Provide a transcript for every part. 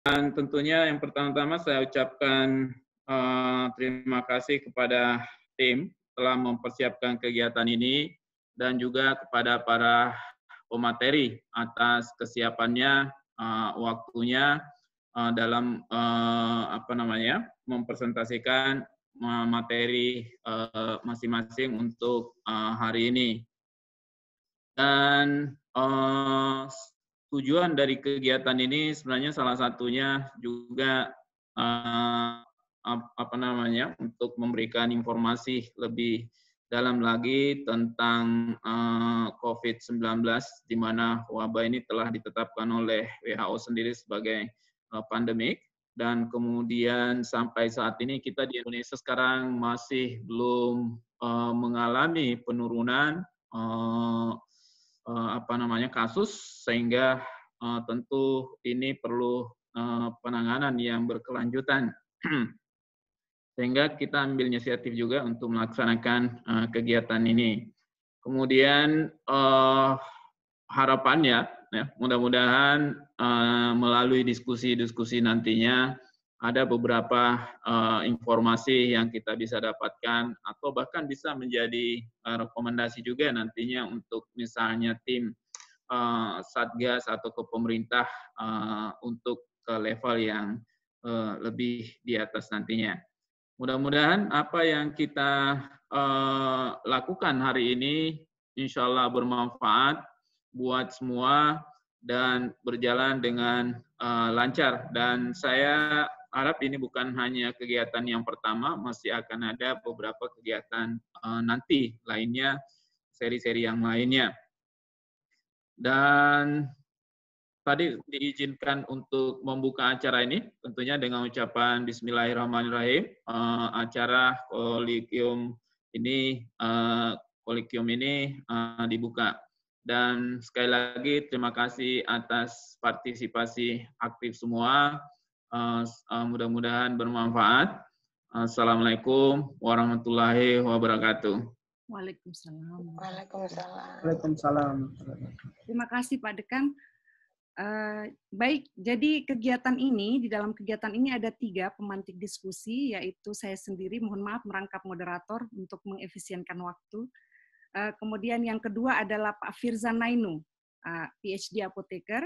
Dan tentunya yang pertama-tama saya ucapkan terima kasih kepada tim telah mempersiapkan kegiatan ini dan juga kepada para pemateri atas kesiapannya, waktunya dalam mempresentasikan materi masing-masing untuk hari ini. Dan tujuan dari kegiatan ini sebenarnya salah satunya juga untuk memberikan informasi lebih dalam lagi tentang COVID-19, di mana wabah ini telah ditetapkan oleh WHO sendiri sebagai pandemik, dan kemudian sampai saat ini kita di Indonesia sekarang masih belum mengalami penurunan kasus, sehingga tentu ini perlu penanganan yang berkelanjutan. Sehingga kita ambil inisiatif juga untuk melaksanakan kegiatan ini. Kemudian harapannya, ya, mudah-mudahan melalui diskusi-diskusi nantinya ada beberapa informasi yang kita bisa dapatkan atau bahkan bisa menjadi rekomendasi juga nantinya untuk misalnya tim Satgas atau ke pemerintah untuk ke level yang lebih di atas nantinya. Mudah-mudahan apa yang kita lakukan hari ini insya Allah bermanfaat buat semua dan berjalan dengan lancar. Dan saya harap ini bukan hanya kegiatan yang pertama, masih akan ada beberapa kegiatan nanti lainnya, seri-seri yang lainnya. Dan tadi diizinkan untuk membuka acara ini, tentunya dengan ucapan Bismillahirrahmanirrahim. Acara kolikium ini dibuka. Dan sekali lagi terima kasih atas partisipasi aktif semua. Mudah-mudahan bermanfaat. Assalamualaikum warahmatullahi wabarakatuh. Waalaikumsalam. Waalaikumsalam. Terima kasih Pak Dekan. Baik, jadi kegiatan ini, di dalam kegiatan ini ada 3 pemantik diskusi, yaitu saya sendiri, mohon maaf merangkap moderator untuk mengefisienkan waktu. Kemudian yang kedua adalah Pak Firzan Nainu, PhD apoteker.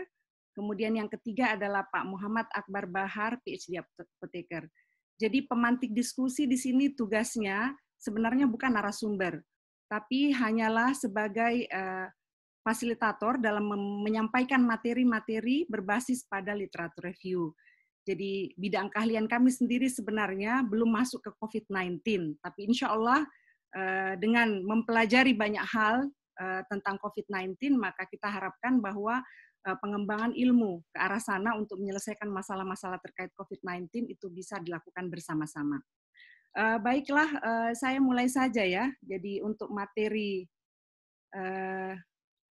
Kemudian yang ketiga adalah Pak Muhammad Akbar Bahar, PhD apoteker. Jadi pemantik diskusi di sini tugasnya sebenarnya bukan narasumber, tapi hanyalah sebagai fasilitator dalam menyampaikan materi-materi berbasis pada literatur review. Jadi bidang keahlian kami sendiri sebenarnya belum masuk ke COVID-19, tapi insya Allah dengan mempelajari banyak hal tentang COVID-19, maka kita harapkan bahwa pengembangan ilmu ke arah sana untuk menyelesaikan masalah-masalah terkait COVID-19 itu bisa dilakukan bersama-sama. Baiklah, saya mulai saja ya. Jadi untuk materi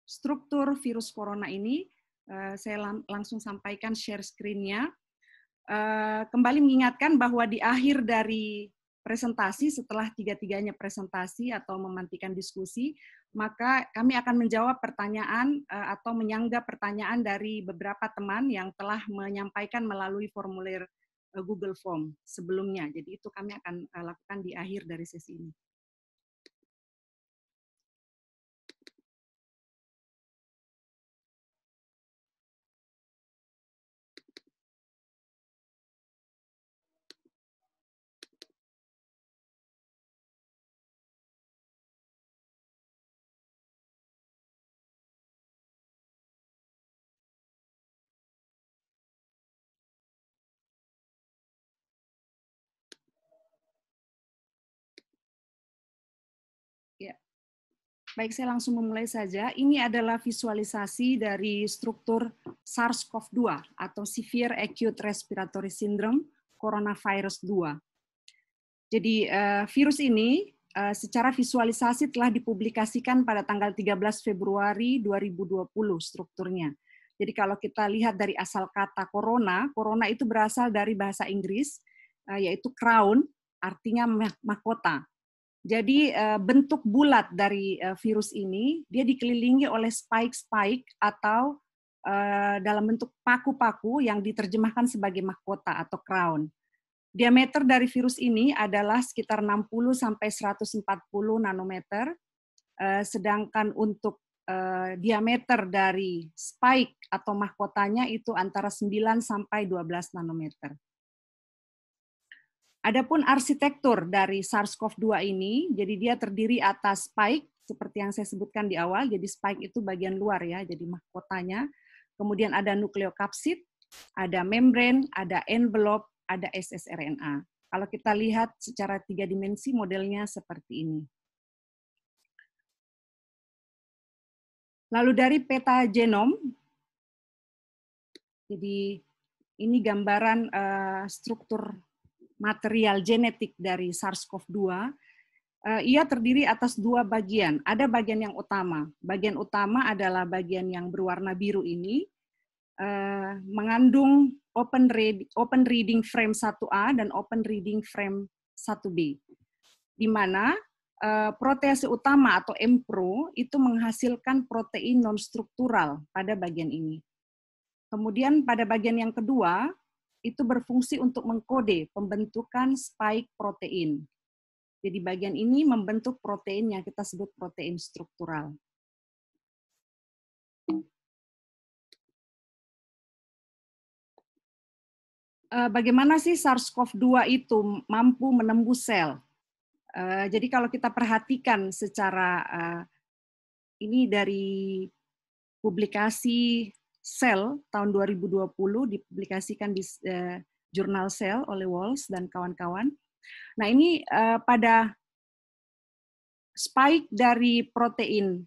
struktur virus corona ini, saya langsung sampaikan share screen-nya. Kembali mengingatkan bahwa di akhir dari presentasi, setelah 3-tiganya presentasi atau memantikan diskusi, maka kami akan menjawab pertanyaan atau menyanggah pertanyaan dari beberapa teman yang telah menyampaikan melalui formulir Google Form sebelumnya. Jadi itu kami akan lakukan di akhir dari sesi ini. Ya. Baik, saya langsung memulai saja. Ini adalah visualisasi dari struktur SARS-CoV-2 atau Severe Acute Respiratory Syndrome Coronavirus 2. Jadi virus ini secara visualisasi telah dipublikasikan pada tanggal 13 Februari 2020 strukturnya. Jadi kalau kita lihat dari asal kata corona, corona itu berasal dari bahasa Inggris, yaitu crown, artinya mahkota. Jadi bentuk bulat dari virus ini, dia dikelilingi oleh spike-spike atau dalam bentuk paku-paku yang diterjemahkan sebagai mahkota atau crown. Diameter dari virus ini adalah sekitar 60 sampai 140 nanometer, sedangkan untuk diameter dari spike atau mahkotanya itu antara 9 sampai 12 nanometer. Adapun arsitektur dari SARS-CoV-2 ini, jadi dia terdiri atas spike, seperti yang saya sebutkan di awal, jadi spike itu bagian luar ya, jadi mahkotanya. Kemudian ada nukleokapsid, ada membran, ada envelope, ada ssRNA. Kalau kita lihat secara 3 dimensi, modelnya seperti ini. Lalu dari peta genom, jadi ini gambaran struktur material genetik dari SARS-CoV-2, ia terdiri atas 2 bagian. Ada bagian yang utama. Bagian utama adalah bagian yang berwarna biru ini, mengandung open reading frame 1A dan open reading frame 1B, di mana protease utama atau M-Pro itu menghasilkan protein non-struktural pada bagian ini. Kemudian pada bagian yang kedua, itu berfungsi untuk mengkode pembentukan spike protein. Jadi bagian ini membentuk protein yang kita sebut protein struktural. Bagaimana sih SARS-CoV-2 itu mampu menembus sel? Jadi kalau kita perhatikan secara ini dari publikasi Cell tahun 2020 dipublikasikan di jurnal Cell oleh Walsh dan kawan-kawan. Nah ini pada spike dari protein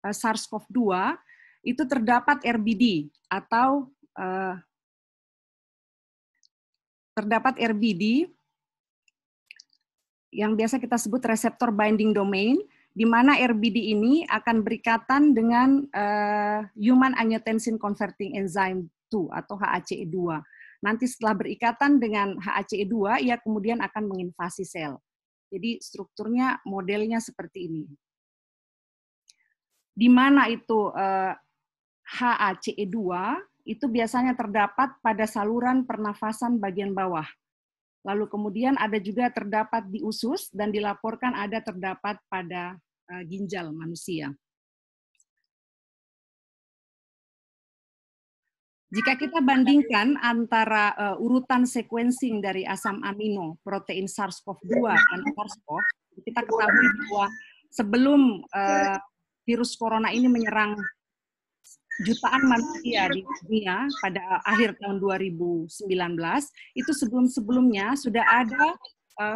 SARS-CoV-2 itu terdapat RBD atau terdapat RBD yang biasa kita sebut reseptor binding domain, di mana RBD ini akan berikatan dengan Human Angiotensin Converting Enzyme 2 atau HACE2. Nanti setelah berikatan dengan HACE2, ia kemudian akan menginvasi sel. Jadi strukturnya, modelnya seperti ini. Di mana itu HACE2 itu biasanya terdapat pada saluran pernafasan bagian bawah. Lalu kemudian ada juga terdapat di usus dan dilaporkan ada terdapat pada ginjal manusia. Jika kita bandingkan antara urutan sequencing dari asam amino protein SARS-CoV-2 dan SARS-CoV, kita ketahui bahwa sebelum virus corona ini menyerang jutaan manusia di dunia pada akhir tahun 2019, itu sebelum-sebelumnya sudah ada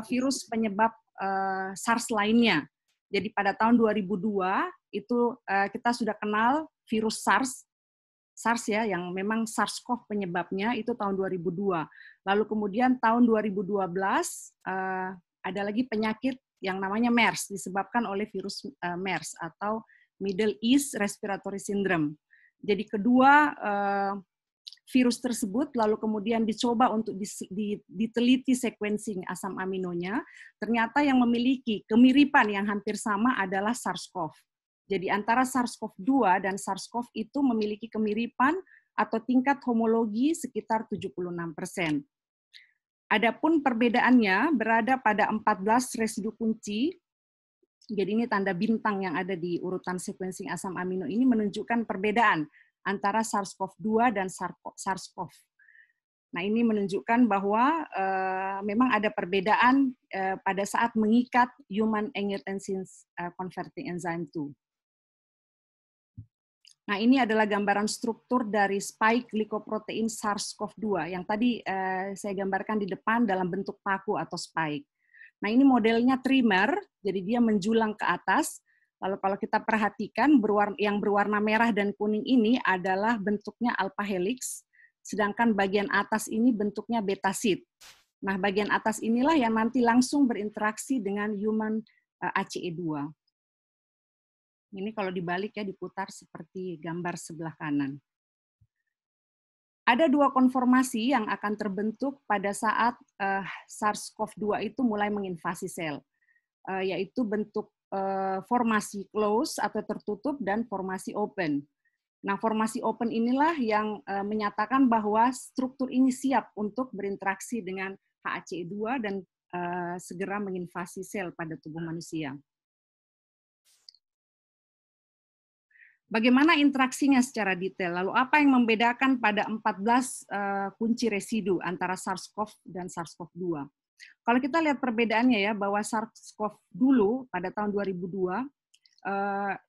virus penyebab SARS lainnya. Jadi pada tahun 2002 itu kita sudah kenal virus SARS ya, yang memang SARS-CoV penyebabnya itu tahun 2002. Lalu kemudian tahun 2012 ada lagi penyakit yang namanya MERS, disebabkan oleh virus MERS atau Middle East Respiratory Syndrome. Jadi kedua virus tersebut lalu kemudian dicoba untuk diteliti sequencing asam aminonya, ternyata yang memiliki kemiripan yang hampir sama adalah SARS-CoV. Jadi antara SARS-CoV-2 dan SARS-CoV itu memiliki kemiripan atau tingkat homologi sekitar 76%. Adapun perbedaannya berada pada 14 residu kunci. Jadi ini tanda bintang yang ada di urutan sequencing asam amino ini menunjukkan perbedaan antara SARS-CoV-2 dan SARS-CoV. Nah ini menunjukkan bahwa memang ada perbedaan pada saat mengikat Human Angiotensin Converting Enzyme 2. Nah ini adalah gambaran struktur dari spike glikoprotein SARS-CoV-2 yang tadi saya gambarkan di depan dalam bentuk paku atau spike. Nah ini modelnya trimer, jadi dia menjulang ke atas. Lalu kalau kita perhatikan yang berwarna merah dan kuning ini adalah bentuknya alpha helix, sedangkan bagian atas ini bentuknya beta sheet. Nah bagian atas inilah yang nanti langsung berinteraksi dengan human ACE2. Ini kalau dibalik ya diputar seperti gambar sebelah kanan. Ada 2 konformasi yang akan terbentuk pada saat SARS-CoV-2 itu mulai menginvasi sel, yaitu bentuk formasi close atau tertutup dan formasi open. Nah, formasi open inilah yang menyatakan bahwa struktur ini siap untuk berinteraksi dengan HACE2 dan segera menginvasi sel pada tubuh manusia. Bagaimana interaksinya secara detail? Lalu apa yang membedakan pada 14 kunci residu antara SARS-CoV dan SARS-CoV-2? Kalau kita lihat perbedaannya ya, bahwa SARS-CoV dulu pada tahun 2002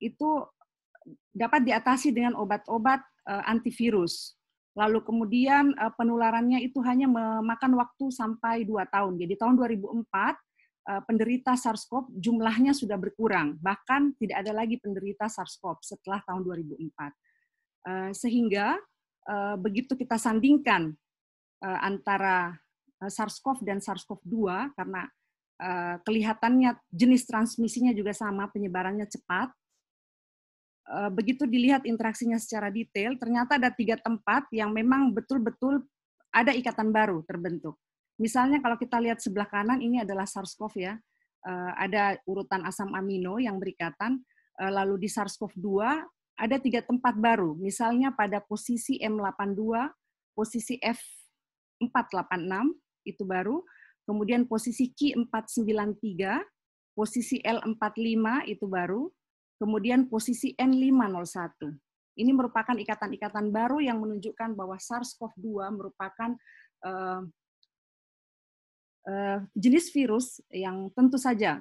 itu dapat diatasi dengan obat-obat antivirus. Lalu kemudian penularannya itu hanya memakan waktu sampai 2 tahun. Jadi tahun 2004 penderita SARS-CoV jumlahnya sudah berkurang, bahkan tidak ada lagi penderita SARS-CoV setelah tahun 2004. Sehingga begitu kita sandingkan antara SARS-CoV dan SARS-CoV-2, karena kelihatannya jenis transmisinya juga sama, penyebarannya cepat, begitu dilihat interaksinya secara detail, ternyata ada 3 tempat yang memang betul-betul ada ikatan baru terbentuk. Misalnya kalau kita lihat sebelah kanan, ini adalah SARS-CoV ya, ada urutan asam amino yang berikatan, lalu di SARS-CoV-2 ada 3 tempat baru, misalnya pada posisi M82, posisi F486, itu baru, kemudian posisi Q493, posisi L45 itu baru, kemudian posisi N501. Ini merupakan ikatan-ikatan baru yang menunjukkan bahwa SARS-CoV-2 merupakan jenis virus yang tentu saja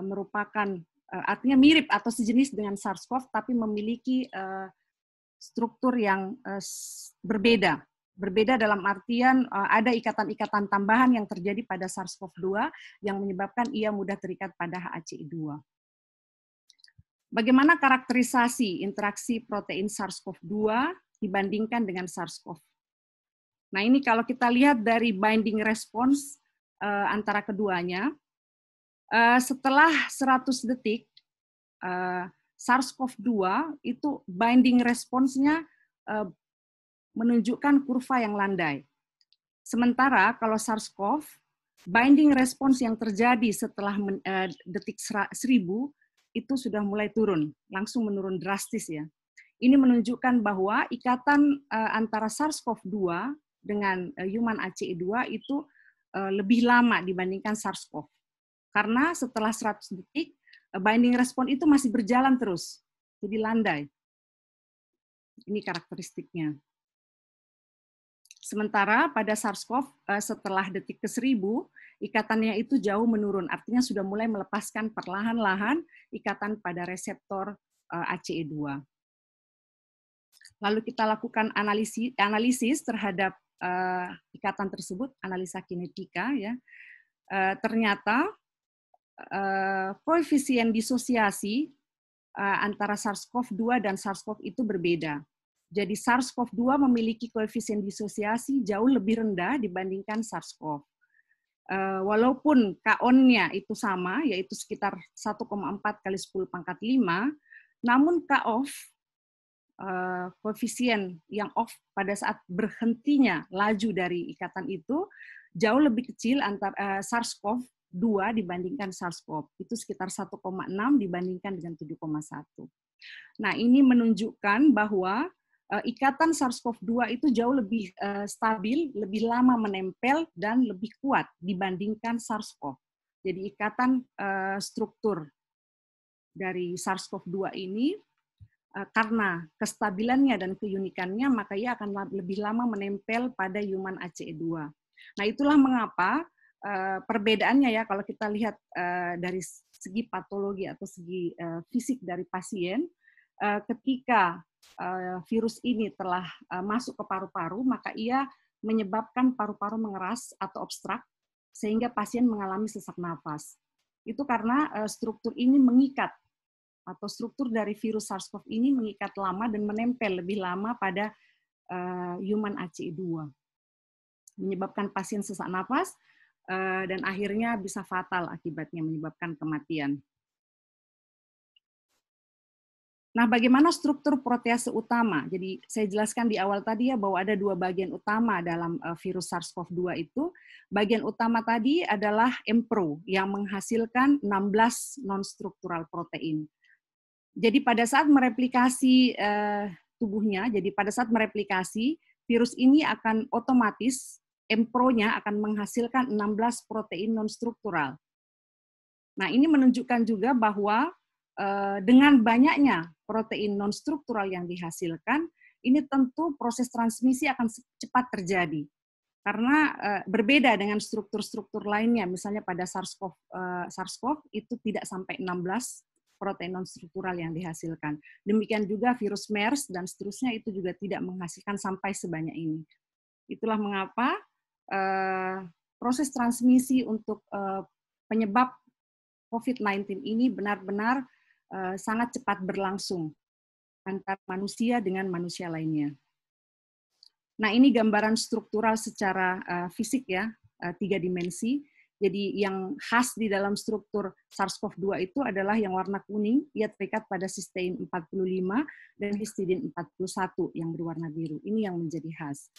merupakan artinya mirip atau sejenis dengan SARS-CoV, tapi memiliki struktur yang berbeda. Berbeda dalam artian ada ikatan-ikatan tambahan yang terjadi pada SARS-CoV-2 yang menyebabkan ia mudah terikat pada HACE2. Bagaimana karakterisasi interaksi protein SARS-CoV-2 dibandingkan dengan SARS-CoV? Nah, ini kalau kita lihat dari binding response antara keduanya, setelah 100 detik, SARS-CoV-2 itu binding response-nya menunjukkan kurva yang landai. Sementara kalau SARS-CoV, binding response yang terjadi setelah detik 1000 itu sudah mulai turun, langsung menurun drastis ya. Ini menunjukkan bahwa ikatan antara SARS-CoV-2 dengan human HACE2 itu lebih lama dibandingkan SARS-CoV. Karena setelah 100 detik, binding response itu masih berjalan terus, jadi landai. Ini karakteristiknya. Sementara pada SARS-CoV setelah detik ke-1000, ikatannya itu jauh menurun, artinya sudah mulai melepaskan perlahan-lahan ikatan pada reseptor HACE2. Lalu kita lakukan analisis terhadap ikatan tersebut, analisa kinetika ya. Ternyata koefisien disosiasi antara SARS-CoV-2 dan SARS-CoV itu berbeda. Jadi SARS-CoV-2 memiliki koefisien disosiasi jauh lebih rendah dibandingkan SARS-CoV. Walaupun K-on-nya itu sama, yaitu sekitar 1,4 kali 10⁵, namun K-off, koefisien yang off pada saat berhentinya laju dari ikatan itu jauh lebih kecil antara SARS-CoV-2 dibandingkan SARS-CoV. Itu sekitar 1,6 dibandingkan dengan 7,1. Nah, ini menunjukkan bahwa ikatan SARS-CoV-2 itu jauh lebih stabil, lebih lama menempel, dan lebih kuat dibandingkan SARS-CoV. Jadi ikatan struktur dari SARS-CoV-2 ini karena kestabilannya dan keunikannya, maka ia akan lebih lama menempel pada human HACE2. Nah, itulah mengapa perbedaannya ya, kalau kita lihat dari segi patologi atau segi fisik dari pasien, ketika virus ini telah masuk ke paru-paru, maka ia menyebabkan paru-paru mengeras atau obstrak, sehingga pasien mengalami sesak nafas. Itu karena struktur ini mengikat, atau struktur dari virus SARS-CoV ini mengikat lama dan menempel lebih lama pada human HACE2. Menyebabkan pasien sesak nafas, dan akhirnya bisa fatal akibatnya, menyebabkan kematian. Nah, bagaimana struktur protease utama? Jadi saya jelaskan di awal tadi ya bahwa ada 2 bagian utama dalam virus SARS-CoV-2 itu. Bagian utama tadi adalah Mpro yang menghasilkan 16 non-struktural protein. Jadi pada saat mereplikasi tubuhnya. Jadi pada saat mereplikasi, virus ini akan otomatis, M-Pro-nya akan menghasilkan 16 protein non-struktural. Nah, ini menunjukkan juga bahwa dengan banyaknya protein non-struktural yang dihasilkan, ini tentu proses transmisi akan cepat terjadi. Karena berbeda dengan struktur-struktur lainnya, misalnya pada SARS-CoV itu tidak sampai 16 protein non-struktural yang dihasilkan. Demikian juga virus MERS dan seterusnya itu juga tidak menghasilkan sampai sebanyak ini. Itulah mengapa proses transmisi untuk penyebab COVID-19 ini benar-benar sangat cepat berlangsung antara manusia dengan manusia lainnya. Nah, ini gambaran struktural secara fisik ya, 3 dimensi. Jadi yang khas di dalam struktur SARS-CoV-2 itu adalah yang warna kuning, ia terikat pada sistein 45 dan histidin 41 yang berwarna biru. Ini yang menjadi khas.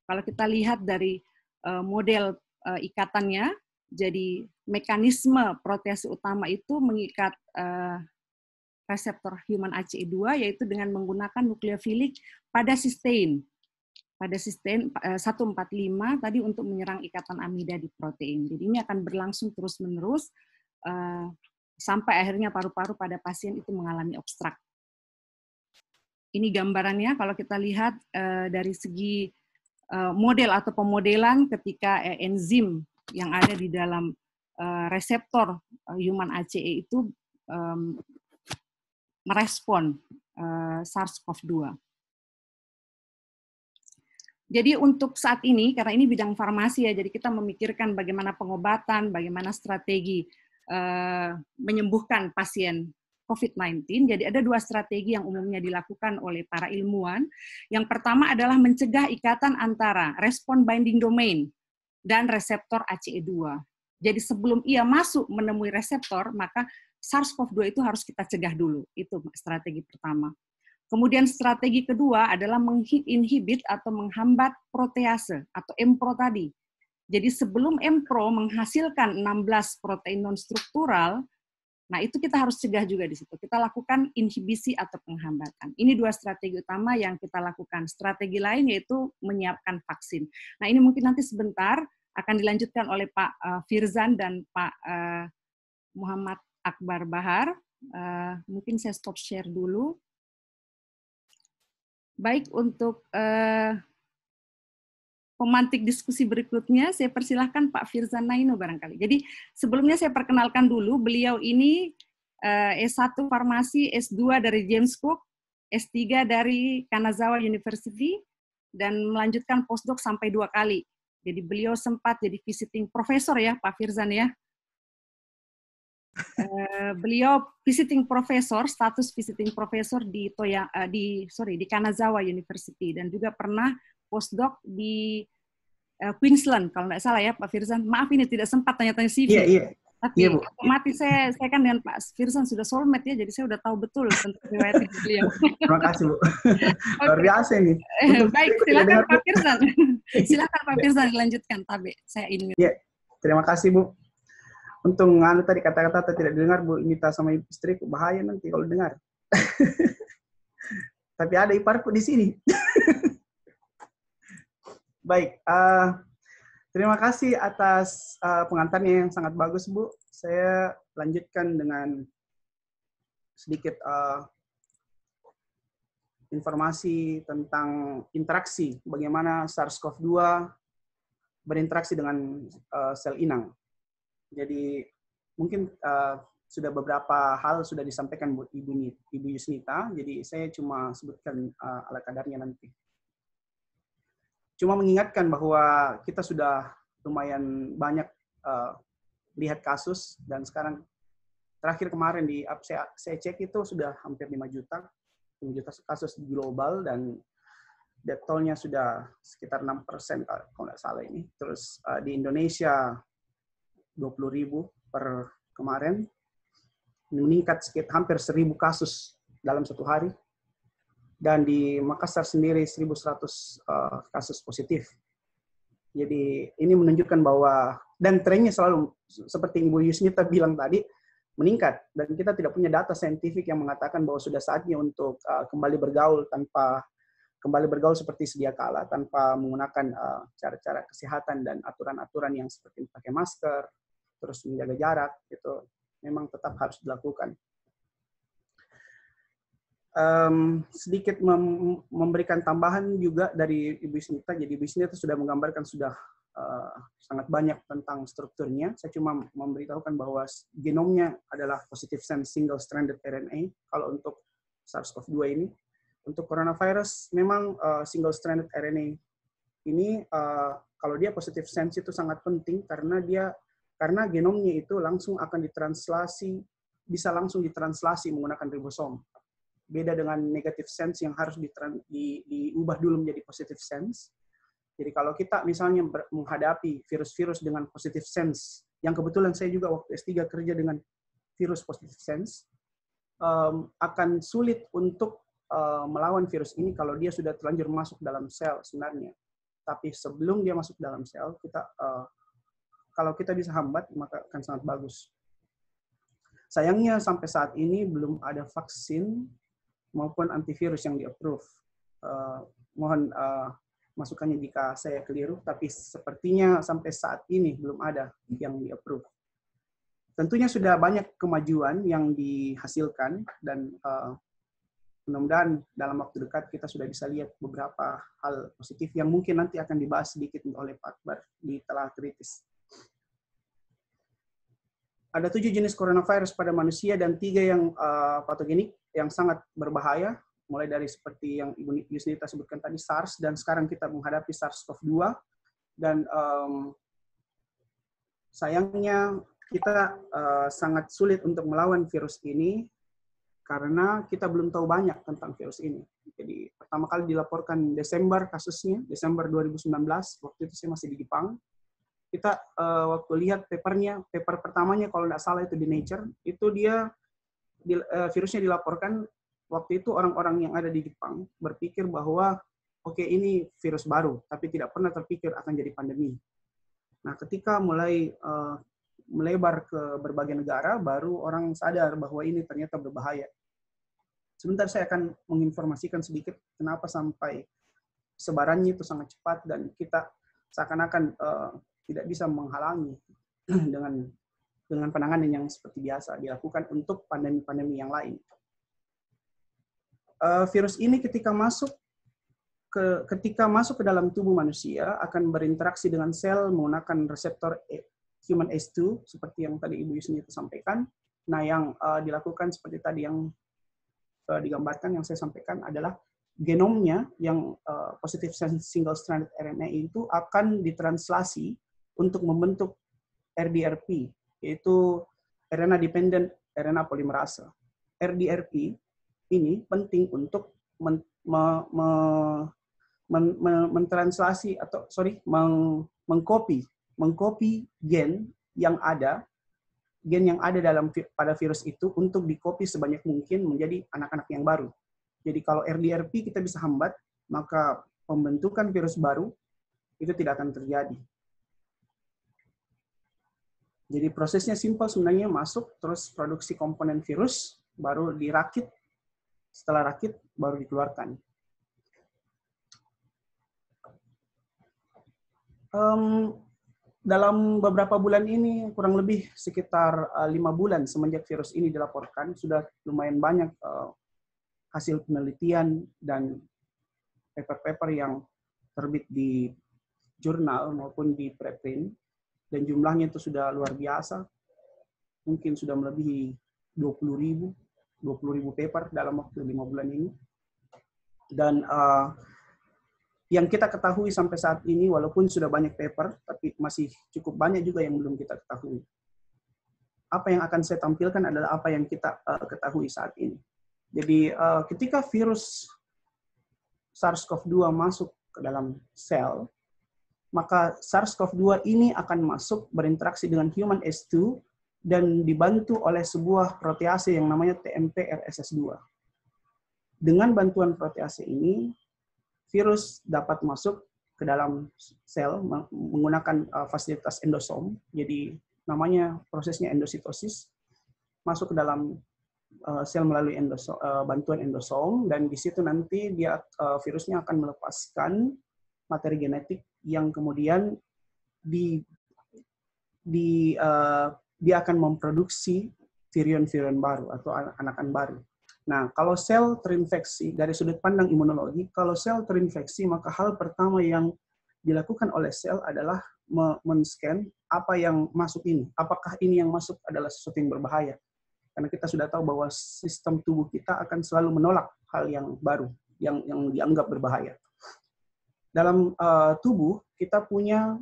Kalau kita lihat dari model ikatannya, jadi mekanisme protease utama itu mengikat reseptor human ACE2 yaitu dengan menggunakan nukleofilik pada sistein. Pada sistein 145 tadi untuk menyerang ikatan amida di protein. Jadi ini akan berlangsung terus-menerus sampai akhirnya paru-paru pada pasien itu mengalami obstrak. Ini gambarannya kalau kita lihat dari segi model atau pemodelan ketika enzim yang ada di dalam reseptor human ACE itu merespon SARS-CoV-2. Jadi untuk saat ini, karena ini bidang farmasi ya, jadi kita memikirkan bagaimana pengobatan, bagaimana strategi menyembuhkan pasien COVID-19. Jadi ada 2 strategi yang umumnya dilakukan oleh para ilmuwan. Yang pertama adalah mencegah ikatan antara respon binding domain dan reseptor ACE2. Jadi sebelum ia masuk menemui reseptor, maka SARS-CoV-2 itu harus kita cegah dulu. Itu strategi pertama. Kemudian strategi kedua adalah menginhibit atau menghambat protease atau M-Pro tadi. Jadi sebelum M-Pro menghasilkan 16 protein non-struktural, nah itu kita harus cegah juga di situ. Kita lakukan inhibisi atau penghambatan. Ini 2 strategi utama yang kita lakukan. Strategi lain yaitu menyiapkan vaksin. Nah ini mungkin nanti sebentar akan dilanjutkan oleh Pak Firzan dan Pak Muhammad Akbar Bahar. Mungkin saya stop share dulu. Baik, untuk pemantik diskusi berikutnya, saya persilahkan Pak Firzan Naino barangkali. Jadi sebelumnya saya perkenalkan dulu, beliau ini S1 Farmasi, S2 dari James Cook, S3 dari Kanazawa University, dan melanjutkan postdoc sampai 2 kali. Jadi beliau sempat jadi visiting professor ya, Pak Firzan ya. Beliau visiting professor, status visiting professor di Kanazawa University dan juga pernah postdoc di Queensland kalau nggak salah ya Pak Firzan. Maaf ini tidak sempat tanya-tanya CV. Iya. Tapi otomatis saya kan dengan Pak Firzan sudah soulmate ya, jadi saya udah tahu betul tentang riwayat beliau. Terima kasih Bu. Luar biasa ini. Baik, silakan Pak Firzan. Silakan Pak Firzan dilanjutkan. Tabe, saya ini. Iya, terima kasih Bu. Untung tadi kata-kata tidak dengar Bu, minta sama istriku, bahaya nanti kalau dengar. Tapi ada iparku di sini. Baik, terima kasih atas pengantarnya yang sangat bagus Bu. Saya lanjutkan dengan sedikit informasi tentang interaksi, bagaimana SARS-CoV-2 berinteraksi dengan sel inang. Jadi mungkin sudah beberapa hal sudah disampaikan buat Ibu Yusnita, jadi saya cuma sebutkan ala kadarnya nanti. Cuma mengingatkan bahwa kita sudah lumayan banyak lihat kasus, dan sekarang terakhir kemarin saya cek itu sudah hampir 5 juta kasus di global, dan death toll-nya sudah sekitar 6% kalau nggak salah ini. Terus di Indonesia 20.000 per kemarin, meningkat sekitar hampir 1.000 kasus dalam 1 hari, dan di Makassar sendiri 1.100 kasus positif. Jadi ini menunjukkan bahwa, dan trennya selalu seperti Ibu Yusnita bilang tadi, meningkat, dan kita tidak punya data saintifik yang mengatakan bahwa sudah saatnya untuk kembali bergaul tanpa kembali bergaul seperti sedia kala tanpa menggunakan cara-cara kesehatan dan aturan-aturan yang seperti pakai masker, terus menjaga jarak, itu memang tetap harus dilakukan. Sedikit memberikan tambahan juga dari Ibu Isnita. Jadi Ibu Isnita sudah menggambarkan sudah sangat banyak tentang strukturnya. Saya cuma memberitahukan bahwa genomnya adalah positive sense single stranded RNA kalau untuk SARS-CoV-2 ini. Untuk coronavirus memang single stranded RNA ini kalau dia positive sense itu sangat penting karena genomnya itu langsung akan ditranslasi, bisa langsung ditranslasi menggunakan ribosom. Beda dengan negative sense yang harus diubah dulu menjadi positive sense. Jadi kalau kita misalnya menghadapi virus-virus dengan positive sense, yang kebetulan saya juga waktu S3 kerja dengan virus positive sense, akan sulit untuk melawan virus ini kalau dia sudah terlanjur masuk dalam sel sebenarnya. Tapi sebelum dia masuk dalam sel, kalau kita bisa hambat, maka akan sangat bagus. Sayangnya sampai saat ini belum ada vaksin maupun antivirus yang di-approve. Mohon masukannya jika saya keliru, tapi sepertinya sampai saat ini belum ada yang di-approve. Tentunya sudah banyak kemajuan yang dihasilkan, dan mudah-mudahan dalam waktu dekat kita sudah bisa lihat beberapa hal positif yang mungkin nanti akan dibahas sedikit oleh Pak Akbar di telah kritis. Ada 7 jenis coronavirus pada manusia dan 3 yang patogenik yang sangat berbahaya, mulai dari seperti yang Ibu Yusnita sebutkan tadi, SARS, dan sekarang kita menghadapi SARS-CoV-2. Dan sayangnya kita sangat sulit untuk melawan virus ini karena kita belum tahu banyak tentang virus ini. Jadi pertama kali dilaporkan Desember kasusnya, Desember 2019, waktu itu saya masih di Jepang. Kita waktu lihat paper pertamanya kalau tidak salah itu di Nature, itu dia virusnya dilaporkan. Waktu itu orang-orang yang ada di Jepang berpikir bahwa oke, ini virus baru, tapi tidak pernah terpikir akan jadi pandemi. Nah, ketika mulai melebar ke berbagai negara, baru orang sadar bahwa ini ternyata berbahaya. Sebentar saya akan menginformasikan sedikit kenapa sampai sebarannya itu sangat cepat dan kita seakan-akan tidak bisa menghalangi dengan penanganan yang seperti biasa dilakukan untuk pandemi-pandemi yang lain. Virus ini ketika masuk ke dalam tubuh manusia akan berinteraksi dengan sel menggunakan reseptor human ACE2 seperti yang tadi Ibu Yusnita sampaikan. Nah, yang dilakukan seperti tadi yang digambarkan yang saya sampaikan adalah genomnya yang positive single stranded RNA itu akan ditranslasi untuk membentuk RDRP, yaitu RNA dependent RNA polymerase. RDRP ini penting untuk mengcopy gen yang ada pada virus itu untuk dikopi sebanyak mungkin menjadi anak-anak yang baru. Jadi kalau RDRP kita bisa hambat, maka pembentukan virus baru itu tidak akan terjadi. Jadi prosesnya simpel sebenarnya, masuk terus produksi komponen virus, baru dirakit, setelah rakit baru dikeluarkan. Dalam beberapa bulan ini, kurang lebih sekitar 5 bulan semenjak virus ini dilaporkan, sudah lumayan banyak hasil penelitian dan paper-paper yang terbit di jurnal maupun di preprint, dan jumlahnya itu sudah luar biasa. Mungkin sudah melebihi 20.000 paper dalam waktu 5 bulan ini. Dan yang kita ketahui sampai saat ini, walaupun sudah banyak paper, tapi masih cukup banyak juga yang belum kita ketahui. Apa yang akan saya tampilkan adalah apa yang kita ketahui saat ini. Jadi ketika virus SARS-CoV-2 masuk ke dalam sel, maka SARS-CoV-2 ini akan masuk berinteraksi dengan human ACE2 dan dibantu oleh sebuah protease yang namanya TMP-RSS2. Dengan bantuan protease ini, virus dapat masuk ke dalam sel menggunakan fasilitas endosom. Jadi namanya prosesnya endositosis, masuk ke dalam sel melalui bantuan endosom, dan di situ nanti dia virusnya akan melepaskan materi genetik yang kemudian dia akan memproduksi virion-virion baru atau anakan baru. Nah, kalau sel terinfeksi, dari sudut pandang imunologi, kalau sel terinfeksi, maka hal pertama yang dilakukan oleh sel adalah men-scan apa yang masuk ini. Apakah ini yang masuk adalah sesuatu yang berbahaya? Karena kita sudah tahu bahwa sistem tubuh kita akan selalu menolak hal yang baru, yang dianggap berbahaya. Dalam tubuh, kita punya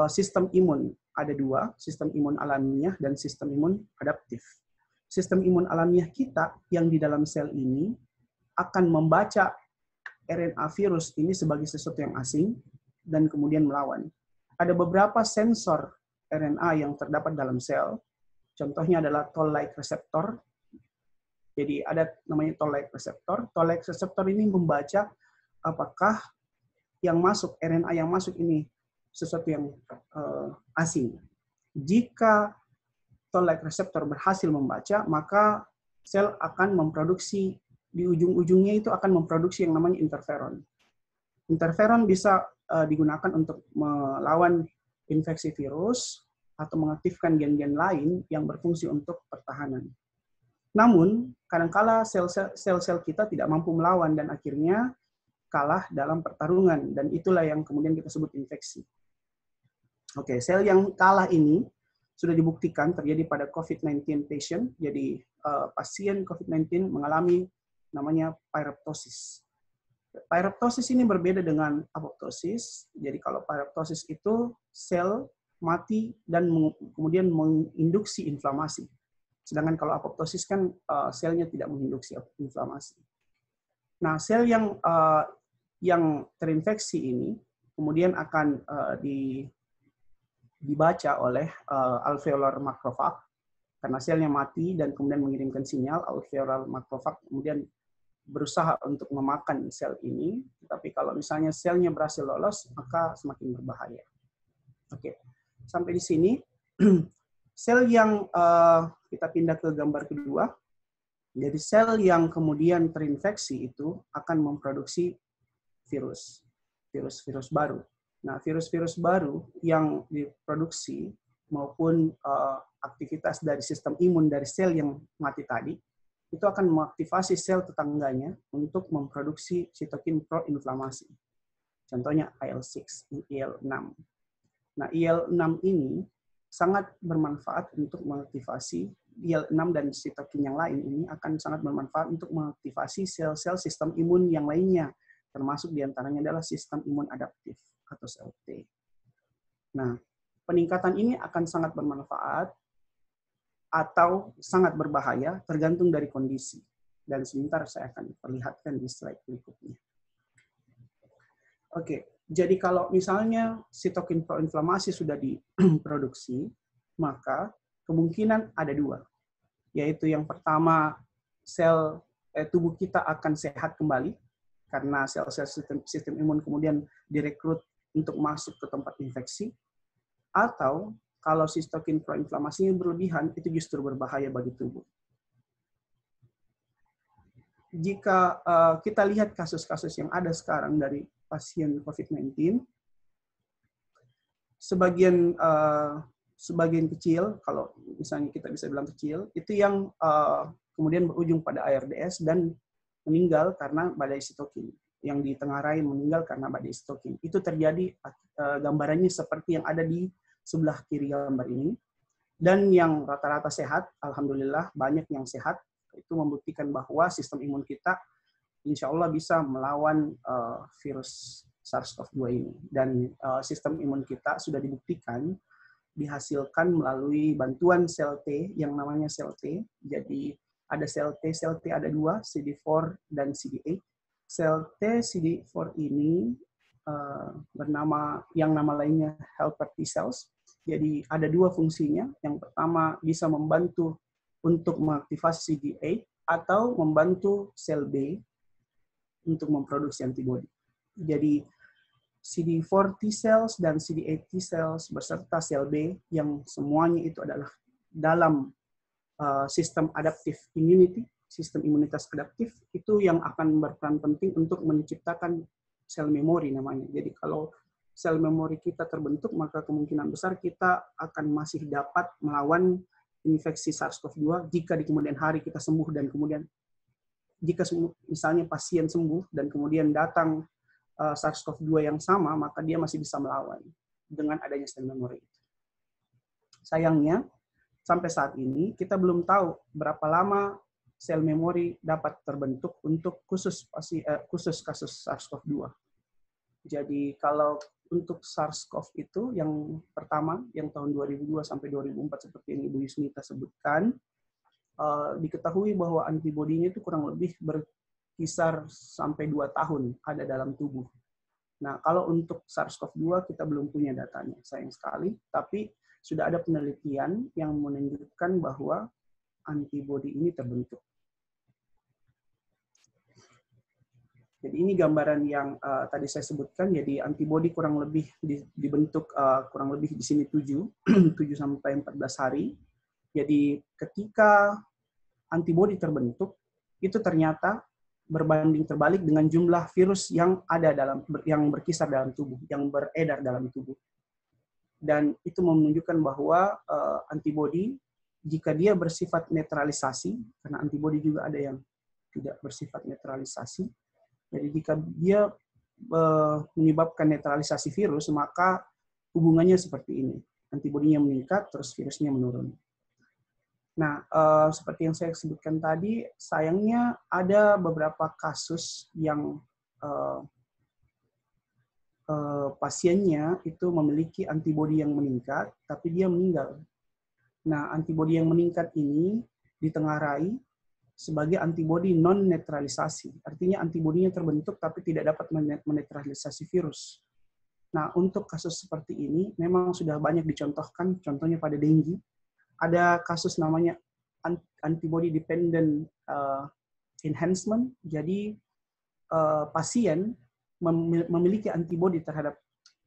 sistem imun. Ada dua, sistem imun alamiah dan sistem imun adaptif. Sistem imun alamiah kita yang di dalam sel ini akan membaca RNA virus ini sebagai sesuatu yang asing dan kemudian melawan. Ada beberapa sensor RNA yang terdapat dalam sel. Contohnya adalah toll-like receptor. Jadi ada namanya toll-like receptor. Toll-like receptor ini membaca apakah yang masuk, RNA yang masuk ini sesuatu yang asing. Jika toll-like receptor berhasil membaca, maka sel akan memproduksi, di ujung-ujungnya itu akan memproduksi yang namanya interferon. Interferon bisa digunakan untuk melawan infeksi virus atau mengaktifkan gen-gen lain yang berfungsi untuk pertahanan. Namun, kadangkala sel-sel kita tidak mampu melawan dan akhirnya kalah dalam pertarungan, dan itulah yang kemudian kita sebut infeksi. Oke, sel yang kalah ini sudah dibuktikan terjadi pada COVID-19 patient. Jadi pasien COVID-19 mengalami namanya pyroptosis. Pyroptosis ini berbeda dengan apoptosis. Jadi kalau pyroptosis itu sel mati dan kemudian menginduksi inflamasi. Sedangkan kalau apoptosis kan selnya tidak menginduksi inflamasi. Nah, sel yang terinfeksi ini kemudian akan dibaca oleh alveolar macrophage, karena selnya mati dan kemudian mengirimkan sinyal. Alveolar macrophage kemudian berusaha untuk memakan sel ini, tapi kalau misalnya selnya berhasil lolos, maka semakin berbahaya. Oke, sampai di sini. Sel yang kita pindah ke gambar kedua. Jadi sel yang kemudian terinfeksi itu akan memproduksi virus baru. Nah, virus-virus baru yang diproduksi maupun aktivitas dari sistem imun dari sel yang mati tadi, itu akan mengaktifasi sel tetangganya untuk memproduksi sitokin pro-inflamasi. Contohnya IL-6, IL-6. Nah, IL-6 ini sangat bermanfaat untuk mengaktifasi, IL-6 dan sitokin yang lain ini akan sangat bermanfaat untuk mengaktifasi sel-sel sistem imun yang lainnya, termasuk diantaranya adalah sistem imun adaptif atau sel T. Nah, peningkatan ini akan sangat bermanfaat atau sangat berbahaya tergantung dari kondisi. Dan sebentar saya akan perlihatkan di slide berikutnya. Oke, jadi kalau misalnya sitokin proinflamasi sudah diproduksi, maka kemungkinan ada dua. Yaitu yang pertama, tubuh kita akan sehat kembali, karena sel-sel sistem imun kemudian direkrut untuk masuk ke tempat infeksi, atau kalau sitokin proinflamasinya berlebihan, itu justru berbahaya bagi tubuh. Jika kita lihat kasus-kasus yang ada sekarang dari pasien COVID-19, sebagian kecil, kalau misalnya kita bisa bilang kecil, itu yang kemudian berujung pada ARDS dan meninggal karena badai sitokin. Yang ditengarai meninggal karena badai sitokin. Itu terjadi gambarannya seperti yang ada di sebelah kiri gambar ini. Dan yang rata-rata sehat, alhamdulillah banyak yang sehat, itu membuktikan bahwa sistem imun kita insya Allah bisa melawan virus SARS-CoV-2 ini. Dan sistem imun kita sudah dibuktikan dihasilkan melalui bantuan sel T yang namanya sel T. Jadi ada sel T ada dua, CD4 dan CD8. Sel T CD4 ini bernama, yang nama lainnya helper T cells. Jadi ada dua fungsinya. Yang pertama bisa membantu untuk mengaktifasi CD8 atau membantu sel B untuk memproduksi antibodi. Jadi CD4 T cells dan CD8 T cells beserta sel B yang semuanya itu adalah dalam sistem adaptive immunity, sistem imunitas adaptif, itu yang akan berperan penting untuk menciptakan sel memori namanya. Jadi kalau sel memori kita terbentuk, maka kemungkinan besar kita akan masih dapat melawan infeksi SARS-CoV-2 jika di kemudian hari kita sembuh, dan kemudian jika misalnya pasien sembuh dan kemudian datang SARS-CoV-2 yang sama, maka dia masih bisa melawan dengan adanya sel memori. Sayangnya, sampai saat ini kita belum tahu berapa lama sel memori dapat terbentuk untuk khusus kasus SARS-CoV-2. Jadi kalau untuk SARS-CoV itu yang pertama, yang tahun 2002 sampai 2004 seperti yang Ibu Yusnita sebutkan, diketahui bahwa antibodinya itu kurang lebih berkisar sampai 2 tahun ada dalam tubuh. Nah, kalau untuk SARS-CoV-2 kita belum punya datanya, sayang sekali, tapi sudah ada penelitian yang menunjukkan bahwa antibodi ini terbentuk. Jadi ini gambaran yang tadi saya sebutkan. Jadi antibodi kurang lebih dibentuk kurang lebih di sini 7 sampai 14 hari. Jadi ketika antibodi terbentuk, itu ternyata berbanding terbalik dengan jumlah virus yang ada yang berkisar dalam tubuh, yang beredar dalam tubuh. Dan itu menunjukkan bahwa antibodi, jika dia bersifat netralisasi, karena antibodi juga ada yang tidak bersifat netralisasi, jadi jika dia menyebabkan netralisasi virus, maka hubungannya seperti ini. Antibodinya meningkat, terus virusnya menurun. Nah, seperti yang saya sebutkan tadi, sayangnya ada beberapa kasus yang pasiennya itu memiliki antibodi yang meningkat, tapi dia meninggal. Nah, antibodi yang meningkat ini ditengarai sebagai antibodi non-netralisasi. Artinya antibodinya terbentuk tapi tidak dapat menetralisasi virus. Nah, untuk kasus seperti ini memang sudah banyak dicontohkan, contohnya pada dengue. Ada kasus namanya antibody dependent enhancement. Jadi pasien memiliki antibodi terhadap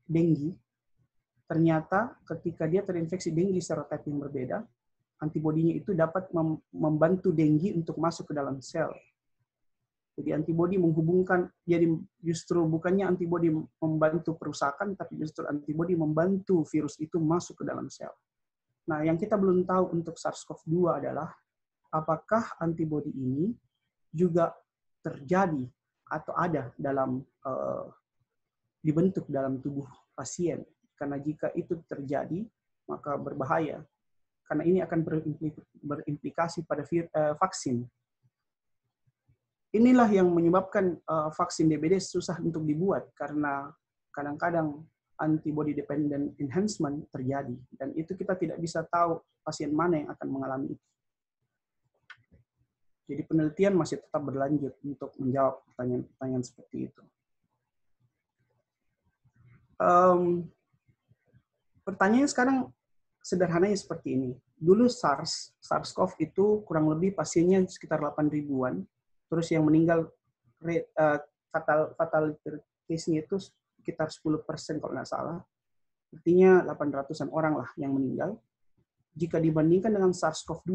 dengue. Ternyata ketika dia terinfeksi dengue serotipe yang berbeda, antibodinya itu dapat membantu dengue untuk masuk ke dalam sel. Jadi antibodi menghubungkan, jadi justru bukannya antibodi membantu perusakan, tapi justru antibodi membantu virus itu masuk ke dalam sel. Nah, yang kita belum tahu untuk SARS-CoV-2 adalah apakah antibodi ini juga terjadi atau ada dalam dibentuk dalam tubuh pasien. Karena jika itu terjadi, maka berbahaya. Karena ini akan berimplikasi pada vaksin. Inilah yang menyebabkan vaksin DBD susah untuk dibuat, karena kadang-kadang antibody dependent enhancement terjadi, dan itu kita tidak bisa tahu pasien mana yang akan mengalami itu. Jadi penelitian masih tetap berlanjut untuk menjawab pertanyaan-pertanyaan seperti itu. Pertanyaan sekarang sederhananya seperti ini. Dulu SARS-CoV itu kurang lebih pasiennya sekitar 8.000-an, terus yang meninggal fatality case-nya itu sekitar 10% kalau nggak salah. Artinya 800-an orang lah yang meninggal. Jika dibandingkan dengan SARS-CoV-2,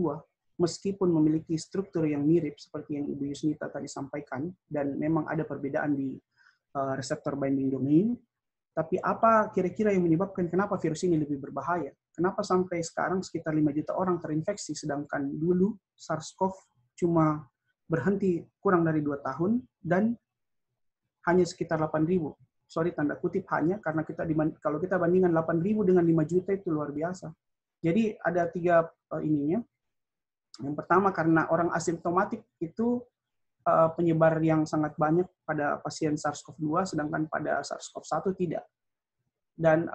meskipun memiliki struktur yang mirip seperti yang Ibu Yusnita tadi sampaikan, dan memang ada perbedaan di reseptor binding domain, tapi apa kira-kira yang menyebabkan kenapa virus ini lebih berbahaya? Kenapa sampai sekarang sekitar 5 juta orang terinfeksi, sedangkan dulu SARS-CoV cuma berhenti kurang dari 2 tahun dan hanya sekitar 8.000. Sorry, tanda kutip hanya, karena kalau kita bandingkan 8.000 dengan 5 juta itu luar biasa. Jadi ada 3 ininya. Yang pertama, karena orang asimptomatik itu penyebar yang sangat banyak pada pasien SARS-CoV-2, sedangkan pada SARS-CoV-1 tidak. Dan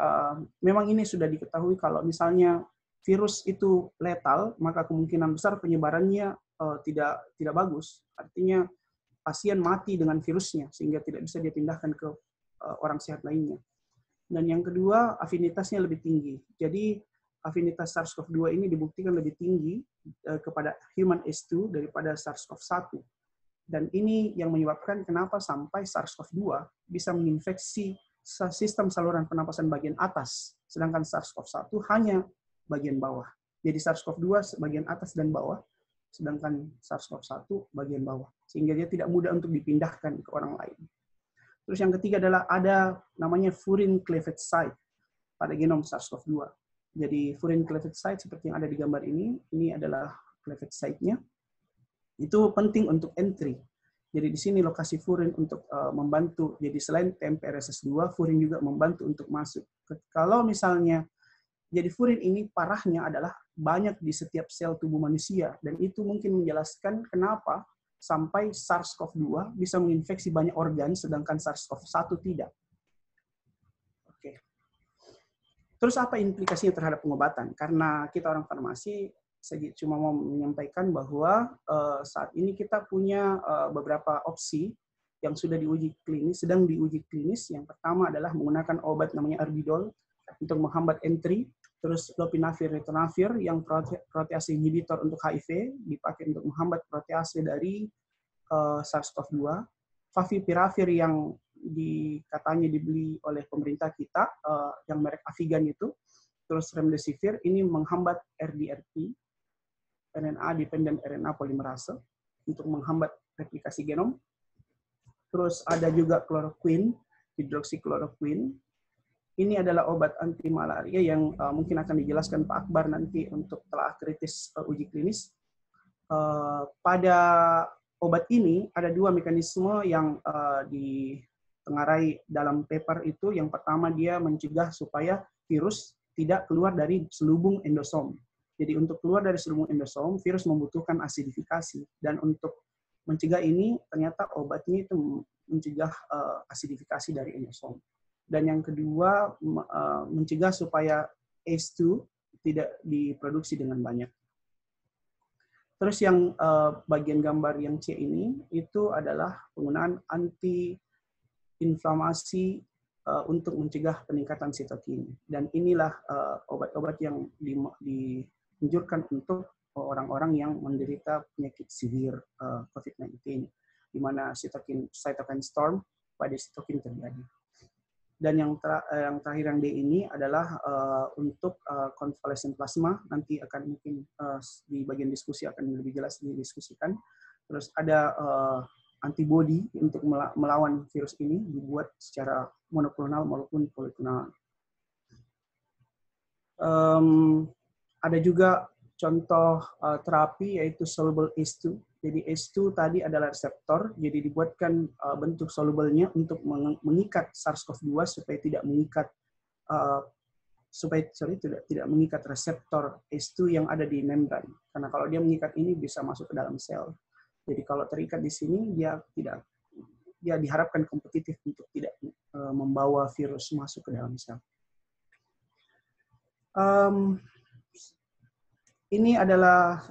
memang ini sudah diketahui kalau misalnya virus itu letal, maka kemungkinan besar penyebarannya tidak bagus. Artinya pasien mati dengan virusnya, sehingga tidak bisa dipindahkan ke orang sehat lainnya. Dan yang kedua, afinitasnya lebih tinggi. Jadi afinitas SARS-CoV-2 ini dibuktikan lebih tinggi kepada human ACE2 daripada SARS-CoV-1. Dan ini yang menyebabkan kenapa sampai SARS-CoV-2 bisa menginfeksi sistem saluran pernapasan bagian atas, sedangkan SARS-CoV-1 hanya bagian bawah. Jadi SARS-CoV-2 bagian atas dan bawah, sedangkan SARS-CoV-1 bagian bawah. Sehingga dia tidak mudah untuk dipindahkan ke orang lain. Terus yang ketiga adalah ada namanya furin cleavage site pada genom SARS-CoV-2. Jadi furin cleavage site seperti yang ada di gambar ini adalah cleavage site-nya. Itu penting untuk entry. Jadi di sini lokasi furin untuk membantu. Jadi selain TMPRSS2, furin juga membantu untuk masuk. Kalau misalnya, jadi furin ini parahnya adalah banyak di setiap sel tubuh manusia. Dan itu mungkin menjelaskan kenapa sampai SARS-CoV-2 bisa menginfeksi banyak organ, sedangkan SARS-CoV-1 tidak. Oke. Terus apa implikasinya terhadap pengobatan? Karena kita orang farmasi, saya cuma mau menyampaikan bahwa saat ini kita punya beberapa opsi yang sudah diuji klinis, sedang diuji klinis. Yang pertama adalah menggunakan obat namanya Arbidol untuk menghambat entry, terus lopinavir, ritonavir yang protease inhibitor untuk HIV dipakai untuk menghambat protease dari SARS-CoV-2, favipiravir yang katanya dibeli oleh pemerintah kita, yang merek Avigan itu, terus remdesivir ini menghambat RDRP, RNA dependent RNA polymerase untuk menghambat replikasi genom. Terus ada juga chloroquine, hidroksikloroquine. Ini adalah obat anti malaria yang mungkin akan dijelaskan Pak Akbar nanti untuk telah kritis uji klinis. Pada obat ini ada dua mekanisme yang ditengarai dalam paper itu. Yang pertama dia mencegah supaya virus tidak keluar dari selubung endosom. Jadi untuk keluar dari selubung endosom, virus membutuhkan asidifikasi. Dan untuk mencegah ini, ternyata obatnya itu mencegah asidifikasi dari endosom. Dan yang kedua, mencegah supaya ACE2 tidak diproduksi dengan banyak. Terus yang bagian gambar yang C ini, itu adalah penggunaan anti-inflamasi untuk mencegah peningkatan sitokin. Dan inilah obat-obat yang dianjurkan untuk orang-orang yang menderita penyakit severe COVID-19, di mana cytokine storm pada sitokin terjadi. Dan yang terakhir yang D ini adalah untuk convalescent plasma, nanti akan mungkin di bagian diskusi akan lebih jelas didiskusikan. Terus ada antibody untuk melawan virus ini dibuat secara monoklonal maupun poliklonal. Ada juga contoh terapi yaitu soluble ACE2. Jadi ACE2 tadi adalah reseptor, jadi dibuatkan bentuk soluble-nya untuk mengikat SARS-CoV-2 supaya tidak mengikat tidak mengikat reseptor ACE2 yang ada di membran. Karena kalau dia mengikat ini bisa masuk ke dalam sel. Jadi kalau terikat di sini dia diharapkan kompetitif untuk tidak membawa virus masuk ke dalam sel. Ini adalah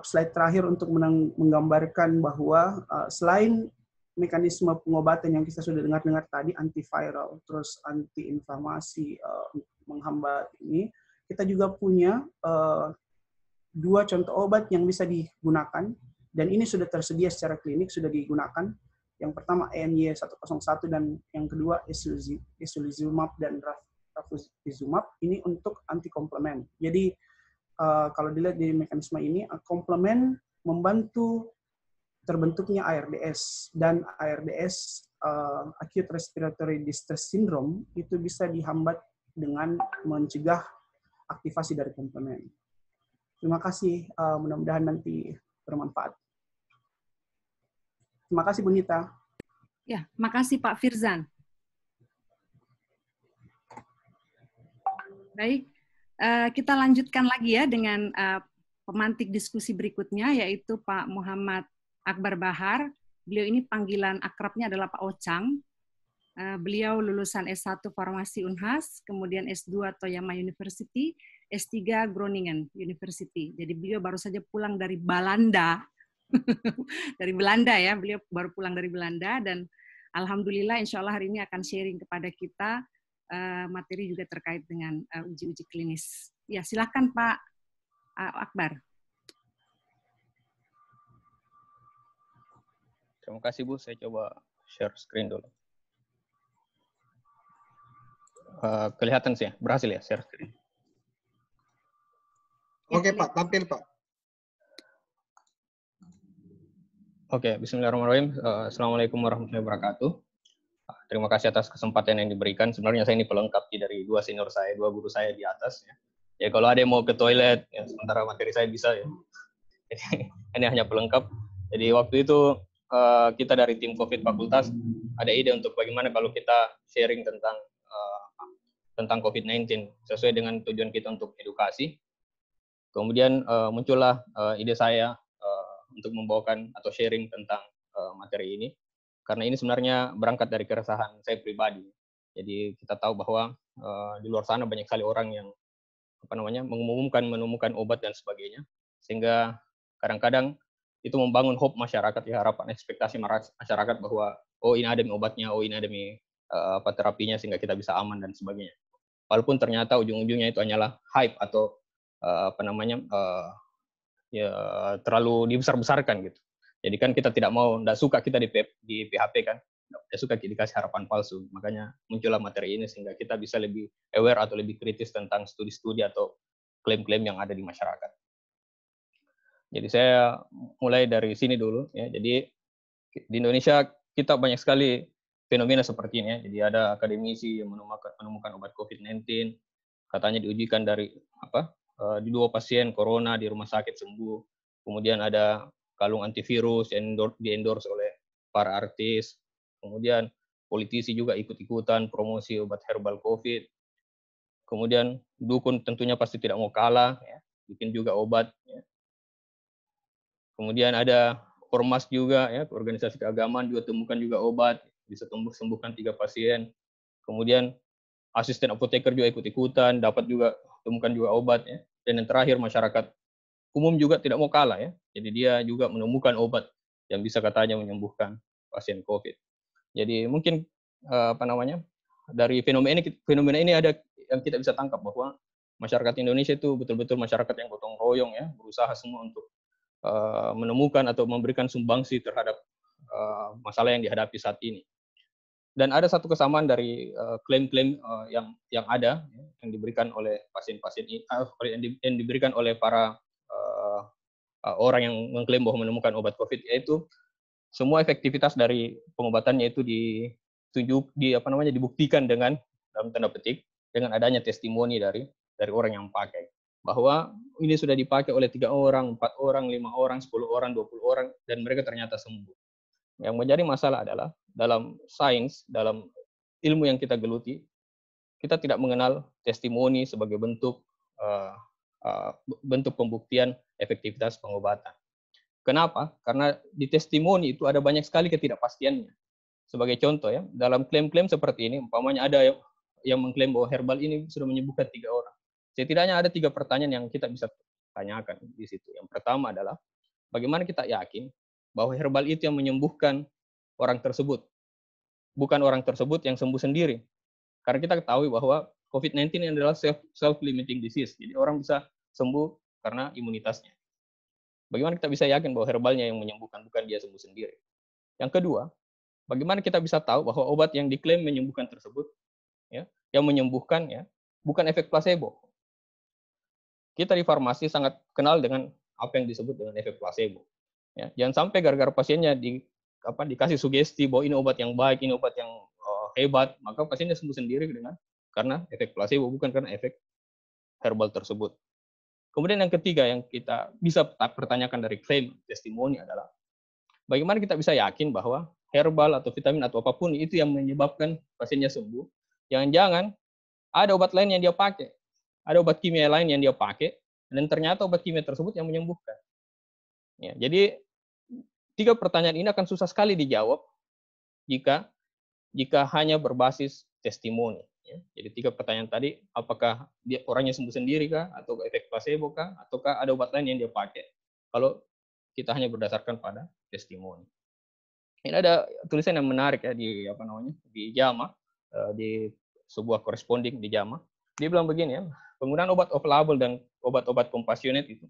slide terakhir untuk menggambarkan bahwa selain mekanisme pengobatan yang kita sudah dengar tadi, antiviral, terus anti-inflamasi, menghambat ini, kita juga punya dua contoh obat yang bisa digunakan, dan ini sudah tersedia secara klinik, sudah digunakan. Yang pertama ENY-101 dan yang kedua esulizumab dan rafuzumab, ini untuk anti-komplement. Jadi kalau dilihat di mekanisme ini, komplement membantu terbentuknya ARDS, dan ARDS, acute respiratory distress syndrome, itu bisa dihambat dengan mencegah aktivasi dari komplement. Terima kasih, mudah-mudahan nanti bermanfaat. Terima kasih, Bu Nita. Ya, makasih Pak Firzan. Baik. Kita lanjutkan lagi ya dengan pemantik diskusi berikutnya, yaitu Pak Muhammad Akbar Bahar. Beliau ini panggilan akrabnya adalah Pak Ocang. Beliau lulusan S1 Farmasi Unhas, kemudian S2 Toyama University, S3 Groningen University. Jadi beliau baru saja pulang dari Belanda, dari Belanda ya, beliau baru pulang dari Belanda, dan alhamdulillah insya Allah hari ini akan sharing kepada kita materi juga terkait dengan uji-uji klinis. Ya, silakan Pak Akbar. Terima kasih Bu, saya coba share screen dulu. Kelihatan sih ya, berhasil ya share screen. Oke Pak, tampil Pak. Oke, bismillahirrahmanirrahim. Assalamualaikum warahmatullahi wabarakatuh. Terima kasih atas kesempatan yang diberikan. Sebenarnya saya ini pelengkap dari dua senior saya, dua guru saya di atas. Ya kalau ada yang mau ke toilet, ya, sementara materi saya bisa ya. Jadi, ini hanya pelengkap. Jadi waktu itu kita dari tim COVID Fakultas ada ide untuk bagaimana kalau kita sharing tentang COVID-19 sesuai dengan tujuan kita untuk edukasi. Kemudian muncullah ide saya untuk membawakan atau sharing tentang materi ini. Karena ini sebenarnya berangkat dari keresahan saya pribadi. Jadi kita tahu bahwa di luar sana banyak sekali orang yang menemukan obat dan sebagainya, sehingga kadang-kadang itu membangun hope masyarakat, ya, harapan ekspektasi masyarakat bahwa oh ini ada obatnya, oh ini ada terapinya sehingga kita bisa aman dan sebagainya. Walaupun ternyata ujung-ujungnya itu hanyalah hype atau terlalu dibesar-besarkan gitu. Jadi kan kita tidak suka kita di PHP kan, tidak suka dikasih harapan palsu. Makanya muncullah materi ini sehingga kita bisa lebih aware atau lebih kritis tentang studi-studi atau klaim-klaim yang ada di masyarakat. Jadi saya mulai dari sini dulu ya. Jadi di Indonesia kita banyak sekali fenomena seperti ini ya. Jadi ada akademisi yang menemukan obat COVID-19, katanya diujikan di 2 pasien corona di rumah sakit sembuh. Kemudian ada kalung antivirus yang di-endorse oleh para artis. Kemudian politisi juga ikut-ikutan promosi obat herbal COVID. Kemudian dukun tentunya pasti tidak mau kalah, ya, bikin juga obat. Ya. Kemudian ada ormas juga, ya, organisasi keagamaan juga temukan juga obat, bisa sembuhkan 3 pasien. Kemudian asisten apoteker juga ikut-ikutan, dapat juga temukan juga obat. Ya. Dan yang terakhir masyarakat umum juga tidak mau kalah ya. Jadi dia juga menemukan obat yang bisa katanya menyembuhkan pasien COVID. Jadi mungkin dari fenomena ini ada yang kita bisa tangkap bahwa masyarakat Indonesia itu betul-betul masyarakat yang gotong royong ya, berusaha semua untuk menemukan atau memberikan sumbangsi terhadap masalah yang dihadapi saat ini. Dan ada satu kesamaan dari klaim-klaim yang ada yang diberikan oleh pasien-pasien ini, yang diberikan oleh para orang yang mengklaim bahwa menemukan obat COVID, yaitu semua efektivitas dari pengobatannya itu dibuktikan dengan dalam tanda petik dengan adanya testimoni dari orang yang pakai bahwa ini sudah dipakai oleh 3 orang, 4 orang, 5 orang, 10 orang, 20 orang dan mereka ternyata sembuh. Yang menjadi masalah adalah dalam sains, dalam ilmu yang kita geluti, kita tidak mengenal testimoni sebagai bentuk pembuktian efektivitas pengobatan. Kenapa? Karena di testimoni itu ada banyak sekali ketidakpastiannya. Sebagai contoh ya, dalam klaim-klaim seperti ini, umpamanya ada yang mengklaim bahwa herbal ini sudah menyembuhkan 3 orang. Setidaknya ada 3 pertanyaan yang kita bisa tanyakan di situ. Yang pertama adalah, bagaimana kita yakin bahwa herbal itu yang menyembuhkan orang tersebut, bukan orang tersebut yang sembuh sendiri. Karena kita ketahui bahwa COVID-19 ini adalah self-limiting disease. Jadi orang bisa sembuh karena imunitasnya. Bagaimana kita bisa yakin bahwa herbalnya yang menyembuhkan, bukan dia sembuh sendiri? Yang kedua, bagaimana kita bisa tahu bahwa obat yang diklaim menyembuhkan tersebut, ya, yang menyembuhkan, ya, bukan efek placebo. Kita di farmasi sangat kenal dengan apa yang disebut dengan efek placebo. Ya, jangan sampai gara-gara pasiennya dikasih sugesti bahwa ini obat yang baik, ini obat yang hebat, maka pasiennya sembuh sendiri karena efek placebo, bukan karena efek herbal tersebut. Kemudian yang ketiga yang kita bisa pertanyakan dari klaim testimoni adalah bagaimana kita bisa yakin bahwa herbal atau vitamin atau apapun itu yang menyebabkan pasiennya sembuh, jangan-jangan ada obat lain yang dia pakai, ada obat kimia lain yang dia pakai, dan ternyata obat kimia tersebut yang menyembuhkan. Ya, jadi 3 pertanyaan ini akan susah sekali dijawab jika hanya berbasis testimoni. Ya. Jadi 3 pertanyaan tadi, apakah dia orangnya sembuh sendiri kah, atau efek placebo kah, ataukah ada obat lain yang dia pakai? Kalau kita hanya berdasarkan pada testimoni. Ini ada tulisan yang menarik ya di JAMA, di sebuah corresponding di JAMA. Dia bilang begini ya, penggunaan obat off-label dan obat-obat compassionate itu,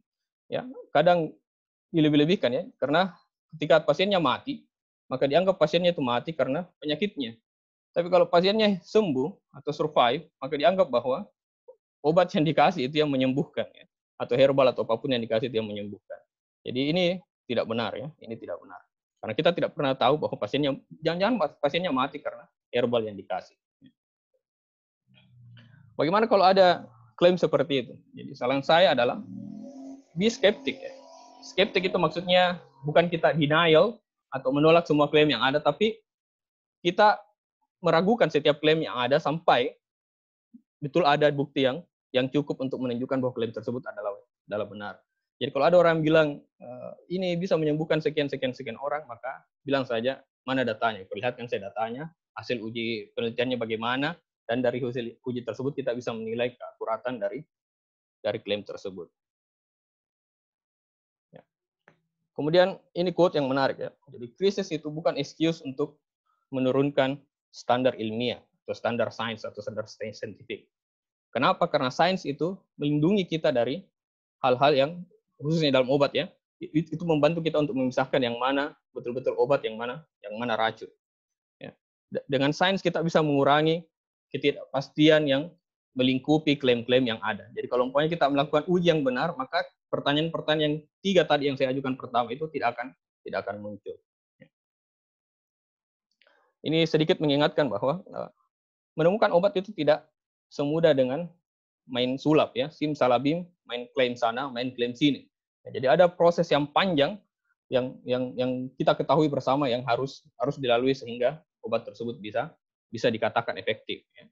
ya kadang dilebih-lebihkan ya, karena ketika pasiennya mati, maka dianggap pasiennya itu mati karena penyakitnya. Tapi kalau pasiennya sembuh atau survive, maka dianggap bahwa obat yang dikasih itu yang menyembuhkan. Ya. atau herbal atau apapun yang dikasih itu yang menyembuhkan. Jadi ini tidak benar ya, ini tidak benar. Karena kita tidak pernah tahu bahwa pasiennya, jangan-jangan pasiennya mati karena herbal yang dikasih. Bagaimana kalau ada klaim seperti itu? Jadi saran saya adalah be skeptic ya. Skeptik itu maksudnya bukan kita denial atau menolak semua klaim yang ada, tapi kita meragukan setiap klaim yang ada sampai betul ada bukti yang cukup untuk menunjukkan bahwa klaim tersebut adalah benar. Jadi kalau ada orang bilang ini bisa menyembuhkan sekian orang, maka bilang saja mana datanya, perlihatkan saya datanya, hasil uji penelitiannya bagaimana, dan dari hasil uji tersebut kita bisa menilai keakuratan dari klaim tersebut. Ya. Kemudian ini quote yang menarik ya. Jadi krisis itu bukan excuse untuk menurunkan standar ilmiah atau standar sains atau standar saintifik. Kenapa? Karena sains itu melindungi kita dari hal-hal yang khususnya dalam obat ya. Itu membantu kita untuk memisahkan yang mana betul-betul obat, yang mana racun. Ya. Dengan sains kita bisa mengurangi ketidakpastian yang melingkupi klaim-klaim yang ada. Jadi kalau umpamanya kita melakukan uji yang benar, maka pertanyaan-pertanyaan yang 3 tadi yang saya ajukan pertama itu tidak akan muncul. Ini sedikit mengingatkan bahwa menemukan obat itu tidak semudah dengan main sulap ya, simsalabim, main klaim sana, main klaim sini. Jadi ada proses yang panjang yang kita ketahui bersama yang harus dilalui sehingga obat tersebut bisa dikatakan efektif. Ya.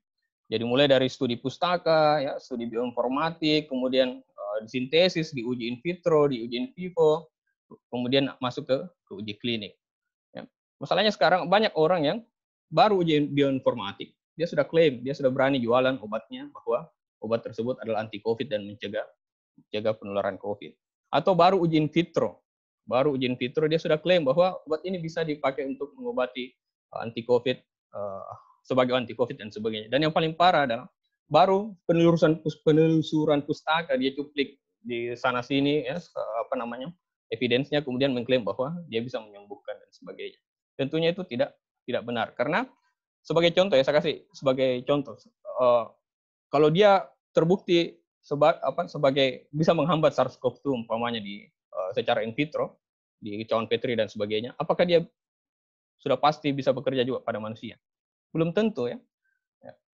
Jadi mulai dari studi pustaka, ya, studi bioinformatik, kemudian disintesis, diuji in vitro, diuji in vivo, kemudian masuk ke uji klinik. Ya. Masalahnya sekarang banyak orang yang baru uji bioinformatik, dia sudah klaim, dia sudah berani jualan obatnya bahwa obat tersebut adalah anti COVID dan mencegah penularan COVID. Atau baru uji in vitro, dia sudah klaim bahwa obat ini bisa dipakai untuk mengobati anti COVID, sebagai anti COVID dan sebagainya. Dan yang paling parah adalah baru penelusuran pustaka, dia cuplik di sana sini ya, evidence-nya, kemudian mengklaim bahwa dia bisa menyembuhkan dan sebagainya. Tentunya itu tidak benar. Karena sebagai contoh ya, saya kasih sebagai contoh, kalau dia terbukti sebagai bisa menghambat SARS-CoV-2 umpamanya secara in vitro di cawan Petri dan sebagainya, apakah dia sudah pasti bisa bekerja juga pada manusia? Belum tentu ya.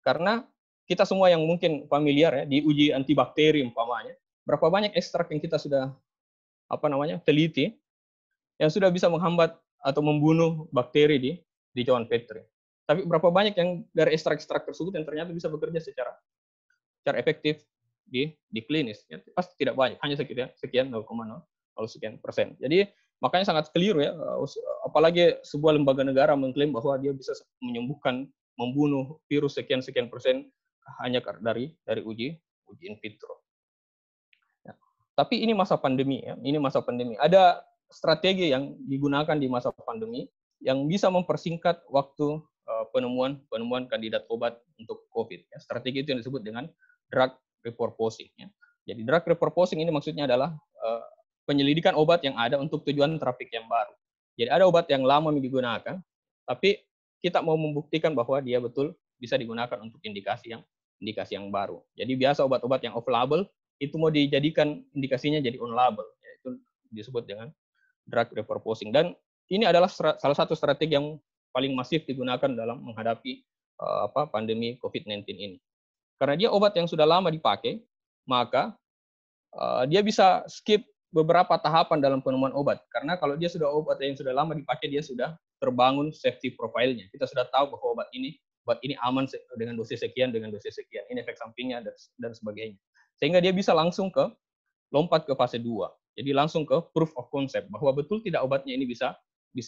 Karena kita semua yang mungkin familiar ya, di uji antibakteri umpamanya, berapa banyak ekstrak yang kita sudah teliti yang sudah bisa menghambat atau membunuh bakteri di cawan Petri. Tapi berapa banyak yang dari ekstrak-ekstrak tersebut yang ternyata bisa bekerja secara efektif di klinis? Ya, pasti tidak banyak, hanya sekian 0,0 sekian persen. Jadi makanya sangat keliru ya, apalagi sebuah lembaga negara mengklaim bahwa dia bisa menyembuhkan, membunuh virus sekian persen hanya dari uji in vitro. Ya. Tapi ini masa pandemi ya, Ada strategi yang digunakan di masa pandemi yang bisa mempersingkat waktu penemuan kandidat obat untuk COVID. Ya. Strategi itu yang disebut dengan drug repurposing. Ya. Jadi drug repurposing ini maksudnya adalah penyelidikan obat yang ada untuk tujuan terapik yang baru. Jadi ada obat yang lama digunakan, tapi kita mau membuktikan bahwa dia betul bisa digunakan untuk indikasi yang baru. Jadi biasa obat-obat yang off-label itu mau dijadikan indikasinya jadi on-label. Ya, itu disebut dengan drug repurposing. Dan ini adalah salah satu strategi yang paling masif digunakan dalam menghadapi pandemi COVID-19 ini. Karena dia obat yang sudah lama dipakai, maka dia bisa skip beberapa tahapan dalam penemuan obat. Karena kalau dia sudah obat yang sudah lama dipakai, dia sudah terbangun safety profile-nya. Kita sudah tahu bahwa obat ini aman dengan dosis sekian, ini efek sampingnya dan sebagainya. Sehingga dia bisa langsung lompat ke fase 2. Jadi langsung ke proof of concept bahwa betul tidak obatnya ini bisa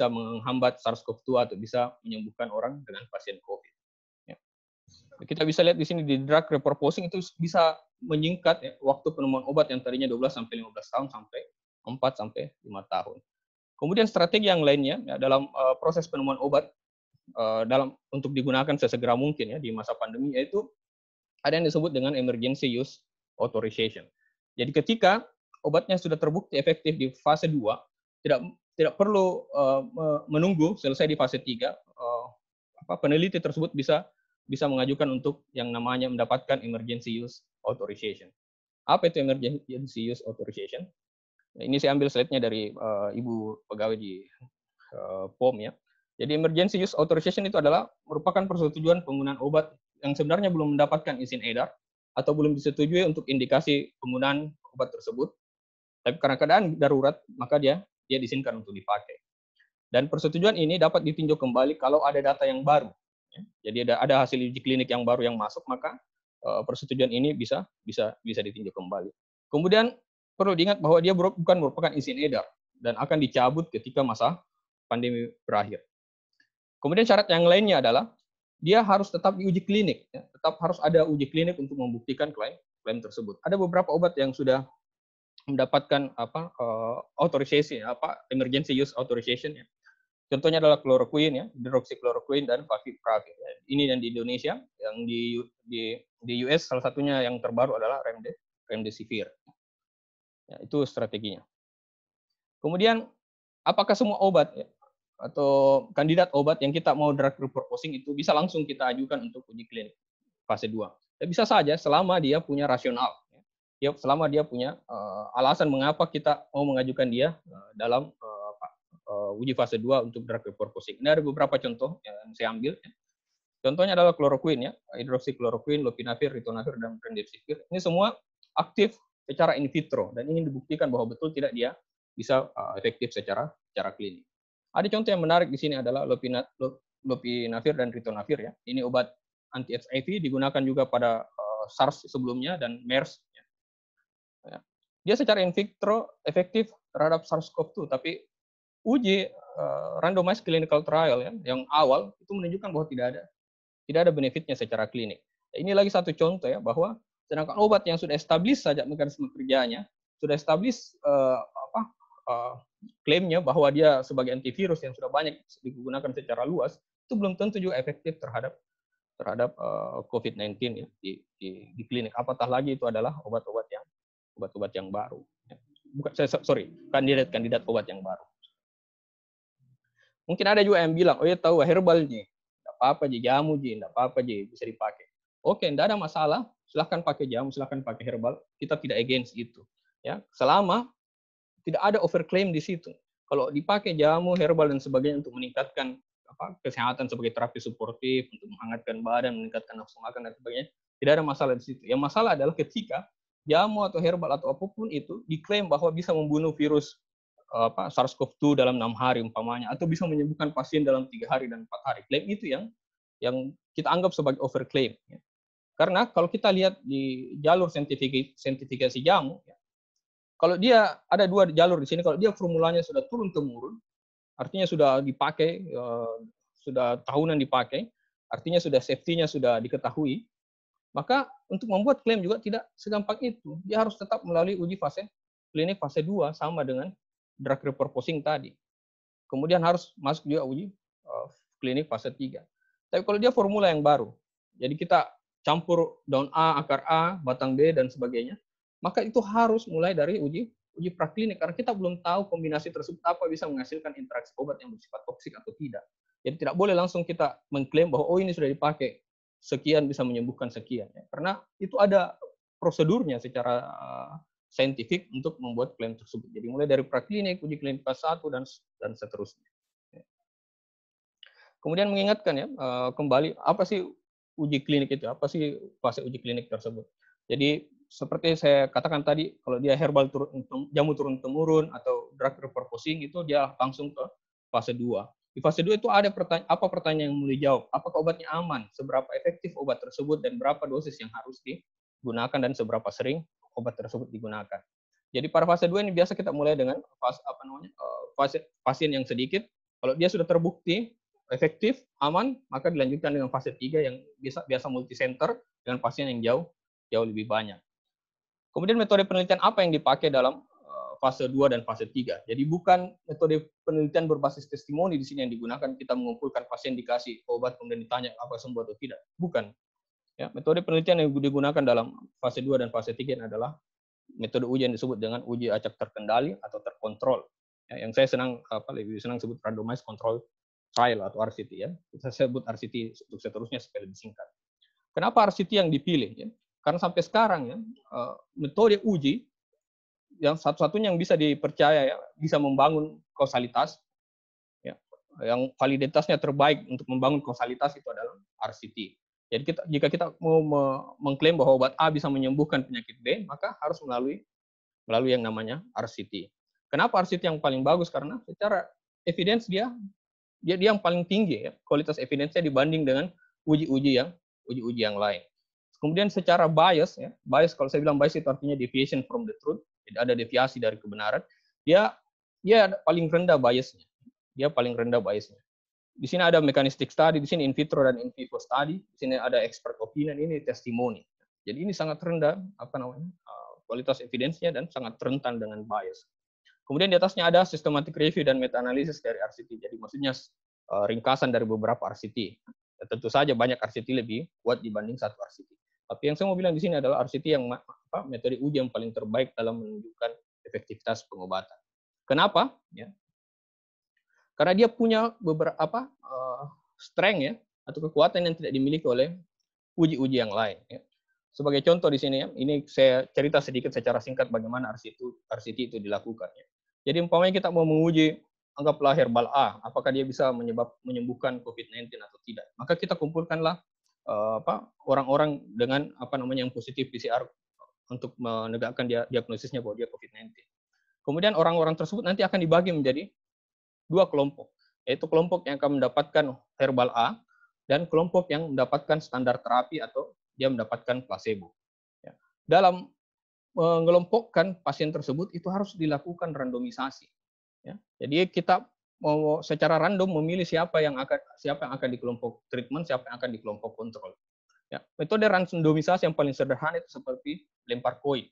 menghambat SARS-CoV-2 atau bisa menyembuhkan orang dengan pasien COVID. Ya. Kita bisa lihat di sini di drug repurposing itu bisa menyingkat ya, waktu penemuan obat yang tadinya 12-15 tahun sampai 4-5 tahun. Kemudian strategi yang lainnya ya, dalam proses penemuan obat untuk digunakan sesegera mungkin ya di masa pandemi, yaitu ada yang disebut dengan emergency use authorization. Jadi ketika obatnya sudah terbukti efektif di fase 2, tidak perlu menunggu selesai di fase 3, peneliti tersebut bisa mengajukan untuk yang namanya mendapatkan emergency use authorization. Apa itu emergency use authorization? Nah, ini saya ambil slide-nya dari Ibu pegawai di POM ya. Jadi emergency use authorization itu adalah merupakan persetujuan penggunaan obat yang sebenarnya belum mendapatkan izin edar atau belum disetujui untuk indikasi penggunaan obat tersebut. Tapi karena keadaan darurat, maka dia diizinkan untuk dipakai. Dan persetujuan ini dapat ditinjau kembali kalau ada data yang baru. Jadi ada hasil uji klinik yang baru yang masuk, maka persetujuan ini bisa ditinjau kembali. Kemudian perlu diingat bahwa dia bukan merupakan izin edar dan akan dicabut ketika masa pandemi berakhir. Kemudian syarat yang lainnya adalah dia harus tetap diuji klinik, ya. Tetap harus ada uji klinik untuk membuktikan klaim tersebut. Ada beberapa obat yang sudah mendapatkan authorization, emergency use authorization ya. Contohnya adalah chloroquine ya, hydroxychloroquine dan favipiravir. Ya. Ini yang di Indonesia, yang di US salah satunya yang terbaru adalah remdesivir. Ya, itu strateginya. Kemudian apakah semua obat ya, atau kandidat obat yang kita mau drug repurposing itu bisa langsung kita ajukan untuk uji klinik fase 2? Ya, bisa saja selama dia punya rasional. Ya, selama dia punya alasan mengapa kita mau mengajukan dia dalam uji fase 2 untuk drug repurposing. Ini ada beberapa contoh yang saya ambil. Ya. Contohnya adalah chloroquine, ya, hydroxychloroquine, lopinavir, ritonavir, dan remdesivir. Ini semua aktif secara in vitro dan ingin dibuktikan bahwa betul tidak dia bisa efektif secara klinik. Ada contoh yang menarik di sini adalah lopinavir dan ritonavir. Ya. Ini obat anti-HIV digunakan juga pada SARS sebelumnya dan MERS. Ya. Dia secara in vitro efektif terhadap SARS-CoV-2, tapi uji randomized clinical trial ya, yang awal itu menunjukkan bahwa tidak ada benefitnya secara klinik. Ini lagi satu contoh ya, bahwa sedangkan obat yang sudah establish saja mekanisme kerjanya, sudah establish klaimnya bahwa dia sebagai antivirus yang sudah banyak digunakan secara luas, itu belum tentu juga efektif terhadap COVID-19 ya, di klinik. Apatah lagi itu adalah obat-obat yang baru. Bukan, kandidat obat yang baru. Mungkin ada juga yang bilang, oh ya tahu herbal ji, tidak apa-apa ji, jamu ji, tidak apa-apa ji, bisa dipakai. Oke, tidak ada masalah, silahkan pakai jamu, silahkan pakai herbal, kita tidak against itu. Ya, selama tidak ada overclaim di situ. Kalau dipakai jamu, herbal dan sebagainya untuk meningkatkan kesehatan sebagai terapi suportif, untuk menghangatkan badan, meningkatkan nafsu makan dan sebagainya, tidak ada masalah di situ. Yang masalah adalah ketika jamu atau herbal atau apapun itu diklaim bahwa bisa membunuh virus SARS-CoV-2 dalam 6 hari umpamanya, atau bisa menyembuhkan pasien dalam 3 hari dan 4 hari. Klaim itu yang kita anggap sebagai overclaim. Ya. Karena kalau kita lihat di jalur sertifikasi jamu, ya, kalau dia ada 2 jalur di sini, kalau dia formulanya sudah turun-temurun, artinya sudah dipakai, sudah tahunan dipakai, artinya sudah safety-nya sudah diketahui, maka untuk membuat klaim juga tidak segampang itu. Dia harus tetap melalui uji klinik fase 2 sama dengan drug repurposing tadi. Kemudian harus masuk juga uji klinik fase 3. Tapi kalau dia formula yang baru, jadi kita campur daun A, akar A, batang B, dan sebagainya, maka itu harus mulai dari uji praklinik, karena kita belum tahu kombinasi tersebut apa bisa menghasilkan interaksi obat yang bersifat toksik atau tidak. Jadi tidak boleh langsung kita mengklaim bahwa oh ini sudah dipakai, sekian bisa menyembuhkan sekian. Ya. Karena itu ada prosedurnya secara saintifik untuk membuat klaim tersebut. Jadi mulai dari praklinik, uji klinik fase 1 dan seterusnya. Kemudian mengingatkan ya kembali apa sih uji klinik itu? Apa sih fase uji klinik tersebut? Jadi seperti saya katakan tadi, kalau dia herbal jamu turun temurun atau drug repurposing itu dia langsung ke fase 2. Di fase 2 itu ada pertanyaan yang mau dijawab? Apakah obatnya aman? Seberapa efektif obat tersebut dan berapa dosis yang harus digunakan dan seberapa sering obat tersebut digunakan. Jadi pada fase 2 ini biasa kita mulai dengan pasien yang sedikit. Kalau dia sudah terbukti efektif, aman, maka dilanjutkan dengan fase 3 yang biasa multi-center dengan pasien yang jauh lebih banyak. Kemudian metode penelitian apa yang dipakai dalam fase 2 dan fase 3. Jadi bukan metode penelitian berbasis testimoni di sini yang digunakan, kita mengumpulkan pasien dikasih obat kemudian ditanya apa sembuh atau tidak. Bukan. Ya, metode penelitian yang digunakan dalam fase 2 dan fase 3 adalah metode uji yang disebut dengan uji acak terkendali atau terkontrol. Ya, yang saya lebih senang sebut randomized control trial atau RCT ya. Saya sebut RCT untuk seterusnya supaya lebih singkat. Kenapa RCT yang dipilih? Ya? Karena sampai sekarang ya, metode uji yang satu-satunya yang bisa dipercaya ya, bisa membangun kausalitas, ya, yang validitasnya terbaik untuk membangun kausalitas itu adalah RCT. Jadi jika kita mau mengklaim bahwa obat A bisa menyembuhkan penyakit B, maka harus melalui yang namanya RCT. Kenapa RCT yang paling bagus? Karena secara evidence dia yang paling tinggi ya, kualitas evidence-nya dibanding dengan uji-uji yang lain. Kemudian secara bias ya, bias kalau saya bilang bias itu artinya deviation from the truth, jadi ada deviasi dari kebenaran. Dia paling rendah biasnya. Dia paling rendah biasnya. Di sini ada mechanistic study, di sini in vitro dan in vivo study, di sini ada expert opinion, ini testimoni. Jadi ini sangat rendah kualitas evidence-nya dan sangat rentan dengan bias. Kemudian di atasnya ada systematic review dan meta-analysis dari RCT. Jadi maksudnya ringkasan dari beberapa RCT. Ya, tentu saja banyak RCT lebih kuat dibanding satu RCT. Tapi yang saya mau bilang di sini adalah RCT yang metode uji yang paling terbaik dalam menunjukkan efektivitas pengobatan. Kenapa? Ya. Karena dia punya beberapa strength ya atau kekuatan yang tidak dimiliki oleh uji-uji yang lain. Ya. Sebagai contoh di sini ya, ini saya cerita sedikit secara singkat bagaimana RCT itu dilakukan. Ya. Jadi umpamanya kita mau menguji, anggaplah herbal A, apakah dia bisa menyembuhkan COVID-19 atau tidak. Maka kita kumpulkanlah orang-orang dengan yang positif PCR untuk menegakkan diagnosisnya bahwa dia COVID-19. Kemudian orang-orang tersebut nanti akan dibagi menjadi dua kelompok, yaitu kelompok yang akan mendapatkan herbal A dan kelompok yang mendapatkan standar terapi atau dia mendapatkan placebo. Ya. Dalam mengelompokkan pasien tersebut itu harus dilakukan randomisasi. Ya. Jadi kita mau secara random memilih siapa yang akan di kelompok treatment, siapa yang akan di kelompok kontrol. Ya. Metode randomisasi yang paling sederhana itu seperti lempar koin.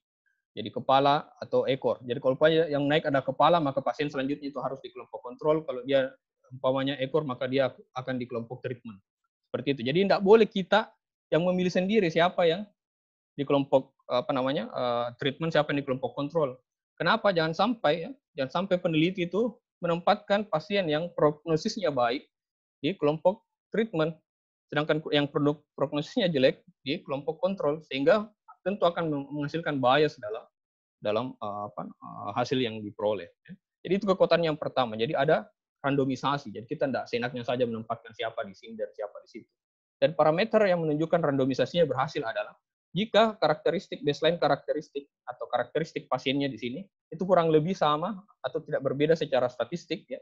Jadi kepala atau ekor. Jadi kalau yang naik ada kepala, maka pasien selanjutnya itu harus di kelompok kontrol. Kalau dia umpamanya ekor, maka dia akan di kelompok treatment. Seperti itu. Jadi tidak boleh kita yang memilih sendiri siapa yang di kelompok treatment, siapa yang di kelompok kontrol. Kenapa? Jangan sampai peneliti itu menempatkan pasien yang prognosisnya baik di kelompok treatment, sedangkan yang prognosisnya jelek di kelompok kontrol, sehingga tentu akan menghasilkan bias dalam hasil yang diperoleh. Jadi itu kekuatan yang pertama. Jadi ada randomisasi. Jadi kita tidak seenaknya saja menempatkan siapa di sini dan siapa di situ. Dan parameter yang menunjukkan randomisasinya berhasil adalah jika baseline karakteristik atau karakteristik pasiennya di sini itu kurang lebih sama atau tidak berbeda secara statistik ya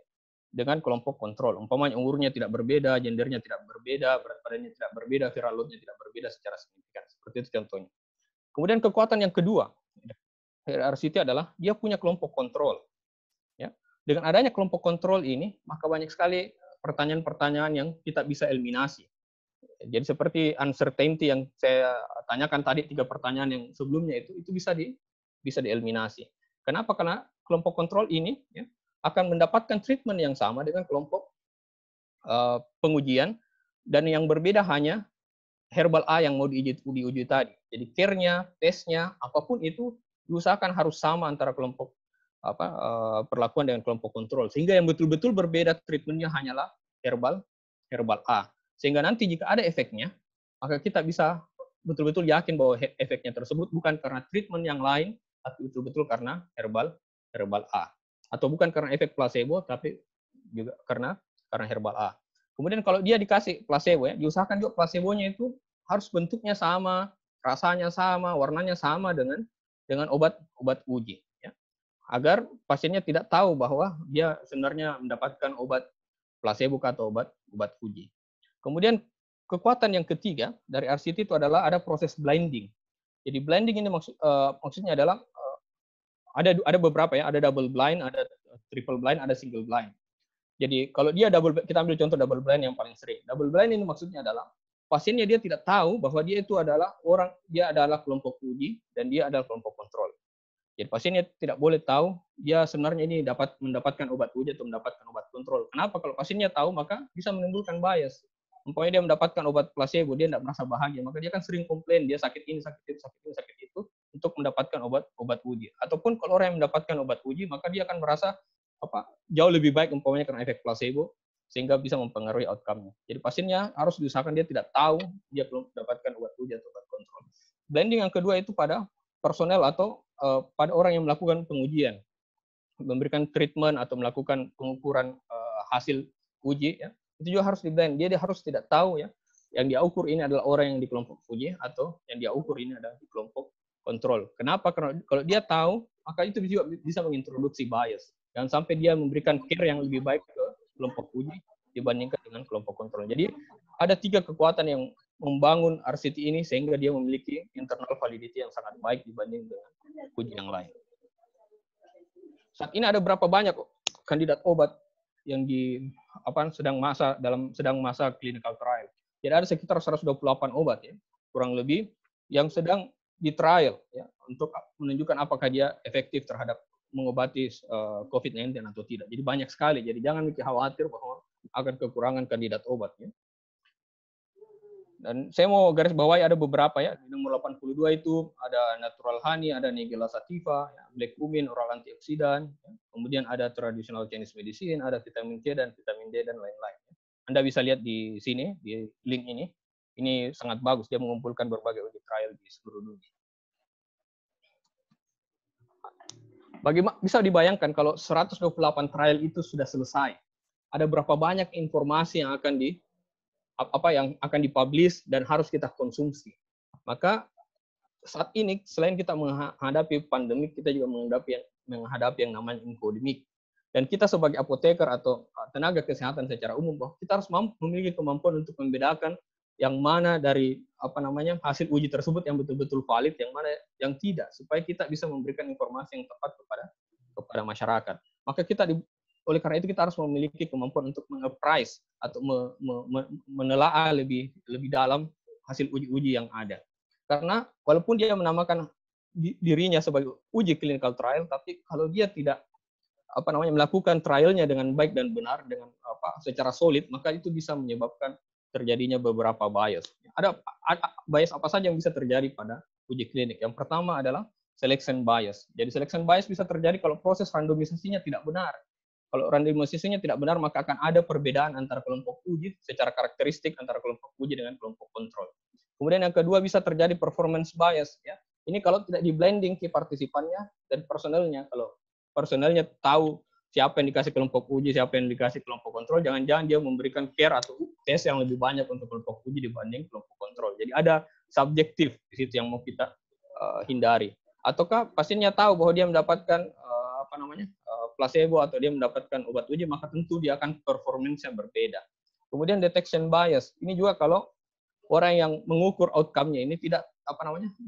dengan kelompok kontrol. Umpamanya umurnya tidak berbeda, gendernya tidak berbeda, berat badannya tidak berbeda, viral loadnya tidak berbeda secara signifikan. Seperti itu contohnya. Kemudian kekuatan yang kedua RCT adalah dia punya kelompok kontrol. Ya. Dengan adanya kelompok kontrol ini, maka banyak sekali pertanyaan-pertanyaan yang kita bisa eliminasi. Jadi seperti uncertainty yang saya tanyakan tadi, 3 pertanyaan yang sebelumnya itu bisa dieliminasi. Kenapa? Karena kelompok kontrol ini ya, akan mendapatkan treatment yang sama dengan kelompok pengujian, dan yang berbeda hanya herbal A yang mau diuji tadi. Jadi care-nya, tesnya, apapun itu diusahakan harus sama antara kelompok perlakuan dengan kelompok kontrol. Sehingga yang betul-betul berbeda treatmentnya hanyalah herbal A. Sehingga nanti jika ada efeknya, maka kita bisa betul-betul yakin bahwa efeknya tersebut bukan karena treatment yang lain, tapi betul-betul karena herbal A. Atau bukan karena efek placebo, tapi juga karena herbal A. Kemudian kalau dia dikasih placebo, ya, diusahakan juga placebonya itu harus bentuknya sama, rasanya sama, warnanya sama dengan obat uji. Ya. Agar pasiennya tidak tahu bahwa dia sebenarnya mendapatkan obat placebo atau obat uji. Kemudian kekuatan yang ketiga dari RCT itu adalah ada proses blinding. Jadi blinding ini maksudnya adalah ada beberapa ya, ada double blind, ada triple blind, ada single blind. Jadi kalau dia kita ambil contoh double blind yang paling sering. Double blind ini maksudnya adalah pasiennya dia tidak tahu bahwa dia adalah kelompok uji dan dia adalah kelompok kontrol. Jadi pasiennya tidak boleh tahu dia sebenarnya ini mendapatkan obat uji atau mendapatkan obat kontrol. Kenapa? Kalau pasiennya tahu maka bisa menimbulkan bias. Umpamanya dia mendapatkan obat placebo, dia tidak merasa bahagia, maka dia kan sering komplain, dia sakit ini, sakit itu, sakit ini, sakit itu, untuk mendapatkan obat uji. Ataupun kalau orang yang mendapatkan obat uji, maka dia akan merasa jauh lebih baik umpamanya karena efek placebo, sehingga bisa mempengaruhi outcome-nya. Jadi pasiennya harus diusahakan dia tidak tahu dia belum mendapatkan obat uji atau obat kontrol. blending yang kedua itu pada personel atau pada orang yang melakukan pengujian, memberikan treatment atau melakukan pengukuran hasil uji, ya, itu juga harus di-blend. Dia harus tidak tahu ya, yang dia ukur ini adalah orang yang di kelompok uji atau yang dia ukur ini adalah di kelompok kontrol. Kenapa? Karena kalau dia tahu, maka itu juga bisa mengintroduksi bias. Jangan sampai dia memberikan care yang lebih baik ke kelompok uji dibandingkan dengan kelompok kontrol. Jadi ada 3 kekuatan yang membangun RCT ini sehingga dia memiliki internal validity yang sangat baik dibanding dengan uji yang lain. Saat ini ada berapa banyak kandidat obat yang sedang masa clinical trial. Jadi ada sekitar 128 obat ya, kurang lebih yang sedang di trial ya, untuk menunjukkan apakah dia efektif terhadap mengobati COVID-19 atau tidak. Jadi banyak sekali. Jadi jangan mikir khawatir bahwa akan kekurangan kandidat obat ya. Dan saya mau garis bawahi ada beberapa ya. Di nomor 82 itu ada natural honey, ada Nigella sativa, ya, black cumin, oral antioksidan, ya. Kemudian ada traditional Chinese medicine, ada vitamin C dan vitamin D dan lain-lain. Anda bisa lihat di sini, di link ini. Ini sangat bagus, dia mengumpulkan berbagai uji trial di seluruh dunia. Bisa dibayangkan kalau 128 trial itu sudah selesai, ada berapa banyak informasi yang akan dipublish dan harus kita konsumsi. Maka saat ini selain kita menghadapi pandemi, kita juga menghadapi yang namanya infodemik. Dan kita sebagai apoteker atau tenaga kesehatan secara umum, bahwa kita harus memiliki kemampuan untuk membedakan yang mana dari hasil uji tersebut yang betul-betul valid, yang mana yang tidak, supaya kita bisa memberikan informasi yang tepat kepada masyarakat. Maka oleh karena itu kita harus memiliki kemampuan untuk meng-appraise atau menelaah lebih dalam hasil uji-uji yang ada. Karena walaupun dia menamakan dirinya sebagai uji clinical trial, tapi kalau dia tidak melakukan trialnya dengan baik dan benar, dengan secara solid, maka itu bisa menyebabkan terjadinya beberapa bias. Ada bias apa saja yang bisa terjadi pada uji klinik? Yang pertama adalah selection bias. Jadi selection bias bisa terjadi kalau proses randomisasinya tidak benar. Kalau randomisasinya tidak benar, maka akan ada perbedaan antara kelompok uji secara karakteristik antara kelompok uji dengan kelompok kontrol. Kemudian yang kedua bisa terjadi performance bias. Ya. Ini kalau tidak di blending ke partisipannya dan personelnya. Kalau personelnya tahu siapa yang dikasih kelompok uji, siapa yang dikasih kelompok kontrol, jangan-jangan dia memberikan care atau tes yang lebih banyak untuk kelompok uji dibanding kelompok kontrol. Jadi ada subjektif di situ yang mau kita hindari. Ataukah pasiennya tahu bahwa dia mendapatkan placebo atau dia mendapatkan obat uji, maka tentu dia akan performance-nya berbeda. Kemudian detection bias. Ini juga kalau orang yang mengukur outcome-nya ini tidak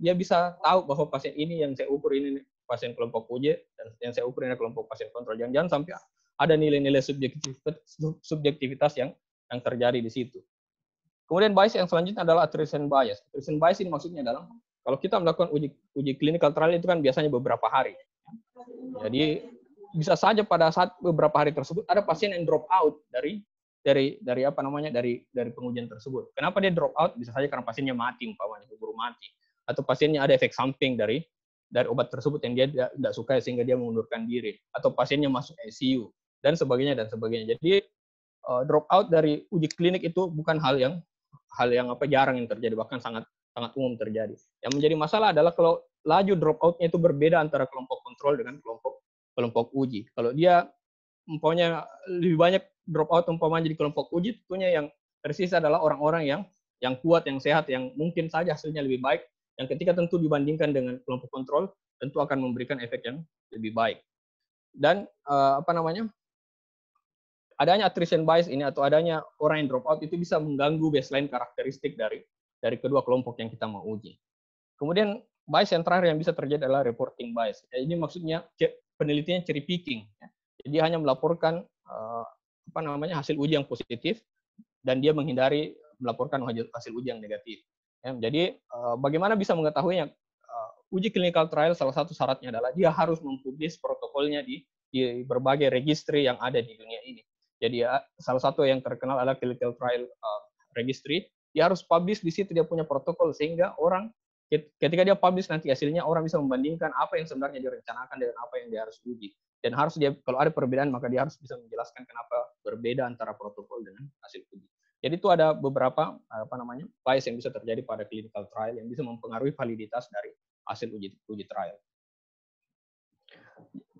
dia bisa tahu bahwa pasien ini yang saya ukur ini pasien kelompok uji dan yang saya ukur ini kelompok pasien kontrol. Jangan sampai ada nilai-nilai subjektivitas yang terjadi di situ. Kemudian bias yang selanjutnya adalah attrition bias. Attrition bias ini maksudnya adalah kalau kita melakukan uji clinical trial itu kan biasanya beberapa hari. Jadi bisa saja pada saat beberapa hari tersebut ada pasien yang drop out dari pengujian tersebut. Kenapa dia drop out? Bisa saja karena pasiennya mati, umpamanya keburu mati, atau pasiennya ada efek samping dari obat tersebut yang dia tidak suka sehingga dia mengundurkan diri, atau pasiennya masuk ICU dan sebagainya dan sebagainya. Jadi drop out dari uji klinik itu bukan hal yang jarang yang terjadi, bahkan sangat umum terjadi. Yang menjadi masalah adalah kalau laju drop out-nya itu berbeda antara kelompok kontrol dengan kelompok uji. Kalau dia umpamanya lebih banyak drop out umpamanya di kelompok uji, tentunya yang tersisa adalah orang-orang yang kuat, yang sehat, yang mungkin saja hasilnya lebih baik, yang ketika tentu dibandingkan dengan kelompok kontrol tentu akan memberikan efek yang lebih baik. Dan adanya attrition bias ini atau adanya orang yang drop out itu bisa mengganggu baseline karakteristik dari kedua kelompok yang kita mau uji. Kemudian bias yang terakhir yang bisa terjadi adalah reporting bias. Ini maksudnya penelitiannya cherry picking. Jadi hanya melaporkan hasil uji yang positif dan dia menghindari melaporkan hasil uji yang negatif. Jadi bagaimana bisa mengetahuinya? Uji clinical trial salah satu syaratnya adalah dia harus mempublish protokolnya di berbagai registry yang ada di dunia ini. Jadi salah satu yang terkenal adalah clinical trial registry. Dia harus publish di situ, dia punya protokol sehingga orang ketika dia publish nanti hasilnya orang bisa membandingkan apa yang sebenarnya direncanakan dengan apa yang dia harus uji. Dan harus dia kalau ada perbedaan maka dia harus bisa menjelaskan kenapa berbeda antara protokol dengan hasil uji. Jadi itu ada beberapa bias yang bisa terjadi pada clinical trial yang bisa mempengaruhi validitas dari hasil uji trial.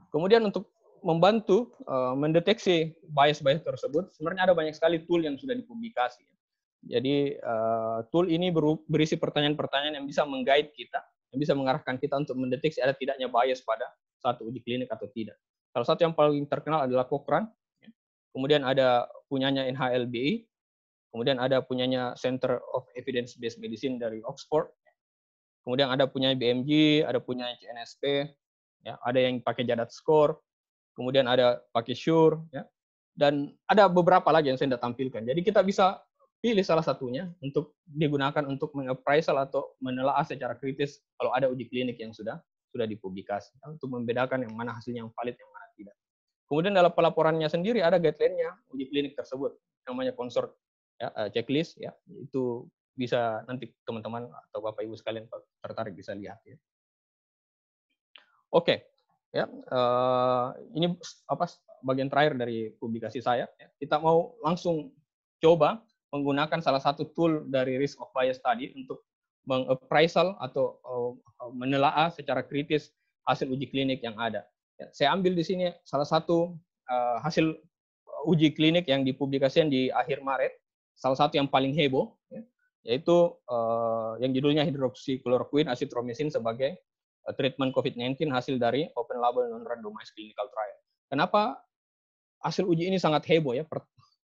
Kemudian untuk membantu mendeteksi bias-bias tersebut, sebenarnya ada banyak sekali tool yang sudah dipublikasi. Jadi tool ini berisi pertanyaan-pertanyaan yang bisa meng-guide kita, yang bisa mengarahkan kita untuk mendeteksi ada tidaknya bias pada satu uji klinik atau tidak. Salah satu yang paling terkenal adalah Cochrane, kemudian ada punyanya NHLBI, kemudian ada punyanya Center of Evidence-Based Medicine dari Oxford, kemudian ada punya BMG, ada punya CNSP, ya, ada yang pakai Jadat Score, kemudian ada pakai Shure, ya, dan ada beberapa lagi yang saya tidak tampilkan. Jadi kita bisa pilih salah satunya untuk digunakan untuk meng-appraisal atau menelaah secara kritis kalau ada uji klinik yang sudah dipublikasi, ya, untuk membedakan yang mana hasilnya yang valid, yang mana tidak. Kemudian dalam pelaporannya sendiri ada guideline-nya uji klinik tersebut, namanya consort, ya, checklist, ya, itu bisa nanti teman-teman atau Bapak Ibu sekalian tertarik bisa lihat, ya. Oke, ya, ini bagian terakhir dari publikasi saya. Ya. Kita mau langsung coba menggunakan salah satu tool dari risk of bias tadi untuk meng-appraisal atau menelaah secara kritis hasil uji klinik yang ada. Ya, saya ambil di sini salah satu hasil uji klinik yang dipublikasikan di akhir Maret, salah satu yang paling heboh, ya, yaitu yang judulnya hidroksikloroquine azitromisin sebagai treatment COVID-19 hasil dari open label non-randomized clinical trial. Kenapa hasil uji ini sangat heboh, ya?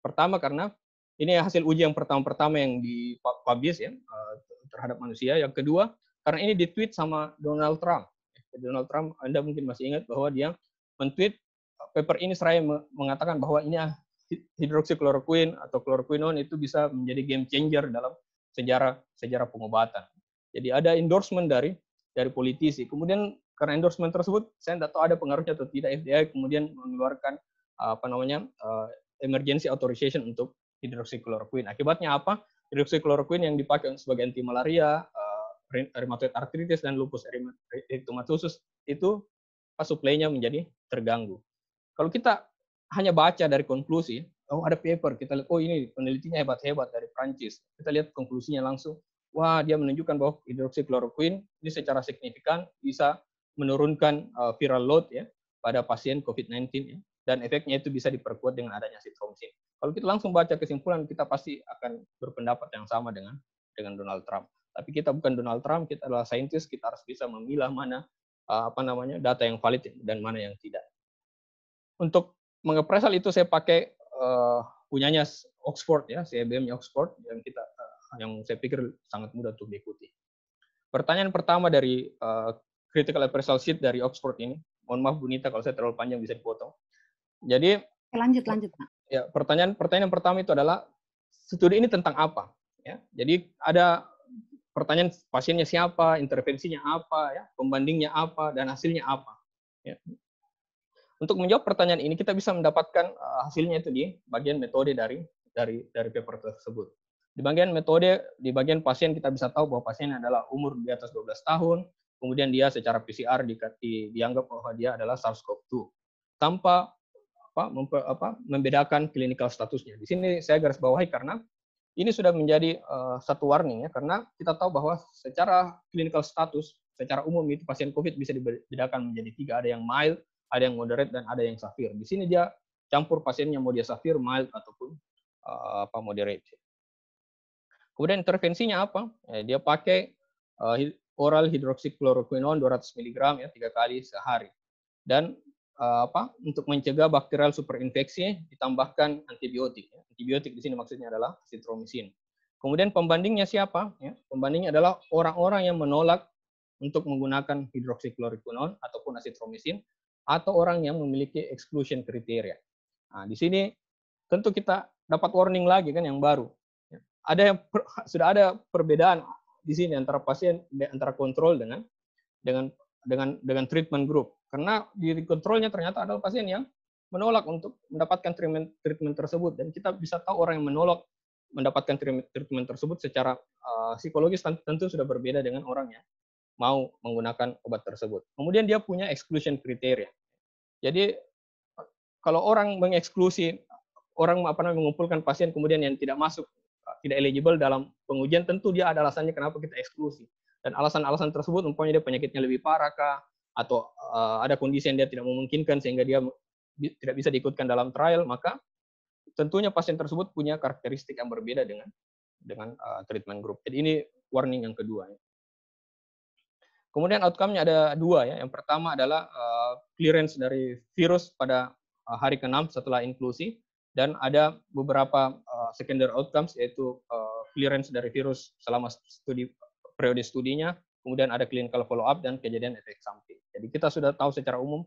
Pertama karena ini hasil uji yang pertama yang dipublish, ya, terhadap manusia. Yang kedua karena ini ditweet sama Donald Trump. Donald Trump, Anda mungkin masih ingat bahwa dia men-tweet paper ini seraya mengatakan bahwa ini hidroksikloroquine atau chloroquinone itu bisa menjadi game changer dalam sejarah pengobatan. Jadi ada endorsement dari politisi. Kemudian karena endorsement tersebut, saya tidak tahu ada pengaruhnya atau tidak, FDA kemudian mengeluarkan emergency authorization untuk hidroksikloroquine. Akibatnya apa? Hidroksikloroquine yang dipakai sebagai anti malaria, rheumatoid arthritis dan lupus eritomatosus itu suplainya menjadi terganggu. Kalau kita hanya baca dari konklusi, oh ada paper, kita lihat, oh ini penelitinya hebat-hebat dari Prancis. Kita lihat konklusinya langsung, wah dia menunjukkan bahwa hidroksikloroquine ini secara signifikan bisa menurunkan viral load, ya, pada pasien COVID-19, ya, dan efeknya itu bisa diperkuat dengan adanya azitromisin. Kalau kita langsung baca kesimpulan, kita pasti akan berpendapat yang sama dengan Donald Trump. Tapi kita bukan Donald Trump, kita adalah saintis, kita harus bisa memilah mana data yang valid dan mana yang tidak. Untuk meng-appraisal itu saya pakai punyanya Oxford, ya, CBM-nya Oxford yang saya pikir sangat mudah untuk diikuti. Pertanyaan pertama dari critical appraisal sheet dari Oxford ini, mohon maaf Bu Nita kalau saya terlalu panjang bisa dipotong. Jadi lanjut Pak. Ya, pertanyaan pertama itu adalah studi ini tentang apa, ya. Jadi ada pertanyaan pasiennya siapa, intervensinya apa, ya, pembandingnya apa, dan hasilnya apa, ya. Untuk menjawab pertanyaan ini kita bisa mendapatkan hasilnya itu di bagian metode dari paper tersebut. Di bagian metode, di bagian pasien kita bisa tahu bahwa pasien adalah umur di atas 12 tahun, kemudian dia secara PCR dianggap bahwa dia adalah SARS-CoV-2 tanpa membedakan clinical statusnya. Di sini saya garis bawahi karena ini sudah menjadi satu warning, ya, karena kita tahu bahwa secara clinical status, secara umum itu pasien COVID bisa dibedakan menjadi 3, ada yang mild, ada yang moderate, dan ada yang severe. Di sini dia campur pasiennya mau dia severe, mild, ataupun moderate. Kemudian intervensinya apa? Dia pakai oral hidroksikloroquinone 200 mg, ya, 3 kali sehari. Dan untuk mencegah bakterial superinfeksi ditambahkan antibiotik. Antibiotik di sini maksudnya adalah azitromisin. Kemudian pembandingnya siapa? Ya, pembandingnya adalah orang-orang yang menolak untuk menggunakan hidroksikloroquinone ataupun azitromisin, atau orang yang memiliki exclusion kriteria. Nah, di sini tentu kita dapat warning lagi kan yang baru. Sudah ada perbedaan di sini antara pasien, antara kontrol dengan treatment group. Karena di kontrolnya ternyata adalah pasien yang menolak untuk mendapatkan treatment tersebut, dan kita bisa tahu orang yang menolak mendapatkan treatment tersebut secara psikologis tentu sudah berbeda dengan orang yang mau menggunakan obat tersebut. Kemudian dia punya exclusion kriteria. Jadi kalau orang mengeksklusi, orang mengumpulkan pasien kemudian yang tidak masuk tidak eligible dalam pengujian, tentu dia ada alasannya kenapa kita eksklusi. Dan alasan-alasan tersebut umpamanya dia penyakitnya lebih parah kah, atau ada kondisi yang dia tidak memungkinkan sehingga dia tidak bisa diikutkan dalam trial, maka tentunya pasien tersebut punya karakteristik yang berbeda dengan treatment group. Jadi ini warning yang kedua. Kemudian outcome-nya ada dua ya. Yang pertama adalah clearance dari virus pada hari ke-6 setelah inklusi, dan ada beberapa secondary outcomes, yaitu clearance dari virus selama periode studinya, kemudian ada clinical follow up dan kejadian efek samping. Jadi kita sudah tahu secara umum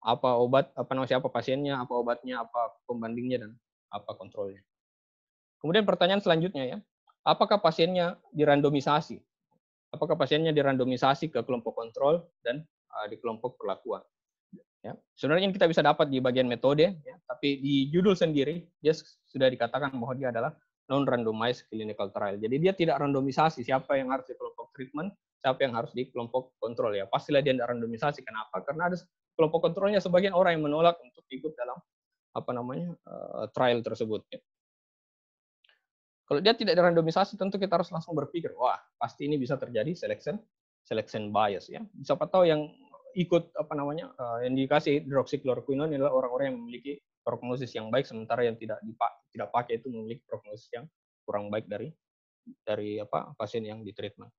apa obat, siapa pasiennya, apa obatnya, apa pembandingnya, dan apa kontrolnya. Kemudian pertanyaan selanjutnya ya, apakah pasiennya dirandomisasi? Apakah pasiennya dirandomisasi ke kelompok kontrol dan di kelompok perlakuan? Ya, sebenarnya kita bisa dapat di bagian metode, ya, tapi di judul sendiri dia sudah dikatakan bahwa dia adalah non-randomized clinical trial. Jadi dia tidak randomisasi siapa yang harus di kelompok treatment, siapa yang harus di kelompok kontrol. Ya, pastilah dia tidak randomisasi. Kenapa? Karena ada kelompok kontrolnya sebagian orang yang menolak untuk ikut dalam trial tersebut. Ya. Kalau dia tidak dirandomisasi, tentu kita harus langsung berpikir, wah pasti ini bisa terjadi selection bias ya. Siapa tahu yang ikut yang dikasih hidroksikloroquine adalah orang-orang yang memiliki prognosis yang baik, sementara yang tidak pakai itu memiliki prognosis yang kurang baik dari pasien yang di treatment.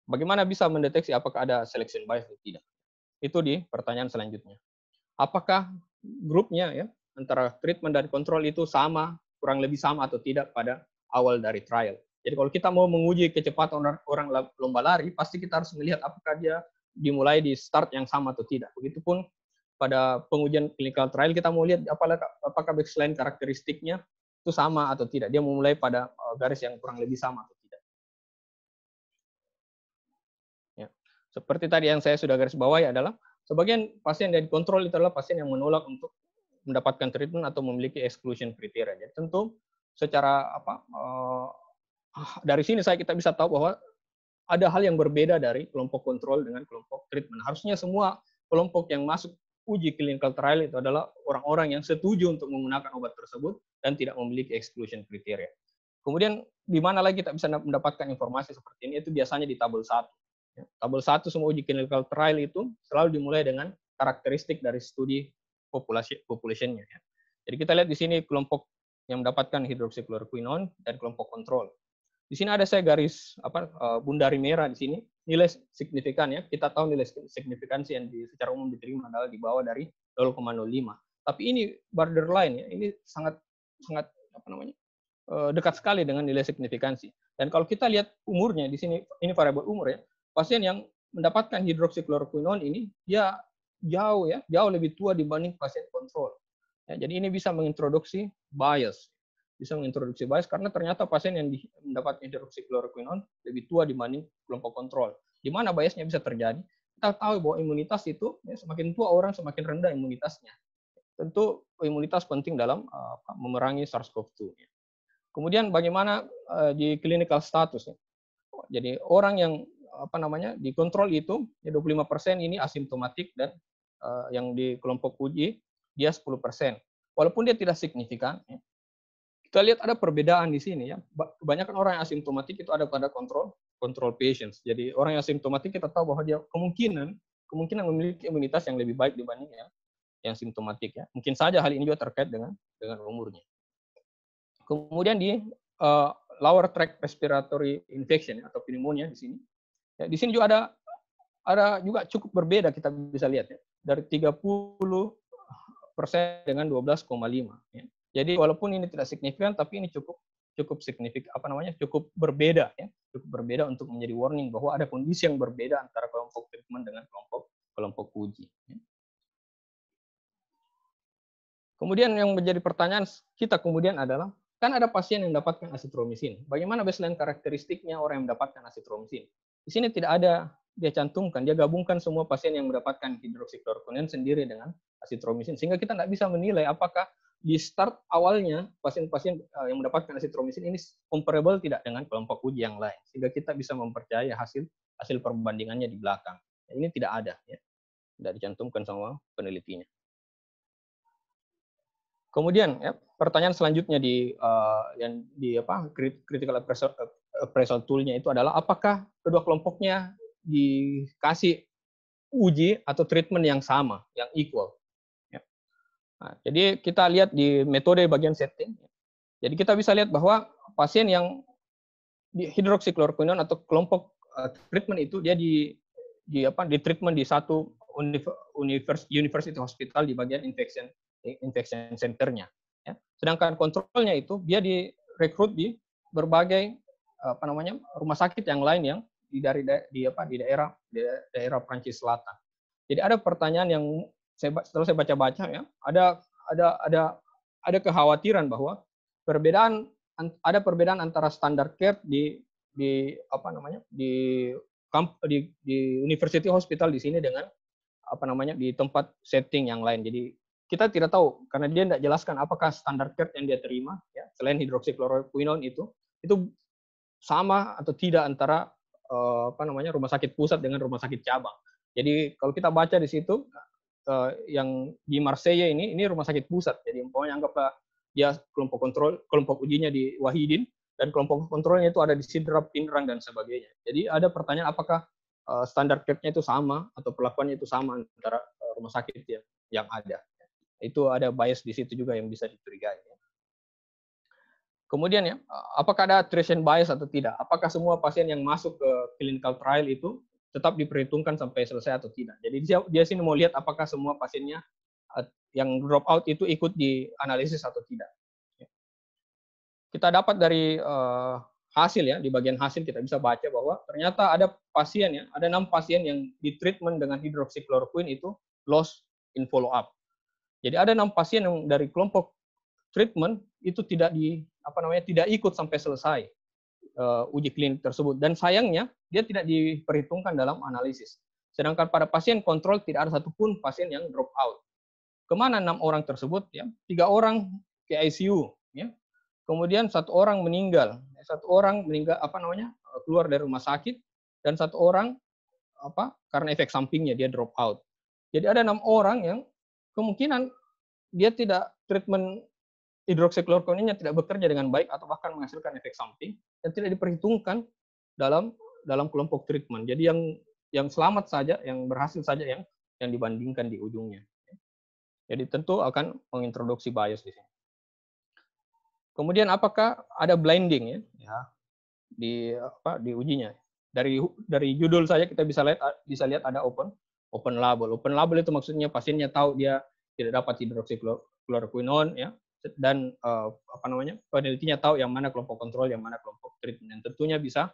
Bagaimana bisa mendeteksi apakah ada selection bias atau tidak? Itu di pertanyaan selanjutnya. Apakah grupnya ya antara treatment dan kontrol itu sama, kurang lebih sama atau tidak pada awal dari trial. Jadi kalau kita mau menguji kecepatan orang lomba lari, pasti kita harus melihat apakah dia dimulai di start yang sama atau tidak. Begitupun pada pengujian clinical trial, kita mau lihat apakah baseline karakteristiknya itu sama atau tidak. Dia memulai pada garis yang kurang lebih sama atau tidak. Ya. Seperti tadi yang saya sudah garis bawahi adalah, sebagian pasien yang dikontrol itu adalah pasien yang menolak untuk mendapatkan treatment atau memiliki exclusion criteria. Jadi tentu secara dari sini kita bisa tahu bahwa ada hal yang berbeda dari kelompok kontrol dengan kelompok treatment. Harusnya semua kelompok yang masuk uji clinical trial itu adalah orang-orang yang setuju untuk menggunakan obat tersebut dan tidak memiliki exclusion criteria. Kemudian di mana lagi kita bisa mendapatkan informasi seperti ini? Itu biasanya di tabel 1. Tabel 1 semua uji clinical trial itu selalu dimulai dengan karakteristik dari studi population-nya. Jadi kita lihat di sini kelompok yang mendapatkan hidroksikloroquine dan kelompok kontrol. Di sini ada saya garis bundari merah di sini, nilai signifikan ya. Kita tahu nilai signifikansi yang secara umum diterima adalah di bawah dari 0,05. Tapi ini borderline ya, ini sangat dekat sekali dengan nilai signifikansi. Dan kalau kita lihat umurnya di sini, ini variabel umur ya. Pasien yang mendapatkan hidroksikloroquine ini dia jauh lebih tua dibanding pasien kontrol. Ya, jadi ini bisa mengintroduksi bias. Karena ternyata pasien yang mendapatkan hidroksikloroquine lebih tua dibanding kelompok kontrol. Di mana biasnya bisa terjadi? Kita tahu bahwa imunitas itu semakin tua orang semakin rendah imunitasnya. Tentu imunitas penting dalam memerangi SARS-CoV-2. Kemudian bagaimana di clinical status? Jadi orang yang dikontrol itu 25% ini asimptomatik, dan yang di kelompok uji dia 10%. Walaupun dia tidak signifikan, kita lihat ada perbedaan di sini ya. Kebanyakan orang yang asimptomatik itu ada pada control patients. Jadi orang yang asimptomatik kita tahu bahwa dia kemungkinan memiliki imunitas yang lebih baik dibanding yang simptomatik ya. Mungkin saja hal ini juga terkait dengan umurnya. Kemudian di lower tract respiratory infection atau pneumonia di sini. Ya, di sini juga ada juga cukup berbeda, kita bisa lihat ya. Dari 30% dengan 12,5 ya. Jadi walaupun ini tidak signifikan, tapi ini cukup signifikan cukup berbeda ya. Cukup berbeda untuk menjadi warning bahwa ada kondisi yang berbeda antara kelompok treatment dengan kelompok uji. Ya. Kemudian yang menjadi pertanyaan kita kemudian adalah, kan ada pasien yang mendapatkan azitromisin. Bagaimana baseline karakteristiknya orang yang mendapatkan azitromisin? Di sini tidak ada dia cantumkan, dia gabungkan semua pasien yang mendapatkan hidroksikloroquine sendiri dengan azitromisin, sehingga kita tidak bisa menilai apakah di start awalnya pasien-pasien yang mendapatkan azitromisin ini comparable tidak dengan kelompok uji yang lain, sehingga kita bisa mempercayai hasil perbandingannya di belakang. Ini tidak ada ya, tidak dicantumkan sama penelitinya. Kemudian ya, pertanyaan selanjutnya di critical appraisal tool-nya itu adalah apakah kedua kelompoknya dikasih uji atau treatment yang sama, yang equal. Ya. Nah, jadi kita lihat di metode bagian setting. Jadi kita bisa lihat bahwa pasien yang di hidroksikloroquine atau kelompok treatment itu dia di treatment di satu university hospital di bagian infection centernya. Ya. Sedangkan kontrolnya itu dia direkrut di berbagai rumah sakit yang lain yang di daerah Prancis Selatan. Jadi ada pertanyaan yang setelah saya baca-baca ya, ada kekhawatiran bahwa ada perbedaan antara standar care di university hospital di sini dengan di tempat setting yang lain. Jadi kita tidak tahu karena dia tidak jelaskan apakah standar care yang dia terima ya selain hidroksikloroquine itu sama atau tidak antara rumah sakit pusat dengan rumah sakit cabang. Jadi kalau kita baca di situ yang di Marseille ini rumah sakit pusat. Jadi umpamanya anggaplah dia kelompok ujinya di Wahidin dan kelompok kontrolnya itu ada di Sidrap, Pinrang dan sebagainya. Jadi ada pertanyaan apakah standar care-nya itu sama atau perlakuannya itu sama antara rumah sakit yang ada. Itu ada bias di situ juga yang bisa dicurigai. Kemudian ya, apakah ada attrition bias atau tidak? Apakah semua pasien yang masuk ke clinical trial itu tetap diperhitungkan sampai selesai atau tidak? Jadi dia sini mau lihat apakah semua pasiennya yang drop out itu ikut di analisis atau tidak. Kita dapat dari hasil ya, di bagian hasil kita bisa baca bahwa ternyata ada pasien ya, ada 6 pasien yang di treatment dengan hidroksikloroquine itu lost in follow up. Jadi ada 6 pasien yang dari kelompok treatment itu tidak ikut sampai selesai uji klinik tersebut dan sayangnya dia tidak diperhitungkan dalam analisis. Sedangkan pada pasien kontrol tidak ada satupun pasien yang drop out. Kemana 6 orang tersebut? Ya, 3 orang ke ICU, ya. Kemudian 1 orang meninggal, 1 orang keluar dari rumah sakit dan 1 orang karena efek sampingnya dia drop out. Jadi ada 6 orang yang kemungkinan dia tidak treatment hidroksikloroquine-nya tidak bekerja dengan baik atau bahkan menghasilkan efek samping dan tidak diperhitungkan dalam kelompok treatment. Jadi yang selamat saja, yang berhasil saja yang dibandingkan di ujungnya. Jadi tentu akan mengintroduksi bias di sini. Kemudian apakah ada blinding ya di ujinya? Dari judul saja kita bisa lihat ada open label. Open label itu maksudnya pasiennya tahu dia tidak dapat hidroksikloroquine ya. Dan penelitinya tahu yang mana kelompok kontrol, yang mana kelompok treatment. Dan tentunya bisa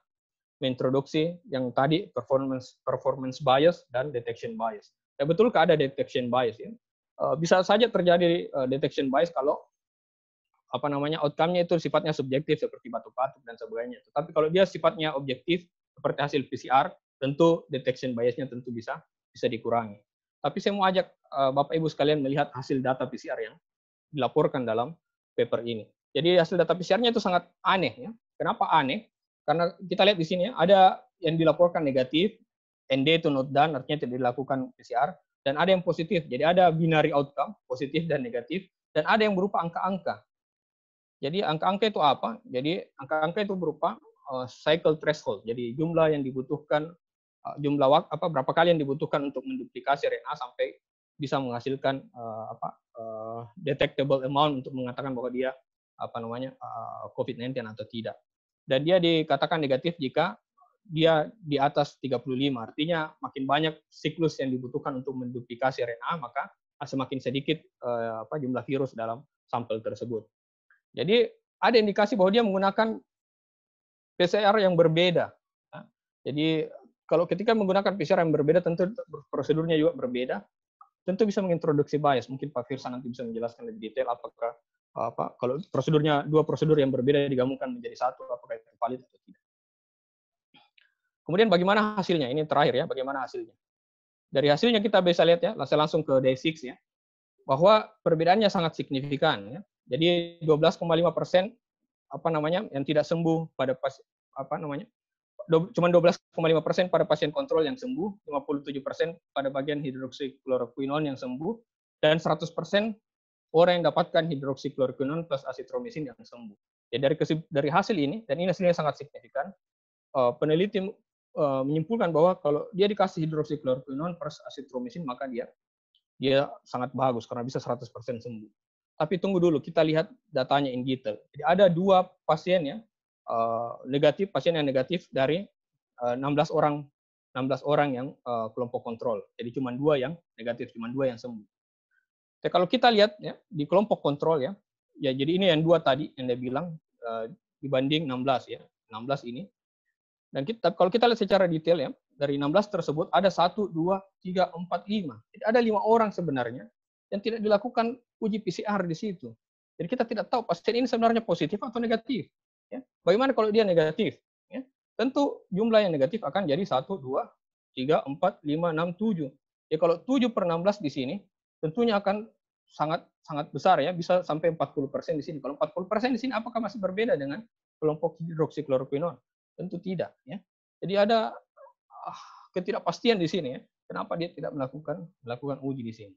mengintroduksi yang tadi performance bias dan detection bias. Ya betulkah ada detection bias ya? Bisa saja terjadi detection bias kalau outcome-nya itu sifatnya subjektif seperti batuk-batuk dan sebagainya. Tetapi kalau dia sifatnya objektif seperti hasil PCR, tentu detection bias-nya tentu bisa dikurangi. Tapi saya mau ajak Bapak Ibu sekalian melihat hasil data PCR yang dilaporkan dalam paper ini. Jadi hasil data PCR-nya itu sangat aneh ya. Kenapa aneh? Karena kita lihat di sini ya, ada yang dilaporkan negatif, ND itu not done, artinya tidak dilakukan PCR, dan ada yang positif. Jadi ada binary outcome, positif dan negatif, dan ada yang berupa angka-angka. Jadi angka-angka itu apa? Jadi angka-angka itu berupa cycle threshold. Jadi jumlah yang dibutuhkan, berapa kali yang dibutuhkan untuk menduplikasi RNA sampai bisa menghasilkan detectable amount untuk mengatakan bahwa dia COVID-19 atau tidak. Dan dia dikatakan negatif jika dia di atas 35, artinya makin banyak siklus yang dibutuhkan untuk menduplikasi RNA, maka semakin sedikit jumlah virus dalam sampel tersebut. Jadi ada indikasi bahwa dia menggunakan PCR yang berbeda. Jadi kalau ketika menggunakan PCR yang berbeda, tentu prosedurnya juga berbeda. Tentu bisa mengintroduksi bias. Mungkin Pak Firsa nanti bisa menjelaskan lebih detail apakah kalau prosedurnya 2 prosedur yang berbeda digabungkan menjadi satu, apakah itu valid atau tidak. Kemudian bagaimana hasilnya? Ini terakhir ya, bagaimana hasilnya? Dari hasilnya kita bisa lihat ya, saya langsung ke day 6 ya, bahwa perbedaannya sangat signifikan ya. Jadi 12,5% yang tidak sembuh pada cuma 12,5% pada pasien kontrol yang sembuh, 57% pada bagian hidroksikloroquine yang sembuh, dan 100% orang yang dapatkan hidroksikloroquinone plus asitromisin yang sembuh. Ya, dari hasil ini, dan ini hasilnya sangat signifikan, peneliti menyimpulkan bahwa kalau dia dikasih hidroksikloroquinone plus asitromisin, maka dia sangat bagus karena bisa 100% sembuh. Tapi tunggu dulu, kita lihat datanya in detail. Jadi ada 2 pasien ya, pasien yang negatif dari 16 orang yang kelompok kontrol. Jadi cuma 2 yang negatif, cuma 2 yang sembuh. Jadi kalau kita lihat ya di kelompok kontrol ya, jadi ini yang 2 tadi yang dia bilang dibanding 16 ya, 16 ini. Dan kalau kita lihat secara detail ya, dari 16 tersebut ada 1, 2, 3, 4, 5. Jadi ada 5 orang sebenarnya yang tidak dilakukan uji PCR di situ. Jadi kita tidak tahu pasien ini sebenarnya positif atau negatif. Ya. Bagaimana kalau dia negatif? Ya. Tentu jumlah yang negatif akan jadi 1, 2, 3, 4, 5, 6, 7. Ya kalau 7/16 di sini, tentunya akan sangat besar ya, bisa sampai 40% di sini. Kalau 40% di sini, apakah masih berbeda dengan kelompok hidroksikloroquinone? Tentu tidak. Ya. Jadi ada ketidakpastian di sini ya. Kenapa dia tidak melakukan uji di sini?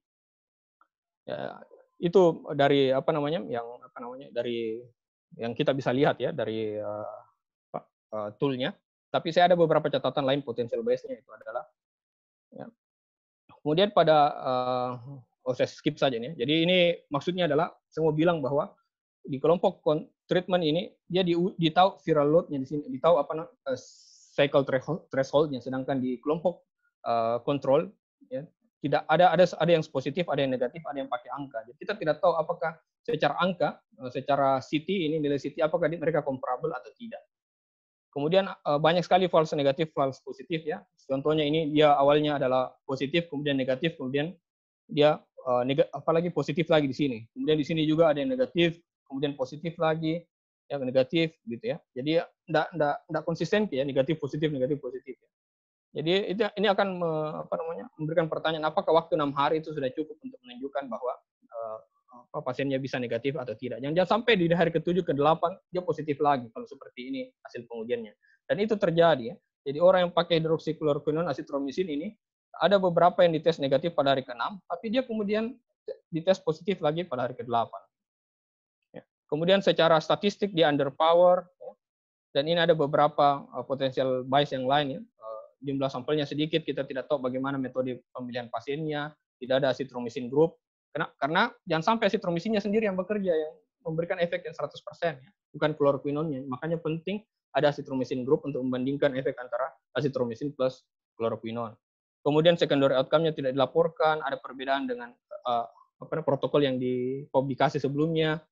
Ya, itu dari dari yang kita bisa lihat ya dari toolnya. Tapi saya ada beberapa catatan lain potensial biasnya itu adalah ya. Kemudian pada saya skip saja nih. Jadi ini maksudnya adalah saya mau bilang bahwa di kelompok treatment ini dia ditahu viral load-nya di sini, ditahu cycle threshold-nya, sedangkan di kelompok kontrol ya tidak ada yang positif, ada yang negatif, ada yang pakai angka. Jadi kita tidak tahu apakah secara angka, secara CT ini nilai CT apakah mereka comparable atau tidak. Kemudian banyak sekali false negatif, false positif ya. Contohnya ini dia awalnya adalah positif, kemudian negatif, kemudian dia apalagi positif lagi di sini. Kemudian di sini juga ada yang negatif, kemudian positif lagi, ya negatif gitu ya. Jadi enggak konsisten ya, negatif positif ya. Jadi ini akan memberikan pertanyaan apakah waktu 6 hari itu sudah cukup untuk menunjukkan bahwa pasiennya bisa negatif atau tidak. Jangan sampai di hari ke-7 ke-8 dia positif lagi kalau seperti ini hasil pengujiannya. Dan itu terjadi ya. Jadi orang yang pakai hidroksikloroquinone asitromisin ini ada beberapa yang dites negatif pada hari ke-6, tapi dia kemudian dites positif lagi pada hari ke-8. Ya. Kemudian secara statistik dia underpower ya. Dan ini ada beberapa potensial bias yang lain ya. Jumlah sampelnya sedikit, kita tidak tahu bagaimana metode pemilihan pasiennya, tidak ada asitromisin group, karena jangan sampai asitromisinnya sendiri yang bekerja, yang memberikan efek yang 100%, ya, bukan kloroquinonnya. Makanya penting ada asitromisin group untuk membandingkan efek antara asitromisin plus kloroquinon. Kemudian secondary outcome-nya tidak dilaporkan, ada perbedaan dengan protokol yang dipublikasi sebelumnya,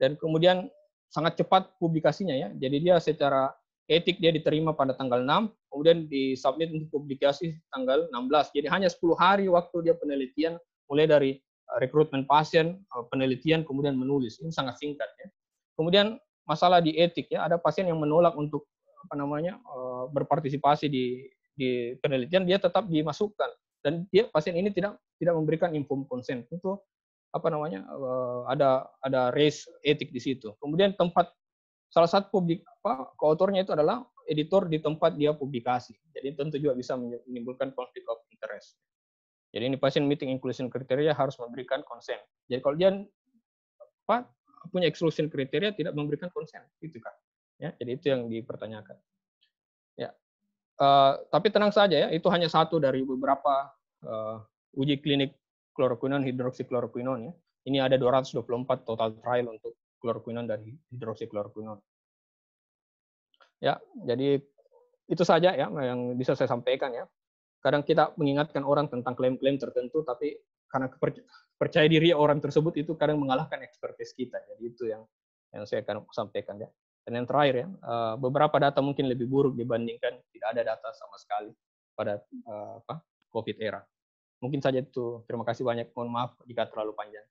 dan kemudian sangat cepat publikasinya ya. Jadi dia secara etik dia diterima pada tanggal 6, kemudian disubmit untuk publikasi tanggal 16. Jadi hanya 10 hari waktu dia penelitian, mulai dari rekrutmen pasien, penelitian, kemudian menulis. Ini sangat singkat ya. Kemudian masalah di etik ya, ada pasien yang menolak untuk berpartisipasi di penelitian, dia tetap dimasukkan, dan pasien ini tidak memberikan informed consent. Tentu ada race etik di situ. Kemudian salah satu koautornya itu adalah editor di tempat dia publikasi. Jadi tentu juga bisa menimbulkan conflict of interest. Jadi ini pasien meeting inclusion criteria harus memberikan consent. Jadi kalau dia punya exclusion criteria tidak memberikan consent, gitu kan? Ya, jadi itu yang dipertanyakan. Ya, tapi tenang saja ya, itu hanya satu dari beberapa uji klinik kloroquinone, hidroksikloroquinone ya. Ini ada 224 total trial untuk kloroquinone dan hidroksikloroquinone. Ya, jadi itu saja ya yang bisa saya sampaikan ya. Kadang kita mengingatkan orang tentang klaim-klaim tertentu, tapi karena percaya diri orang tersebut itu kadang mengalahkan ekspertis kita. Jadi itu yang saya akan sampaikan ya. Dan yang terakhir ya, beberapa data mungkin lebih buruk dibandingkan tidak ada data sama sekali pada COVID era. Mungkin saja itu. Terima kasih banyak. Mohon maaf jika terlalu panjang.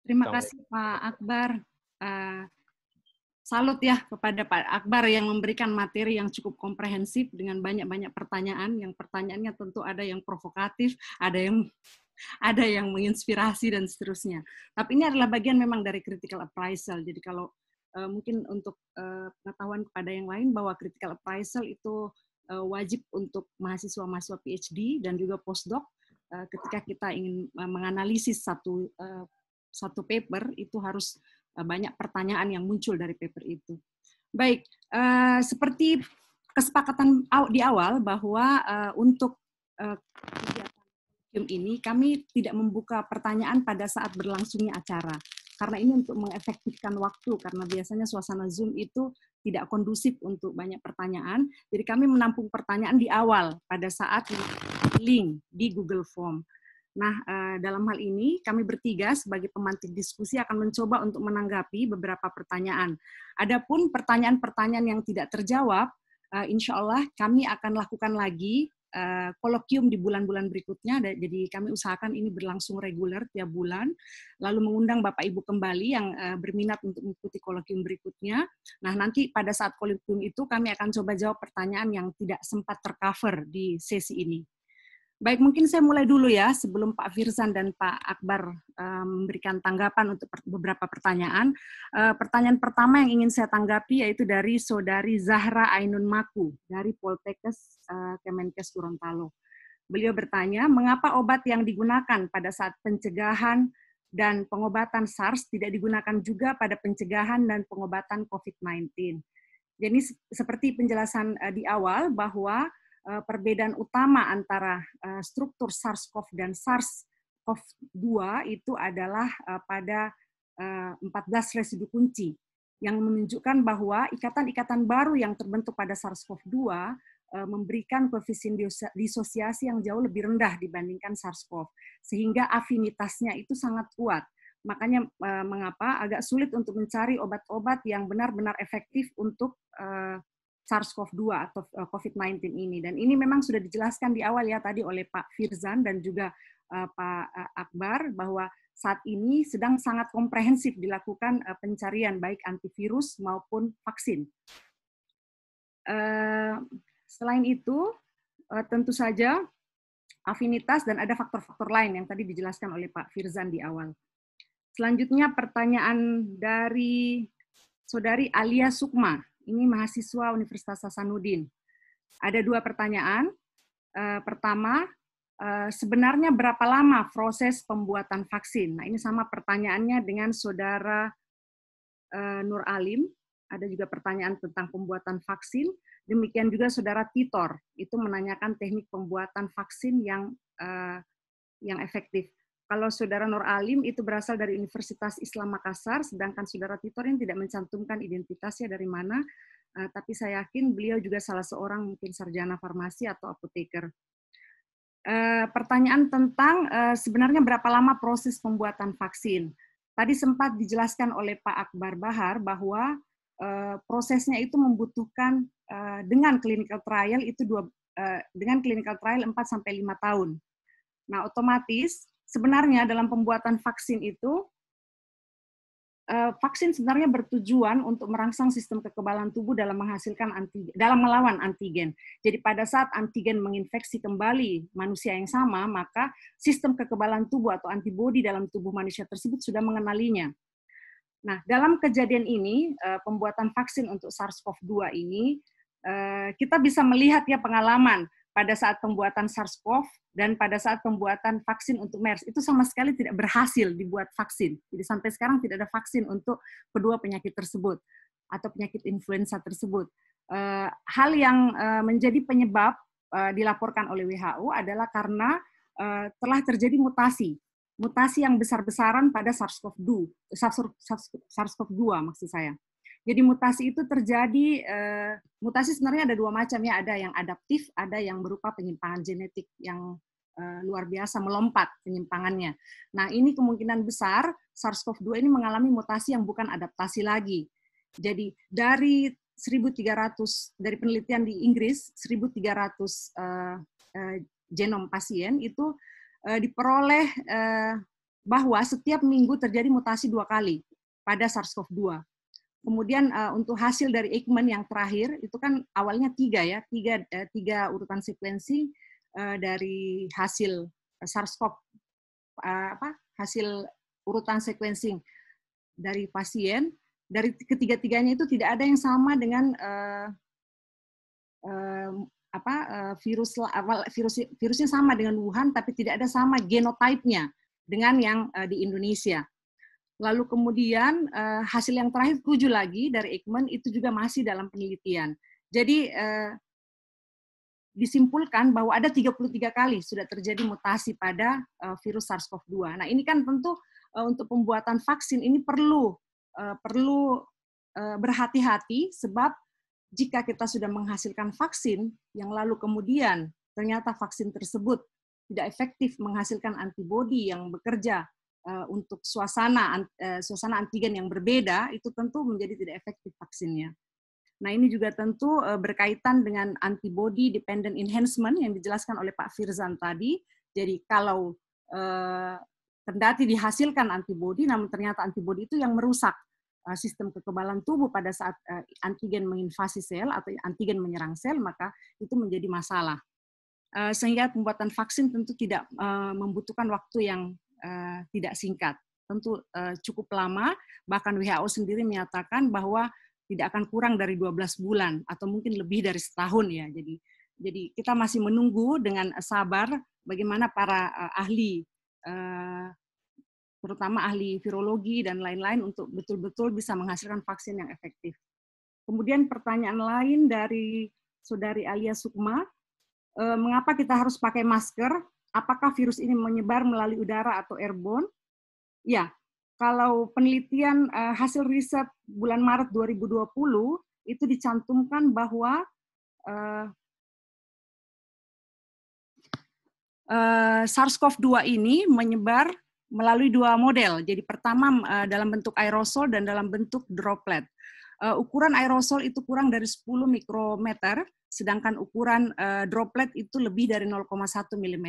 Terima kasih Pak Akbar. Salut ya kepada Pak Akbar yang memberikan materi yang cukup komprehensif dengan banyak-banyak pertanyaan. Yang pertanyaannya tentu ada yang provokatif, ada yang menginspirasi dan seterusnya. Tapi ini adalah bagian memang dari critical appraisal. Jadi kalau mungkin untuk pengetahuan kepada yang lain bahwa critical appraisal itu wajib untuk mahasiswa-mahasiswa PhD dan juga postdoc ketika kita ingin menganalisis satu suatu paper itu harus banyak pertanyaan yang muncul dari paper itu. Baik, seperti kesepakatan di awal bahwa untuk kegiatan ini kami tidak membuka pertanyaan pada saat berlangsungnya acara. Karena ini untuk mengefektifkan waktu, karena biasanya suasana Zoom itu tidak kondusif untuk banyak pertanyaan. Jadi kami menampung pertanyaan di awal pada saat link di Google Form. Nah, dalam hal ini kami bertiga sebagai pemantik diskusi akan mencoba untuk menanggapi beberapa pertanyaan. Adapun pertanyaan-pertanyaan yang tidak terjawab, insya Allah kami akan lakukan lagi kolokium di bulan-bulan berikutnya. Jadi kami usahakan ini berlangsung reguler tiap bulan, lalu mengundang Bapak Ibu kembali yang berminat untuk mengikuti kolokium berikutnya. Nah, nanti pada saat kolokium itu kami akan coba jawab pertanyaan yang tidak sempat tercover di sesi ini. Baik, mungkin saya mulai dulu ya, sebelum Pak Firzan dan Pak Akbar memberikan tanggapan untuk beberapa pertanyaan. Pertanyaan pertama yang ingin saya tanggapi yaitu dari Saudari Zahra Ainun Maku, dari Poltekkes Kemenkes Gorontalo. Beliau bertanya, mengapa obat yang digunakan pada saat pencegahan dan pengobatan SARS tidak digunakan juga pada pencegahan dan pengobatan COVID-19? Jadi seperti penjelasan di awal bahwa perbedaan utama antara struktur SARS-CoV dan SARS-CoV-2 itu adalah pada 14 residu kunci yang menunjukkan bahwa ikatan-ikatan baru yang terbentuk pada SARS-CoV-2 memberikan koefisien disosiasi yang jauh lebih rendah dibandingkan SARS-CoV, sehingga afinitasnya itu sangat kuat. Makanya mengapa agak sulit untuk mencari obat-obat yang benar-benar efektif untuk SARS-CoV-2 atau COVID-19 ini. Dan ini memang sudah dijelaskan di awal ya tadi oleh Pak Firzan dan juga Pak Akbar, bahwa saat ini sedang sangat komprehensif dilakukan pencarian baik antivirus maupun vaksin. Selain itu, tentu saja afinitas dan ada faktor-faktor lain yang tadi dijelaskan oleh Pak Firzan di awal. Selanjutnya pertanyaan dari Saudari Alia Sukma. Ini mahasiswa Universitas Hasanuddin. Ada dua pertanyaan. Pertama, sebenarnya berapa lama proses pembuatan vaksin? Nah, ini sama pertanyaannya dengan Saudara Nur Alim. Ada juga pertanyaan tentang pembuatan vaksin. Demikian juga Saudara Titor, itu menanyakan teknik pembuatan vaksin yang efektif. Kalau Saudara Nur Alim itu berasal dari Universitas Islam Makassar, sedangkan Saudara Titor yang tidak mencantumkan identitasnya dari mana, tapi saya yakin beliau juga salah seorang mungkin sarjana farmasi atau apoteker. Pertanyaan tentang sebenarnya berapa lama proses pembuatan vaksin. Tadi sempat dijelaskan oleh Pak Akbar Bahar bahwa prosesnya itu membutuhkan dengan clinical trial itu dengan clinical trial 4 sampai 5 tahun. Nah, otomatis sebenarnya dalam pembuatan vaksin itu, vaksin sebenarnya bertujuan untuk merangsang sistem kekebalan tubuh dalam melawan antigen. Jadi pada saat antigen menginfeksi kembali manusia yang sama, maka sistem kekebalan tubuh atau antibodi dalam tubuh manusia tersebut sudah mengenalinya. Nah, dalam kejadian ini, pembuatan vaksin untuk SARS-CoV-2 ini, kita bisa melihat ya pengalaman pada saat pembuatan SARS-CoV dan pada saat pembuatan vaksin untuk MERS, itu sama sekali tidak berhasil dibuat vaksin. Jadi sampai sekarang tidak ada vaksin untuk kedua penyakit tersebut atau penyakit influenza tersebut. Hal yang menjadi penyebab dilaporkan oleh WHO adalah karena telah terjadi mutasi yang besar-besaran pada SARS-CoV-2 maksud saya. Jadi mutasi itu terjadi, mutasi sebenarnya ada dua macam ya, ada yang adaptif, ada yang berupa penyimpangan genetik yang luar biasa melompat penyimpangannya. Nah, ini kemungkinan besar SARS-CoV-2 ini mengalami mutasi yang bukan adaptasi lagi. Jadi dari 1.300 dari penelitian di Inggris, 1.300 genom pasien itu diperoleh bahwa setiap minggu terjadi mutasi 2 kali pada SARS-CoV-2. Kemudian untuk hasil dari Ekman yang terakhir itu kan awalnya 3 ya, 3 urutan sekuensi dari hasil SARS-CoV hasil urutan sequencing dari pasien, dari ketiga-tiganya itu tidak ada yang sama dengan virusnya sama dengan Wuhan, tapi tidak ada sama genotipenya dengan yang di Indonesia. Lalu kemudian hasil yang terakhir 7 lagi dari Ekman itu juga masih dalam penelitian. Jadi disimpulkan bahwa ada 33 kali sudah terjadi mutasi pada virus SARS-CoV-2. Nah, ini kan tentu untuk pembuatan vaksin ini perlu berhati-hati, sebab jika kita sudah menghasilkan vaksin yang lalu kemudian ternyata vaksin tersebut tidak efektif menghasilkan antibodi yang bekerja untuk suasana antigen yang berbeda, itu tentu menjadi tidak efektif vaksinnya. Nah, ini juga tentu berkaitan dengan antibody dependent enhancement yang dijelaskan oleh Pak Firzan tadi. Jadi kalau kendati dihasilkan antibody, namun ternyata antibody itu yang merusak sistem kekebalan tubuh pada saat antigen menginvasi sel atau antigen menyerang sel, maka itu menjadi masalah. Sehingga pembuatan vaksin tentu tidak membutuhkan waktu yang tidak singkat. Tentu cukup lama, bahkan WHO sendiri menyatakan bahwa tidak akan kurang dari 12 bulan atau mungkin lebih dari setahun ya. Jadi kita masih menunggu dengan sabar bagaimana para ahli, terutama ahli virologi dan lain-lain untuk betul-betul bisa menghasilkan vaksin yang efektif. Kemudian pertanyaan lain dari Saudari Alia Sukma, mengapa kita harus pakai masker? Apakah virus ini menyebar melalui udara atau airborne? Ya, kalau penelitian hasil riset bulan Maret 2020 itu dicantumkan bahwa SARS-CoV-2 ini menyebar melalui 2 model. Jadi pertama dalam bentuk aerosol dan dalam bentuk droplet. Ukuran aerosol itu kurang dari 10 mikrometer, sedangkan ukuran droplet itu lebih dari 0,1 mm.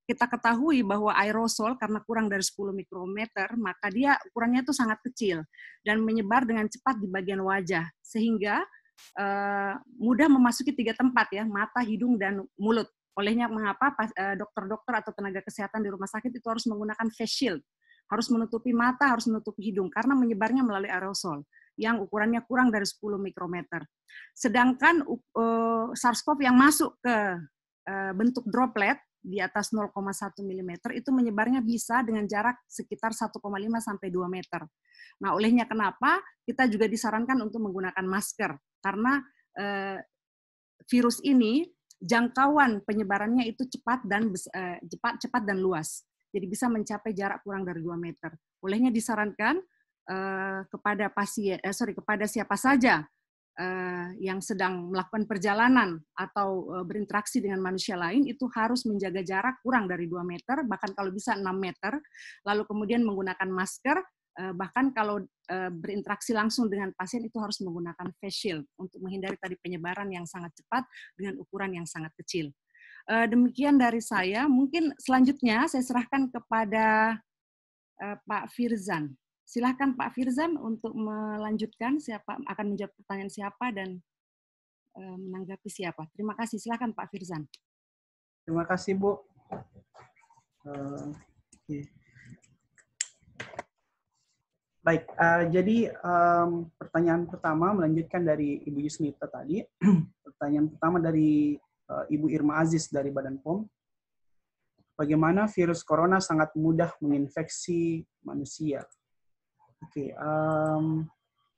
Kita ketahui bahwa aerosol karena kurang dari 10 mikrometer, maka dia ukurannya itu sangat kecil dan menyebar dengan cepat di bagian wajah, sehingga mudah memasuki 3 tempat ya, mata, hidung, dan mulut. Olehnya mengapa dokter-dokter atau tenaga kesehatan di rumah sakit itu harus menggunakan face shield, harus menutupi mata, harus menutupi hidung, karena menyebarnya melalui aerosol yang ukurannya kurang dari 10 mikrometer. Sedangkan SARS-CoV yang masuk ke bentuk droplet di atas 0,1 mm itu menyebarnya bisa dengan jarak sekitar 1,5 sampai 2 meter. Nah, olehnya kenapa kita juga disarankan untuk menggunakan masker, karena virus ini jangkauan penyebarannya itu cepat dan luas. Jadi bisa mencapai jarak kurang dari 2 meter. Olehnya disarankan kepada siapa saja yang sedang melakukan perjalanan atau berinteraksi dengan manusia lain itu harus menjaga jarak kurang dari 2 meter, bahkan kalau bisa 6 meter, lalu kemudian menggunakan masker, bahkan kalau berinteraksi langsung dengan pasien itu harus menggunakan face shield untuk menghindari tadi penyebaran yang sangat cepat dengan ukuran yang sangat kecil. Demikian dari saya. Mungkin selanjutnya saya serahkan kepada Pak Firzan. Silakan Pak Firzan untuk melanjutkan siapa akan menjawab pertanyaan siapa dan menanggapi siapa. Terima kasih. Silakan Pak Firzan. Terima kasih, Bu. Baik, jadi pertanyaan pertama melanjutkan dari Ibu Yusnita tadi. Pertanyaan pertama dari Ibu Irma Aziz dari Badan POM. Bagaimana virus corona sangat mudah menginfeksi manusia? Oke,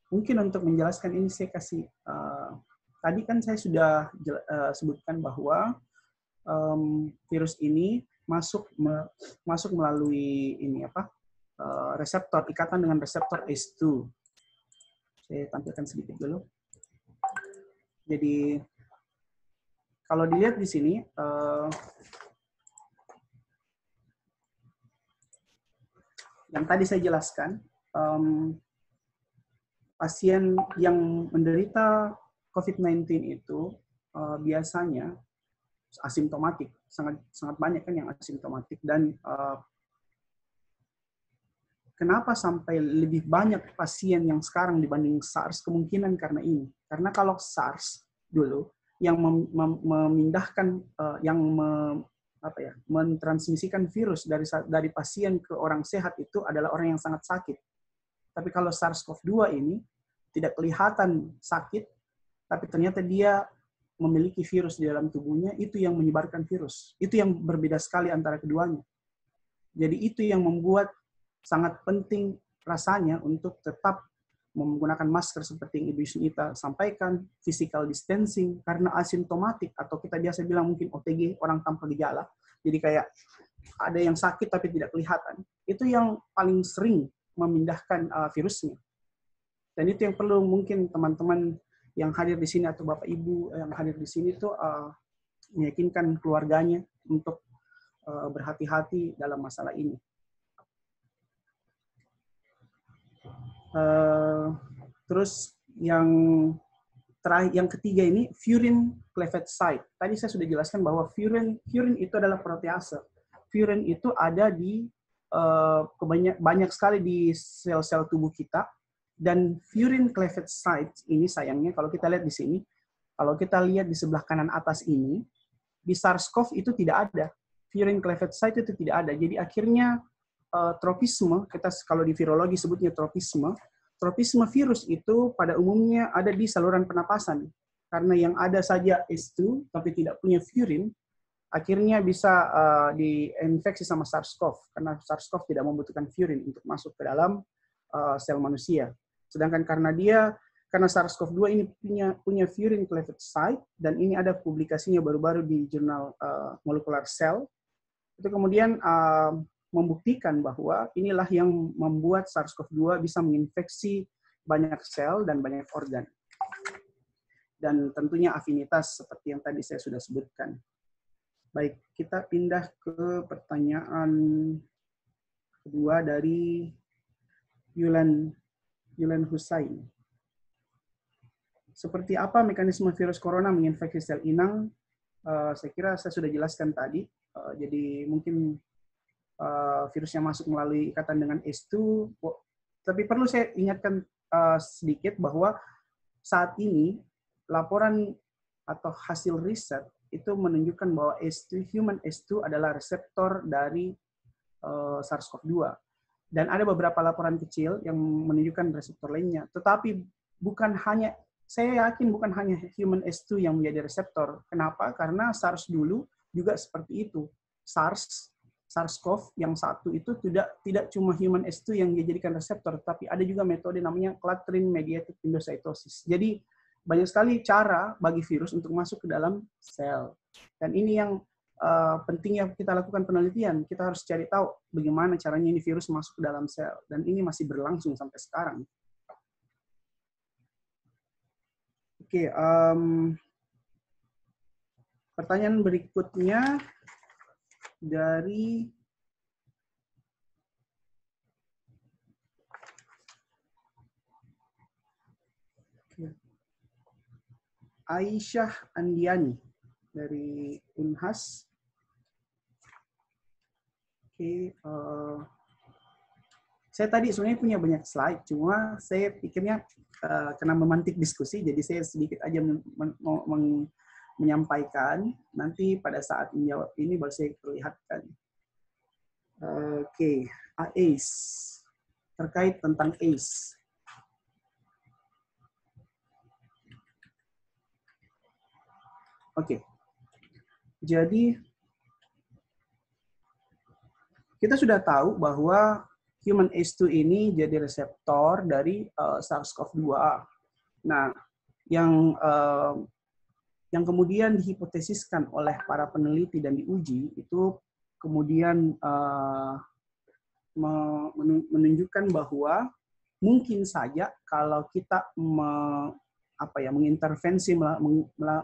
mungkin untuk menjelaskan ini saya kasih, tadi kan saya sudah sebutkan bahwa virus ini masuk melalui ini apa? Reseptor, ikatan dengan reseptor ACE2. Saya tampilkan sedikit dulu. Jadi, kalau dilihat di sini, yang tadi saya jelaskan, pasien yang menderita COVID-19 itu biasanya asimptomatik, sangat banyak kan yang asimptomatik, dan kenapa sampai lebih banyak pasien yang sekarang dibanding SARS? Kemungkinan karena ini. Karena kalau SARS dulu yang memindahkan, mentransmisikan virus dari pasien ke orang sehat itu adalah orang yang sangat sakit. Tapi kalau SARS-CoV-2 ini tidak kelihatan sakit, tapi ternyata dia memiliki virus di dalam tubuhnya, itu yang menyebarkan virus. Itu yang berbeda sekali antara keduanya. Jadi itu yang membuat sangat penting rasanya untuk tetap menggunakan masker seperti yang Ibu Yusnita sampaikan, physical distancing, karena asimptomatik atau kita biasa bilang mungkin OTG, orang tanpa gejala. Jadi kayak ada yang sakit tapi tidak kelihatan. Itu yang paling sering memindahkan virusnya. Dan itu yang perlu mungkin teman-teman yang hadir di sini atau Bapak Ibu yang hadir di sini itu meyakinkan keluarganya untuk berhati-hati dalam masalah ini. Terus yang terakhir, yang ketiga ini furin cleavage site. Tadi saya sudah jelaskan bahwa furin itu adalah protease. Furin itu ada di banyak sekali di sel-sel tubuh kita, dan furin cleavage site ini sayangnya kalau kita lihat di sini, kalau kita lihat di sebelah kanan atas ini, di SARS-CoV itu tidak ada. Furin cleavage site itu tidak ada. Jadi akhirnya tropisme, kita kalau di virologi sebutnya tropisme virus itu pada umumnya ada di saluran pernapasan. Karena yang ada saja S2 tapi tidak punya furin, akhirnya bisa diinfeksi sama SARS-CoV, karena SARS-CoV tidak membutuhkan furin untuk masuk ke dalam sel manusia. Sedangkan karena SARS-CoV-2 ini punya furin cleavage site, dan ini ada publikasinya baru-baru di jurnal Molecular Cell, itu kemudian membuktikan bahwa inilah yang membuat SARS-CoV-2 bisa menginfeksi banyak sel dan banyak organ. Dan tentunya afinitas seperti yang tadi saya sudah sebutkan. Baik, kita pindah ke pertanyaan kedua dari Yulan Husain. Seperti apa mekanisme virus corona menginfeksi sel inang? Saya kira saya sudah jelaskan tadi. Jadi mungkin virusnya masuk melalui ikatan dengan S2. Tapi perlu saya ingatkan sedikit bahwa saat ini laporan atau hasil riset itu menunjukkan bahwa S2, human S2 adalah reseptor dari SARS-CoV-2. Dan ada beberapa laporan kecil yang menunjukkan reseptor lainnya. Tetapi saya yakin bukan hanya human S2 yang menjadi reseptor. Kenapa? Karena SARS dulu juga seperti itu. SARS-CoV yang satu itu tidak cuma human S2 yang dijadikan reseptor, tapi ada juga metode namanya Clathrin mediated endocytosis. Jadi banyak sekali cara bagi virus untuk masuk ke dalam sel. Dan ini yang pentingnya kita lakukan penelitian. Kita harus cari tahu bagaimana caranya ini virus masuk ke dalam sel. Dan ini masih berlangsung sampai sekarang. Oke, pertanyaan berikutnya dari Aisyah Andiani dari Unhas. Oke, saya tadi sebenarnya punya banyak slide, cuma saya pikirnya karena memantik diskusi, jadi saya sedikit aja menyampaikan. Nanti pada saat menjawab ini baru saya perlihatkan. Oke, ACE, terkait tentang ACE. Oke, jadi kita sudah tahu bahwa human ACE2 ini jadi reseptor dari SARS-CoV-2. Nah, yang kemudian dihipotesiskan oleh para peneliti dan diuji itu kemudian menunjukkan bahwa mungkin saja kalau kita mengintervensi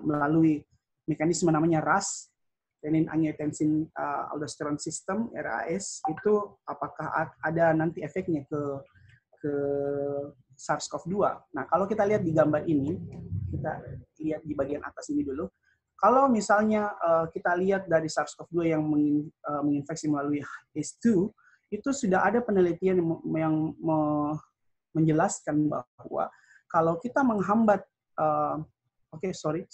melalui mekanisme namanya RAS, renin-angiotensin aldosterone system (RAS), itu apakah ada nanti efeknya ke SARS-CoV-2. Nah, kalau kita lihat di gambar ini, kita lihat di bagian atas ini dulu. Kalau misalnya kita lihat dari SARS-CoV-2 yang menginfeksi melalui ACE2, itu sudah ada penelitian yang menjelaskan bahwa kalau kita menghambat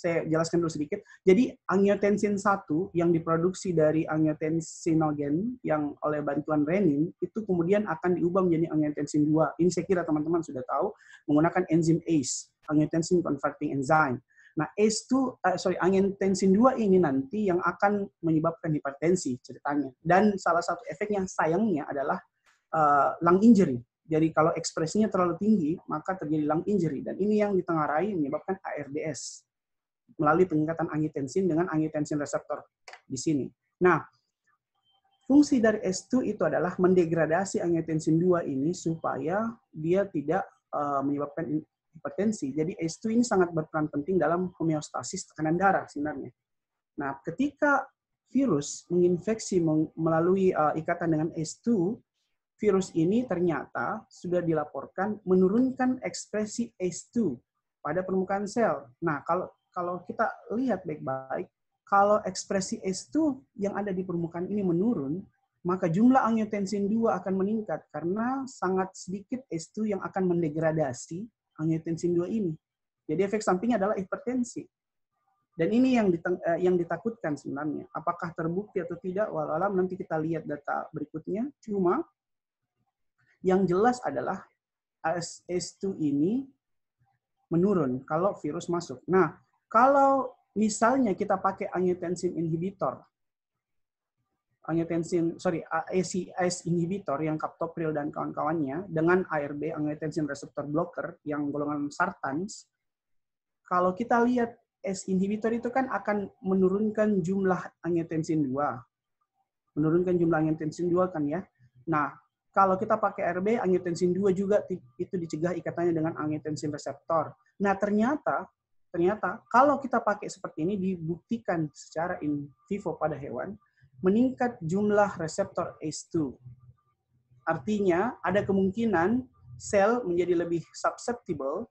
saya jelaskan dulu sedikit. Jadi angiotensin 1 yang diproduksi dari angiotensinogen yang oleh bantuan renin itu kemudian akan diubah menjadi angiotensin 2. Ini saya kira teman-teman sudah tahu menggunakan enzim ACE, angiotensin converting enzyme. Nah, angiotensin 2 ini nanti yang akan menyebabkan hipertensi ceritanya. Dan salah satu efeknya sayangnya adalah lung injury. Jadi kalau ekspresinya terlalu tinggi, maka terjadi lung injury. Dan ini yang ditengarai menyebabkan ARDS melalui peningkatan angiotensin dengan angiotensin reseptor di sini. Nah, fungsi dari S2 itu adalah mendegradasi angiotensin 2 ini supaya dia tidak menyebabkan hipertensi. Jadi S2 ini sangat berperan penting dalam homeostasis tekanan darah sebenarnya. Nah, ketika virus menginfeksi melalui ikatan dengan S2, virus ini ternyata sudah dilaporkan menurunkan ekspresi S2 pada permukaan sel. Nah, kalau kita lihat baik-baik, kalau ekspresi S2 yang ada di permukaan ini menurun, maka jumlah angiotensin 2 akan meningkat karena sangat sedikit S2 yang akan mendegradasi angiotensin 2 ini. Jadi efek sampingnya adalah hipertensi. Dan ini yang ditakutkan sebenarnya. Apakah terbukti atau tidak, walau alam nanti kita lihat data berikutnya. Cuma yang jelas adalah S2 ini menurun kalau virus masuk. Nah, kalau misalnya kita pakai angiotensin inhibitor, ACE inhibitor yang captopril dan kawan-kawannya dengan ARB, angiotensin receptor blocker yang golongan sartans, kalau kita lihat ACE inhibitor itu kan akan menurunkan jumlah angiotensin 2. Menurunkan jumlah angiotensin 2 kan ya. Nah, kalau kita pakai ARB, angiotensin 2 juga itu dicegah ikatannya dengan angiotensin reseptor. Nah, ternyata kalau kita pakai seperti ini dibuktikan secara in vivo pada hewan, meningkat jumlah reseptor ACE2. Artinya, ada kemungkinan sel menjadi lebih susceptible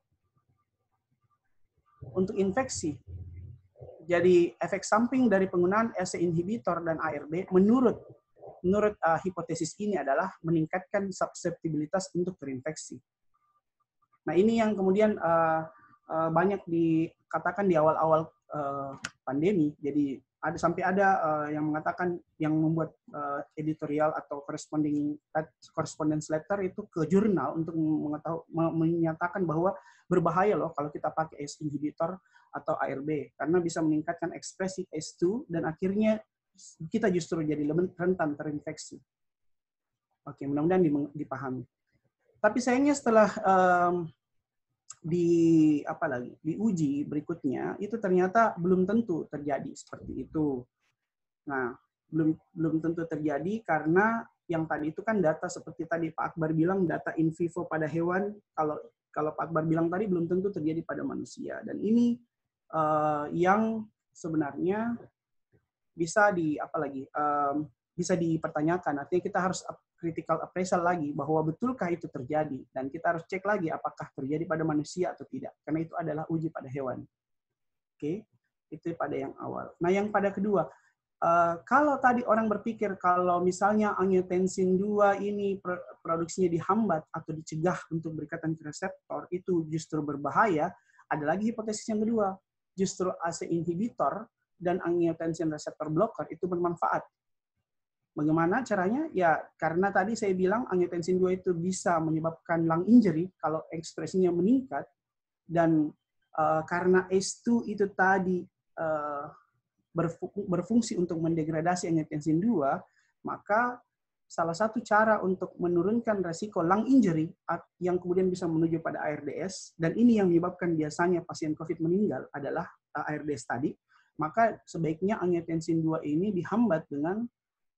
untuk infeksi. Jadi, efek samping dari penggunaan ACE inhibitor dan ARB menurut hipotesis ini adalah meningkatkan susceptibilitas untuk terinfeksi. Nah, ini yang kemudian banyak dikatakan di awal-awal pandemi. Jadi sampai ada yang mengatakan, yang membuat editorial atau correspondence letter itu ke jurnal untuk menyatakan bahwa berbahaya loh kalau kita pakai ACE inhibitor atau ARB karena bisa meningkatkan ekspresi ACE2 dan akhirnya kita justru jadi lebih rentan terinfeksi. Oke, mudah-mudahan dipahami. Tapi sayangnya setelah diuji berikutnya itu ternyata belum tentu terjadi seperti itu. Nah, belum tentu terjadi karena yang tadi itu kan data seperti tadi Pak Akbar bilang, data in vivo pada hewan. Kalau Pak Akbar bilang tadi belum tentu terjadi pada manusia. Dan ini yang sebenarnya bisa bisa dipertanyakan. Artinya kita harus critical appraisal lagi bahwa betulkah itu terjadi, dan kita harus cek lagi apakah terjadi pada manusia atau tidak, karena itu adalah uji pada hewan. Oke, itu pada yang awal. Nah, yang pada kedua, kalau tadi orang berpikir kalau misalnya angiotensin 2 ini produksinya dihambat atau dicegah untuk berikatan ke reseptor, itu justru berbahaya, ada lagi hipotesis yang kedua, justru ACE inhibitor dan angiotensin receptor blocker itu bermanfaat. Bagaimana caranya? Ya, karena tadi saya bilang angiotensin 2 itu bisa menyebabkan lung injury kalau ekspresinya meningkat, dan karena ACE2 itu tadi berfungsi untuk mendegradasi angiotensin 2, maka salah satu cara untuk menurunkan resiko lung injury yang kemudian bisa menuju pada ARDS, dan ini yang menyebabkan biasanya pasien COVID meninggal adalah ARDS tadi, maka sebaiknya angiotensin 2 ini dihambat dengan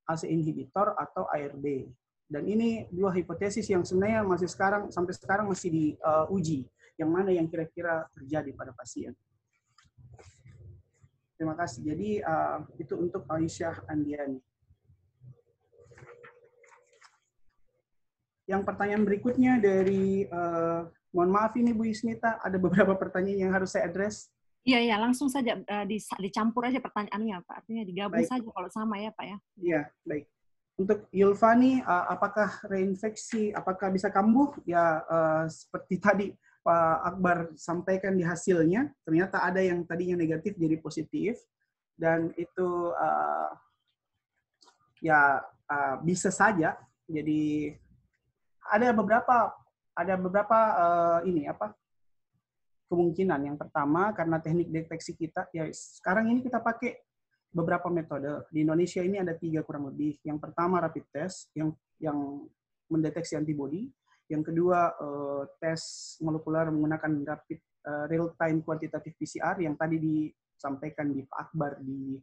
ACE inhibitor atau ARB. Dan ini dua hipotesis yang sebenarnya sampai sekarang masih diuji, yang mana yang kira-kira terjadi pada pasien. Terima kasih. Jadi itu untuk Aisyah Andiani. Yang pertanyaan berikutnya dari, mohon maaf ini Bu Isnita, ada beberapa pertanyaan yang harus saya address. Iya, langsung saja dicampur aja pertanyaannya, Pak. Artinya digabung saja kalau sama ya, Pak ya. Iya, baik. Untuk Yulfani, apakah reinfeksi, apakah bisa kambuh? Ya, seperti tadi Pak Akbar sampaikan di hasilnya, ternyata ada yang tadinya negatif jadi positif, dan itu bisa saja. Jadi ada beberapa kemungkinan. Yang pertama, karena teknik deteksi kita, ya sekarang ini kita pakai beberapa metode. Di Indonesia ini ada 3 kurang lebih. Yang pertama rapid test yang mendeteksi antibodi. Yang kedua, tes molekuler menggunakan rapid real-time quantitative PCR yang tadi disampaikan di Pak Akbar di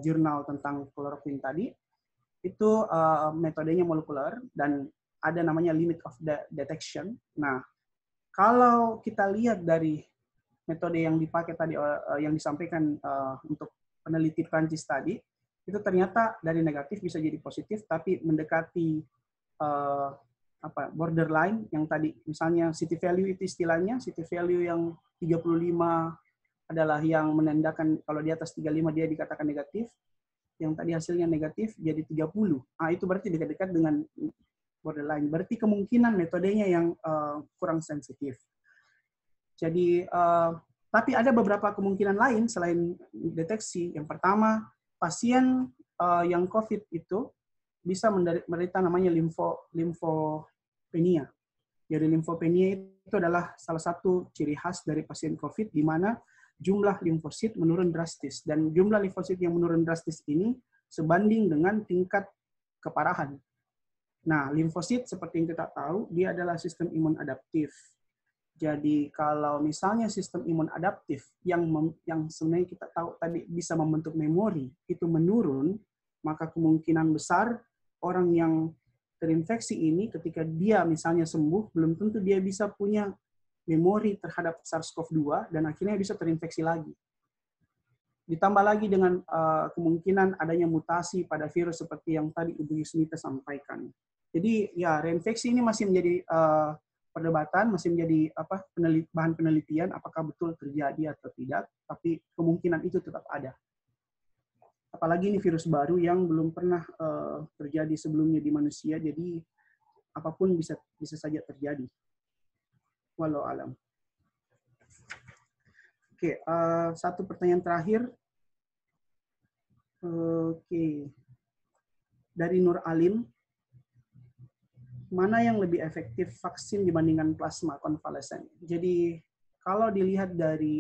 jurnal tentang kloroquine tadi. Itu metodenya molekuler dan ada namanya limit of detection. Nah, kalau kita lihat dari metode yang dipakai tadi, yang disampaikan untuk peneliti Prancis tadi, itu ternyata dari negatif bisa jadi positif, tapi mendekati borderline yang tadi, misalnya city value itu istilahnya, city value yang 35 adalah yang menandakan kalau di atas 35 dia dikatakan negatif, yang tadi hasilnya negatif jadi 30. Nah, itu berarti dekat-dekat dengan borderline. Berarti kemungkinan metodenya yang kurang sensitif. Jadi, tapi ada beberapa kemungkinan lain selain deteksi. Yang pertama, pasien yang COVID itu bisa menderita namanya limfopenia. Jadi limfopenia itu adalah salah satu ciri khas dari pasien COVID di mana jumlah limfosit menurun drastis, dan jumlah limfosit yang menurun drastis ini sebanding dengan tingkat keparahan. Nah, limfosit seperti yang kita tahu, dia adalah sistem imun adaptif. Jadi kalau misalnya sistem imun adaptif yang sebenarnya kita tahu tadi bisa membentuk memori itu menurun, maka kemungkinan besar orang yang terinfeksi ini ketika dia misalnya sembuh, belum tentu dia bisa punya memori terhadap SARS-CoV-2 dan akhirnya bisa terinfeksi lagi. Ditambah lagi dengan kemungkinan adanya mutasi pada virus seperti yang tadi Ibu Yusnita sampaikan. Jadi ya reinfeksi ini masih menjadi perdebatan, masih menjadi bahan penelitian apakah betul terjadi atau tidak, tapi kemungkinan itu tetap ada. Apalagi ini virus baru yang belum pernah terjadi sebelumnya di manusia, jadi apapun bisa saja terjadi. Walau alam. Oke, satu pertanyaan terakhir. Oke, dari Nur Alim, mana yang lebih efektif vaksin dibandingkan plasma konvalesen? Jadi kalau dilihat dari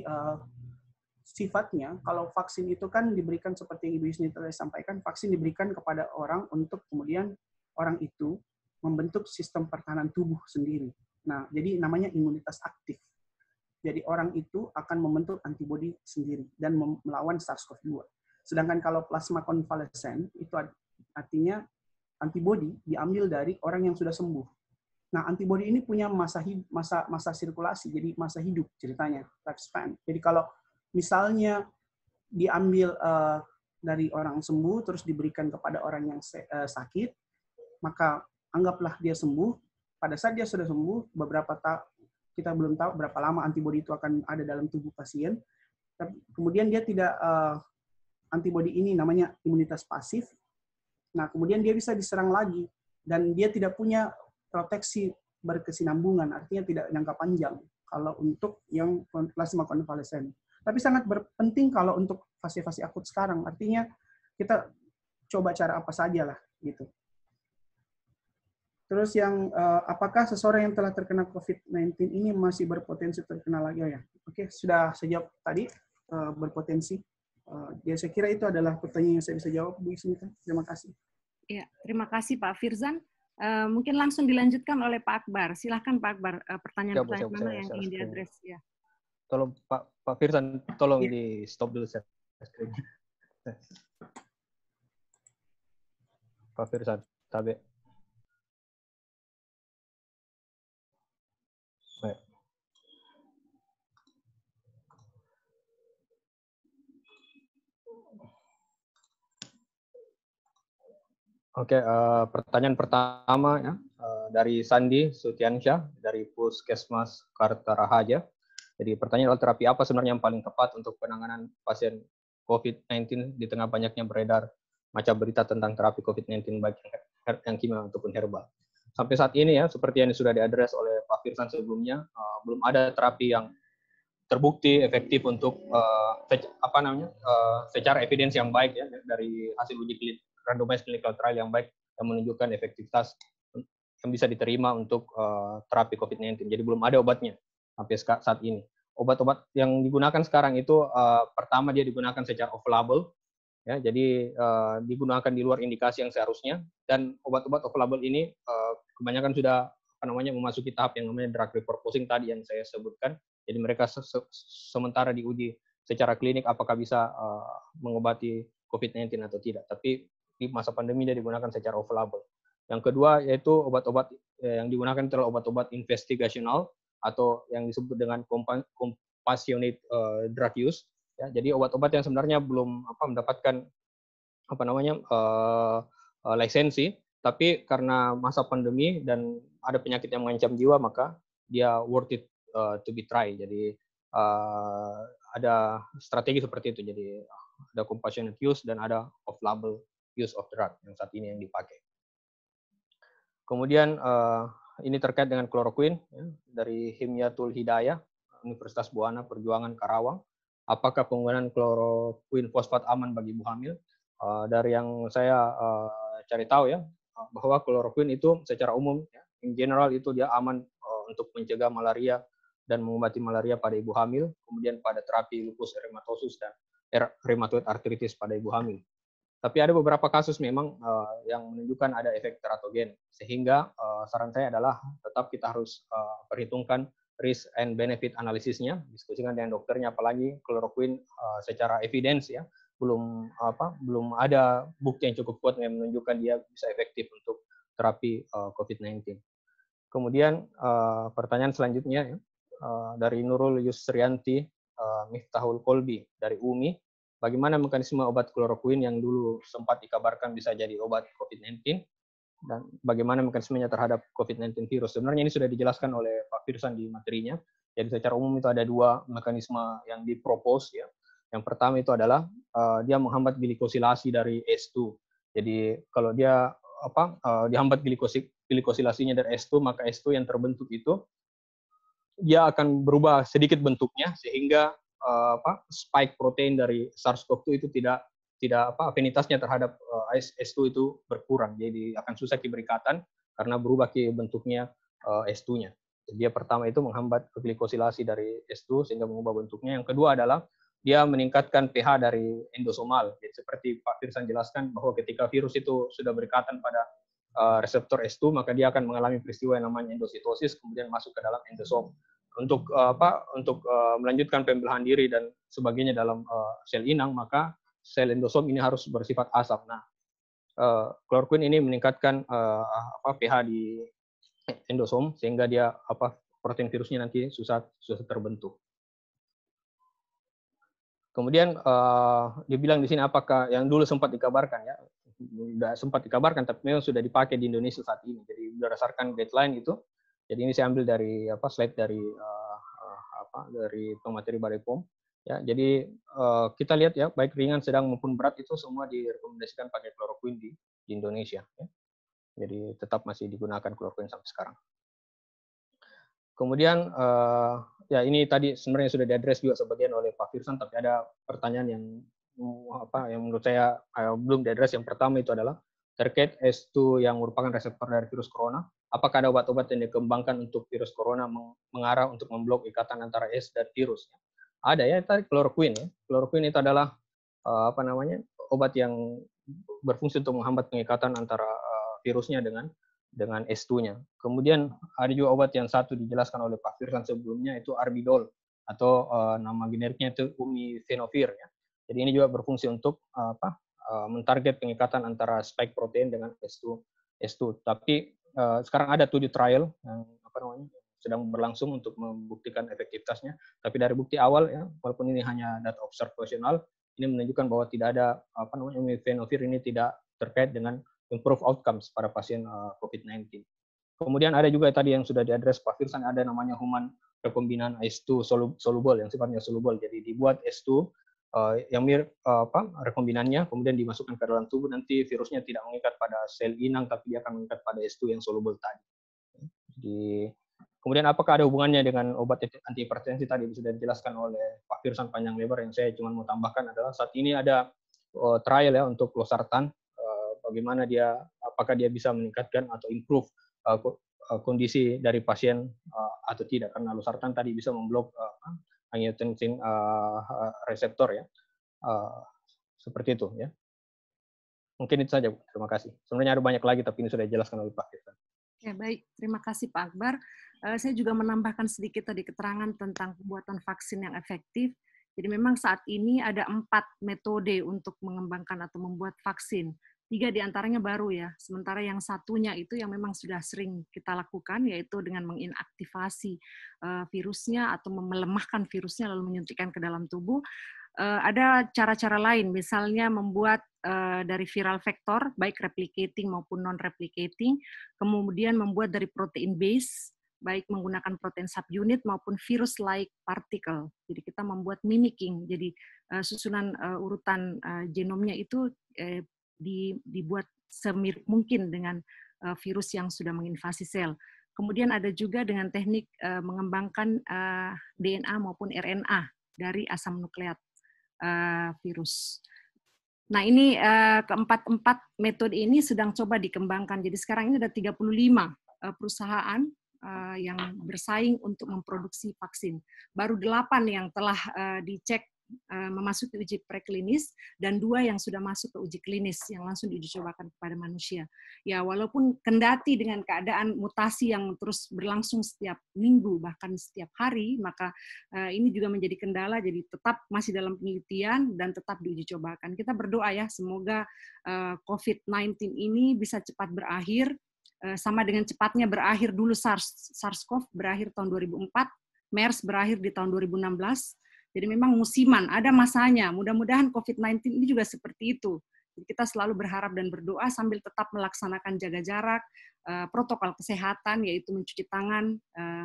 sifatnya, kalau vaksin itu kan diberikan seperti yang Ibu Yusnita sampaikan, vaksin diberikan kepada orang untuk kemudian orang itu membentuk sistem pertahanan tubuh sendiri. Nah, jadi namanya imunitas aktif. Jadi orang itu akan membentuk antibodi sendiri dan melawan SARS-CoV-2. Sedangkan kalau plasma konvalesen itu artinya antibodi diambil dari orang yang sudah sembuh. Nah, antibodi ini punya masa sirkulasi, jadi masa hidup ceritanya, lifespan. Jadi kalau misalnya diambil dari orang sembuh terus diberikan kepada orang yang sakit, maka anggaplah dia sembuh. Pada saat dia sudah sembuh, kita belum tahu berapa lama antibodi itu akan ada dalam tubuh pasien. Kemudian dia tidak antibodi ini namanya imunitas pasif. Nah, kemudian dia bisa diserang lagi dan dia tidak punya proteksi berkesinambungan, artinya tidak jangka panjang kalau untuk yang plasma konvalesen. Tapi sangat berpenting kalau untuk fase-fase akut sekarang, artinya kita coba cara apa saja lah gitu. Terus yang apakah seseorang yang telah terkena COVID-19 ini masih berpotensi terkena lagi? Oh ya, oke, sudah saya jawab tadi, berpotensi. Ya, saya kira itu adalah pertanyaan yang saya bisa jawab, Bu Yusnita. Terima kasih. Ya, terima kasih Pak Firzan. Mungkin langsung dilanjutkan oleh Pak Akbar. Silahkan Pak Akbar, pertanyaan-pertanyaan mana yang ingin diadres? Ya. Tolong Pak Firzan, tolong di stop dulu share screen. Pak Firzan, tabe. Baik. Oke, pertanyaan pertama ya dari Sandi Sutiansyah dari Puskesmas Kartarahaja. Jadi pertanyaan adalah terapi apa sebenarnya yang paling tepat untuk penanganan pasien COVID-19 di tengah banyaknya beredar macam berita tentang terapi COVID-19 baik yang kimia ataupun herbal. Sampai saat ini ya, seperti yang sudah diadres oleh Pak Firzan sebelumnya, belum ada terapi yang terbukti efektif untuk secara evidence yang baik ya dari hasil uji randomized clinical trial yang baik yang menunjukkan efektivitas yang bisa diterima untuk terapi COVID-19. Jadi belum ada obatnya sampai saat ini. Obat-obat yang digunakan sekarang itu pertama dia digunakan secara off-label, ya, jadi digunakan di luar indikasi yang seharusnya, dan obat-obat off-label ini kebanyakan sudah memasuki tahap yang namanya drug repurposing tadi yang saya sebutkan. Jadi mereka sementara diuji secara klinik apakah bisa mengobati COVID-19 atau tidak. Tapi di masa pandemi dia digunakan secara off-label. Yang kedua yaitu obat-obat yang digunakan adalah obat-obat investigasional atau yang disebut dengan compassionate drug use. Ya, jadi obat-obat yang sebenarnya belum mendapatkan lisensi, tapi karena masa pandemi dan ada penyakit yang mengancam jiwa, maka dia worth it to be try. Jadi ada strategi seperti itu. Jadi ada compassionate use dan ada off-label use of drug yang saat ini yang dipakai. Kemudian ini terkait dengan kloroquine ya, dari Himyatul Hidayah, Universitas Buana Perjuangan Karawang. Apakah penggunaan kloroquine fosfat aman bagi ibu hamil? Dari yang saya cari tahu ya, bahwa kloroquine itu secara umum, ya, in general itu dia aman untuk mencegah malaria dan mengobati malaria pada ibu hamil, kemudian pada terapi lupus erythematosus dan rheumatoid arthritis pada ibu hamil. Tapi ada beberapa kasus memang yang menunjukkan ada efek teratogen, sehingga saran saya adalah tetap kita harus perhitungkan risk and benefit analisisnya, diskusikan dengan dokternya, apalagi kloroquine secara evidence ya, belum ada bukti yang cukup kuat yang menunjukkan dia bisa efektif untuk terapi COVID-19. Kemudian pertanyaan selanjutnya ya, dari Nurul Yusrianti Miftahul Kolbi dari UMI, bagaimana mekanisme obat kloroquine yang dulu sempat dikabarkan bisa jadi obat COVID-19 dan bagaimana mekanismenya terhadap COVID-19 virus? Sebenarnya ini sudah dijelaskan oleh Pak Firsan di materinya. Jadi secara umum itu ada dua mekanisme yang dipropose ya. Yang pertama itu adalah dia menghambat glikosilasi dari S2. Jadi kalau dia dihambat glikosilasinya dari S2, maka S2 yang terbentuk itu dia akan berubah sedikit bentuknya sehingga spike protein dari SARS-CoV-2 itu tidak afinitasnya terhadap S2 itu berkurang. Jadi akan susah diberi ikatan karena berubah ke bentuknya S2-nya. Dia pertama itu menghambat glikosilasi dari S2 sehingga mengubah bentuknya. Yang kedua adalah dia meningkatkan pH dari endosomal. Jadi seperti Pak Firsan jelaskan bahwa ketika virus itu sudah berikatan pada reseptor S2, maka dia akan mengalami peristiwa yang namanya endositosis, kemudian masuk ke dalam endosom. Untuk melanjutkan pembelahan diri dan sebagainya dalam sel inang, maka sel endosom ini harus bersifat asam. Nah, kloroquine ini meningkatkan pH di endosom sehingga dia protein virusnya nanti susah terbentuk. Kemudian dibilang di sini apakah yang dulu sempat dikabarkan ya, sudah sempat dikabarkan tapi memang sudah dipakai di Indonesia saat ini. Jadi berdasarkan guideline itu, jadi ini saya ambil dari slide dari pemateri Balai POM. Ya, jadi kita lihat ya, baik ringan, sedang maupun berat itu semua direkomendasikan pakai kloroquine di Indonesia. Ya. Jadi tetap masih digunakan kloroquine sampai sekarang. Kemudian ya ini tadi sebenarnya sudah diadres juga sebagian oleh Pak Firsan, tapi ada pertanyaan yang menurut saya belum diadres. Yang pertama itu adalah terkait S2 yang merupakan reseptor dari virus corona. Apakah ada obat-obat yang dikembangkan untuk virus corona mengarah untuk memblok ikatan antara S dan virus? Ada ya, tadi kloroquine. Ya. Kloroquine itu adalah obat yang berfungsi untuk menghambat pengikatan antara virusnya dengan S2-nya. Kemudian ada juga obat yang satu dijelaskan oleh Pak Firsan sebelumnya, itu Arbidol atau nama generiknya itu Umifenofir. Ya. Jadi ini juga berfungsi untuk mentarget pengikatan antara spike protein dengan S2. Tapi sekarang ada 7 trial yang sedang berlangsung untuk membuktikan efektivitasnya. Tapi dari bukti awal ya, walaupun ini hanya data observasional, ini menunjukkan bahwa tidak ada Umifenofir ini tidak terkait dengan improve outcomes pada pasien COVID-19. Kemudian ada juga tadi yang sudah diadres Pak Firsan, ada namanya human rekombinan S2 soluble yang sifatnya soluble. Jadi dibuat S2 yang mirip rekombinannya, kemudian dimasukkan ke dalam tubuh, nanti virusnya tidak mengikat pada sel inang, tapi dia akan mengikat pada S2 yang soluble tadi. Jadi, kemudian apakah ada hubungannya dengan obat antihipertensi tadi sudah dijelaskan oleh Pak Firsan panjang lebar. Yang saya cuma mau tambahkan adalah saat ini ada trial ya untuk losartan. Bagaimana apakah dia bisa meningkatkan atau improve kondisi dari pasien atau tidak, karena losartan tadi bisa memblok angiotensin reseptor ya, seperti itu ya. Mungkin itu saja, terima kasih. Sebenarnya ada banyak lagi tapi ini sudah dijelaskan oleh Pak Firsan. Ya, baik. Terima kasih Pak Akbar. Saya juga menambahkan sedikit tadi keterangan tentang pembuatan vaksin yang efektif. Jadi memang saat ini ada 4 metode untuk mengembangkan atau membuat vaksin. 3 diantaranya baru ya. Sementara yang satunya itu yang memang sudah sering kita lakukan, yaitu dengan menginaktivasi virusnya atau melemahkan virusnya lalu menyuntikkan ke dalam tubuh. Ada cara-cara lain, misalnya membuat dari viral vektor, baik replicating maupun non-replicating, kemudian membuat dari protein base, baik menggunakan protein subunit maupun virus-like particle. Jadi kita membuat mimicking, jadi susunan urutan genomnya itu dibuat semirip mungkin dengan virus yang sudah menginvasi sel. Kemudian ada juga dengan teknik mengembangkan DNA maupun RNA dari asam nukleat virus. Nah, ini keempat metode ini sedang coba dikembangkan. Jadi sekarang ini ada 35 perusahaan yang bersaing untuk memproduksi vaksin. Baru 8 yang telah dicek memasuki uji preklinis dan 2 yang sudah masuk ke uji klinis yang langsung diuji cobakan kepada manusia. Ya, walaupun kendati dengan keadaan mutasi yang terus berlangsung setiap minggu bahkan setiap hari, maka ini juga menjadi kendala. Jadi tetap masih dalam penelitian dan tetap diuji cobakan. Kita berdoa ya, semoga COVID-19 ini bisa cepat berakhir, sama dengan cepatnya berakhir dulu SARS-CoV berakhir tahun 2004, MERS berakhir di tahun 2016. Jadi memang musiman, ada masanya. Mudah-mudahan COVID-19 ini juga seperti itu. Jadi kita selalu berharap dan berdoa sambil tetap melaksanakan jaga jarak, protokol kesehatan, yaitu mencuci tangan,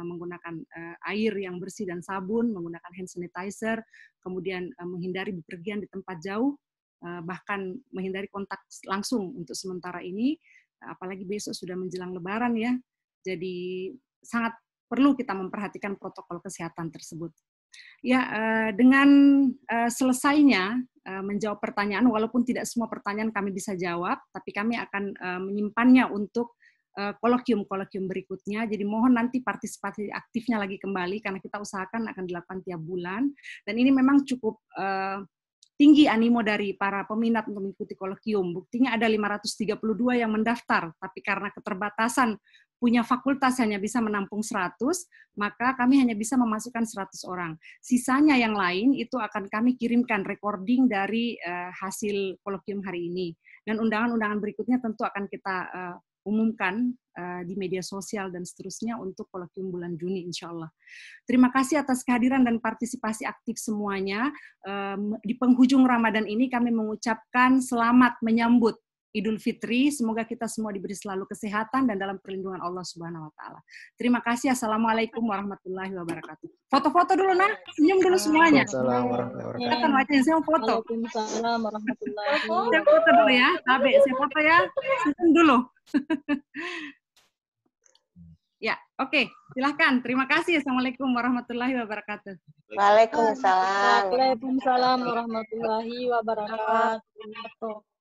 menggunakan air yang bersih dan sabun, menggunakan hand sanitizer, kemudian menghindari bepergian di tempat jauh, bahkan menghindari kontak langsung untuk sementara ini, apalagi besok sudah menjelang Lebaran ya. Jadi sangat perlu kita memperhatikan protokol kesehatan tersebut. Ya, dengan selesainya menjawab pertanyaan, walaupun tidak semua pertanyaan kami bisa jawab, tapi kami akan menyimpannya untuk kolokium-kolokium berikutnya. Jadi mohon nanti partisipasi aktifnya lagi kembali, karena kita usahakan akan dilakukan tiap bulan. Dan ini memang cukup tinggi animo dari para peminat untuk mengikuti kolokium. Buktinya ada 532 yang mendaftar, tapi karena keterbatasan punya fakultas hanya bisa menampung 100, maka kami hanya bisa memasukkan 100 orang. Sisanya yang lain itu akan kami kirimkan recording dari hasil kolokium hari ini. Dan undangan-undangan berikutnya tentu akan kita umumkan di media sosial dan seterusnya untuk kolokium bulan Juni, insya Allah. Terima kasih atas kehadiran dan partisipasi aktif semuanya. Di penghujung Ramadan ini kami mengucapkan selamat menyambut Idul Fitri, semoga kita semua diberi selalu kesehatan dan dalam perlindungan Allah Subhanahu wa Ta'ala. Terima kasih. Assalamualaikum warahmatullahi wabarakatuh. Foto-foto dulu, nah. Senyum dulu semuanya. Kelihatan wajahnya, saya mau foto. Waalaikumsalam warahmatullahi wabarakatuh. Saya foto dulu ya. Tabe, saya foto ya. Senyum dulu. Ya, oke. Silahkan. Terima kasih. Assalamualaikum warahmatullahi wabarakatuh. Waalaikumsalam. Waalaikumsalam warahmatullahi wabarakatuh.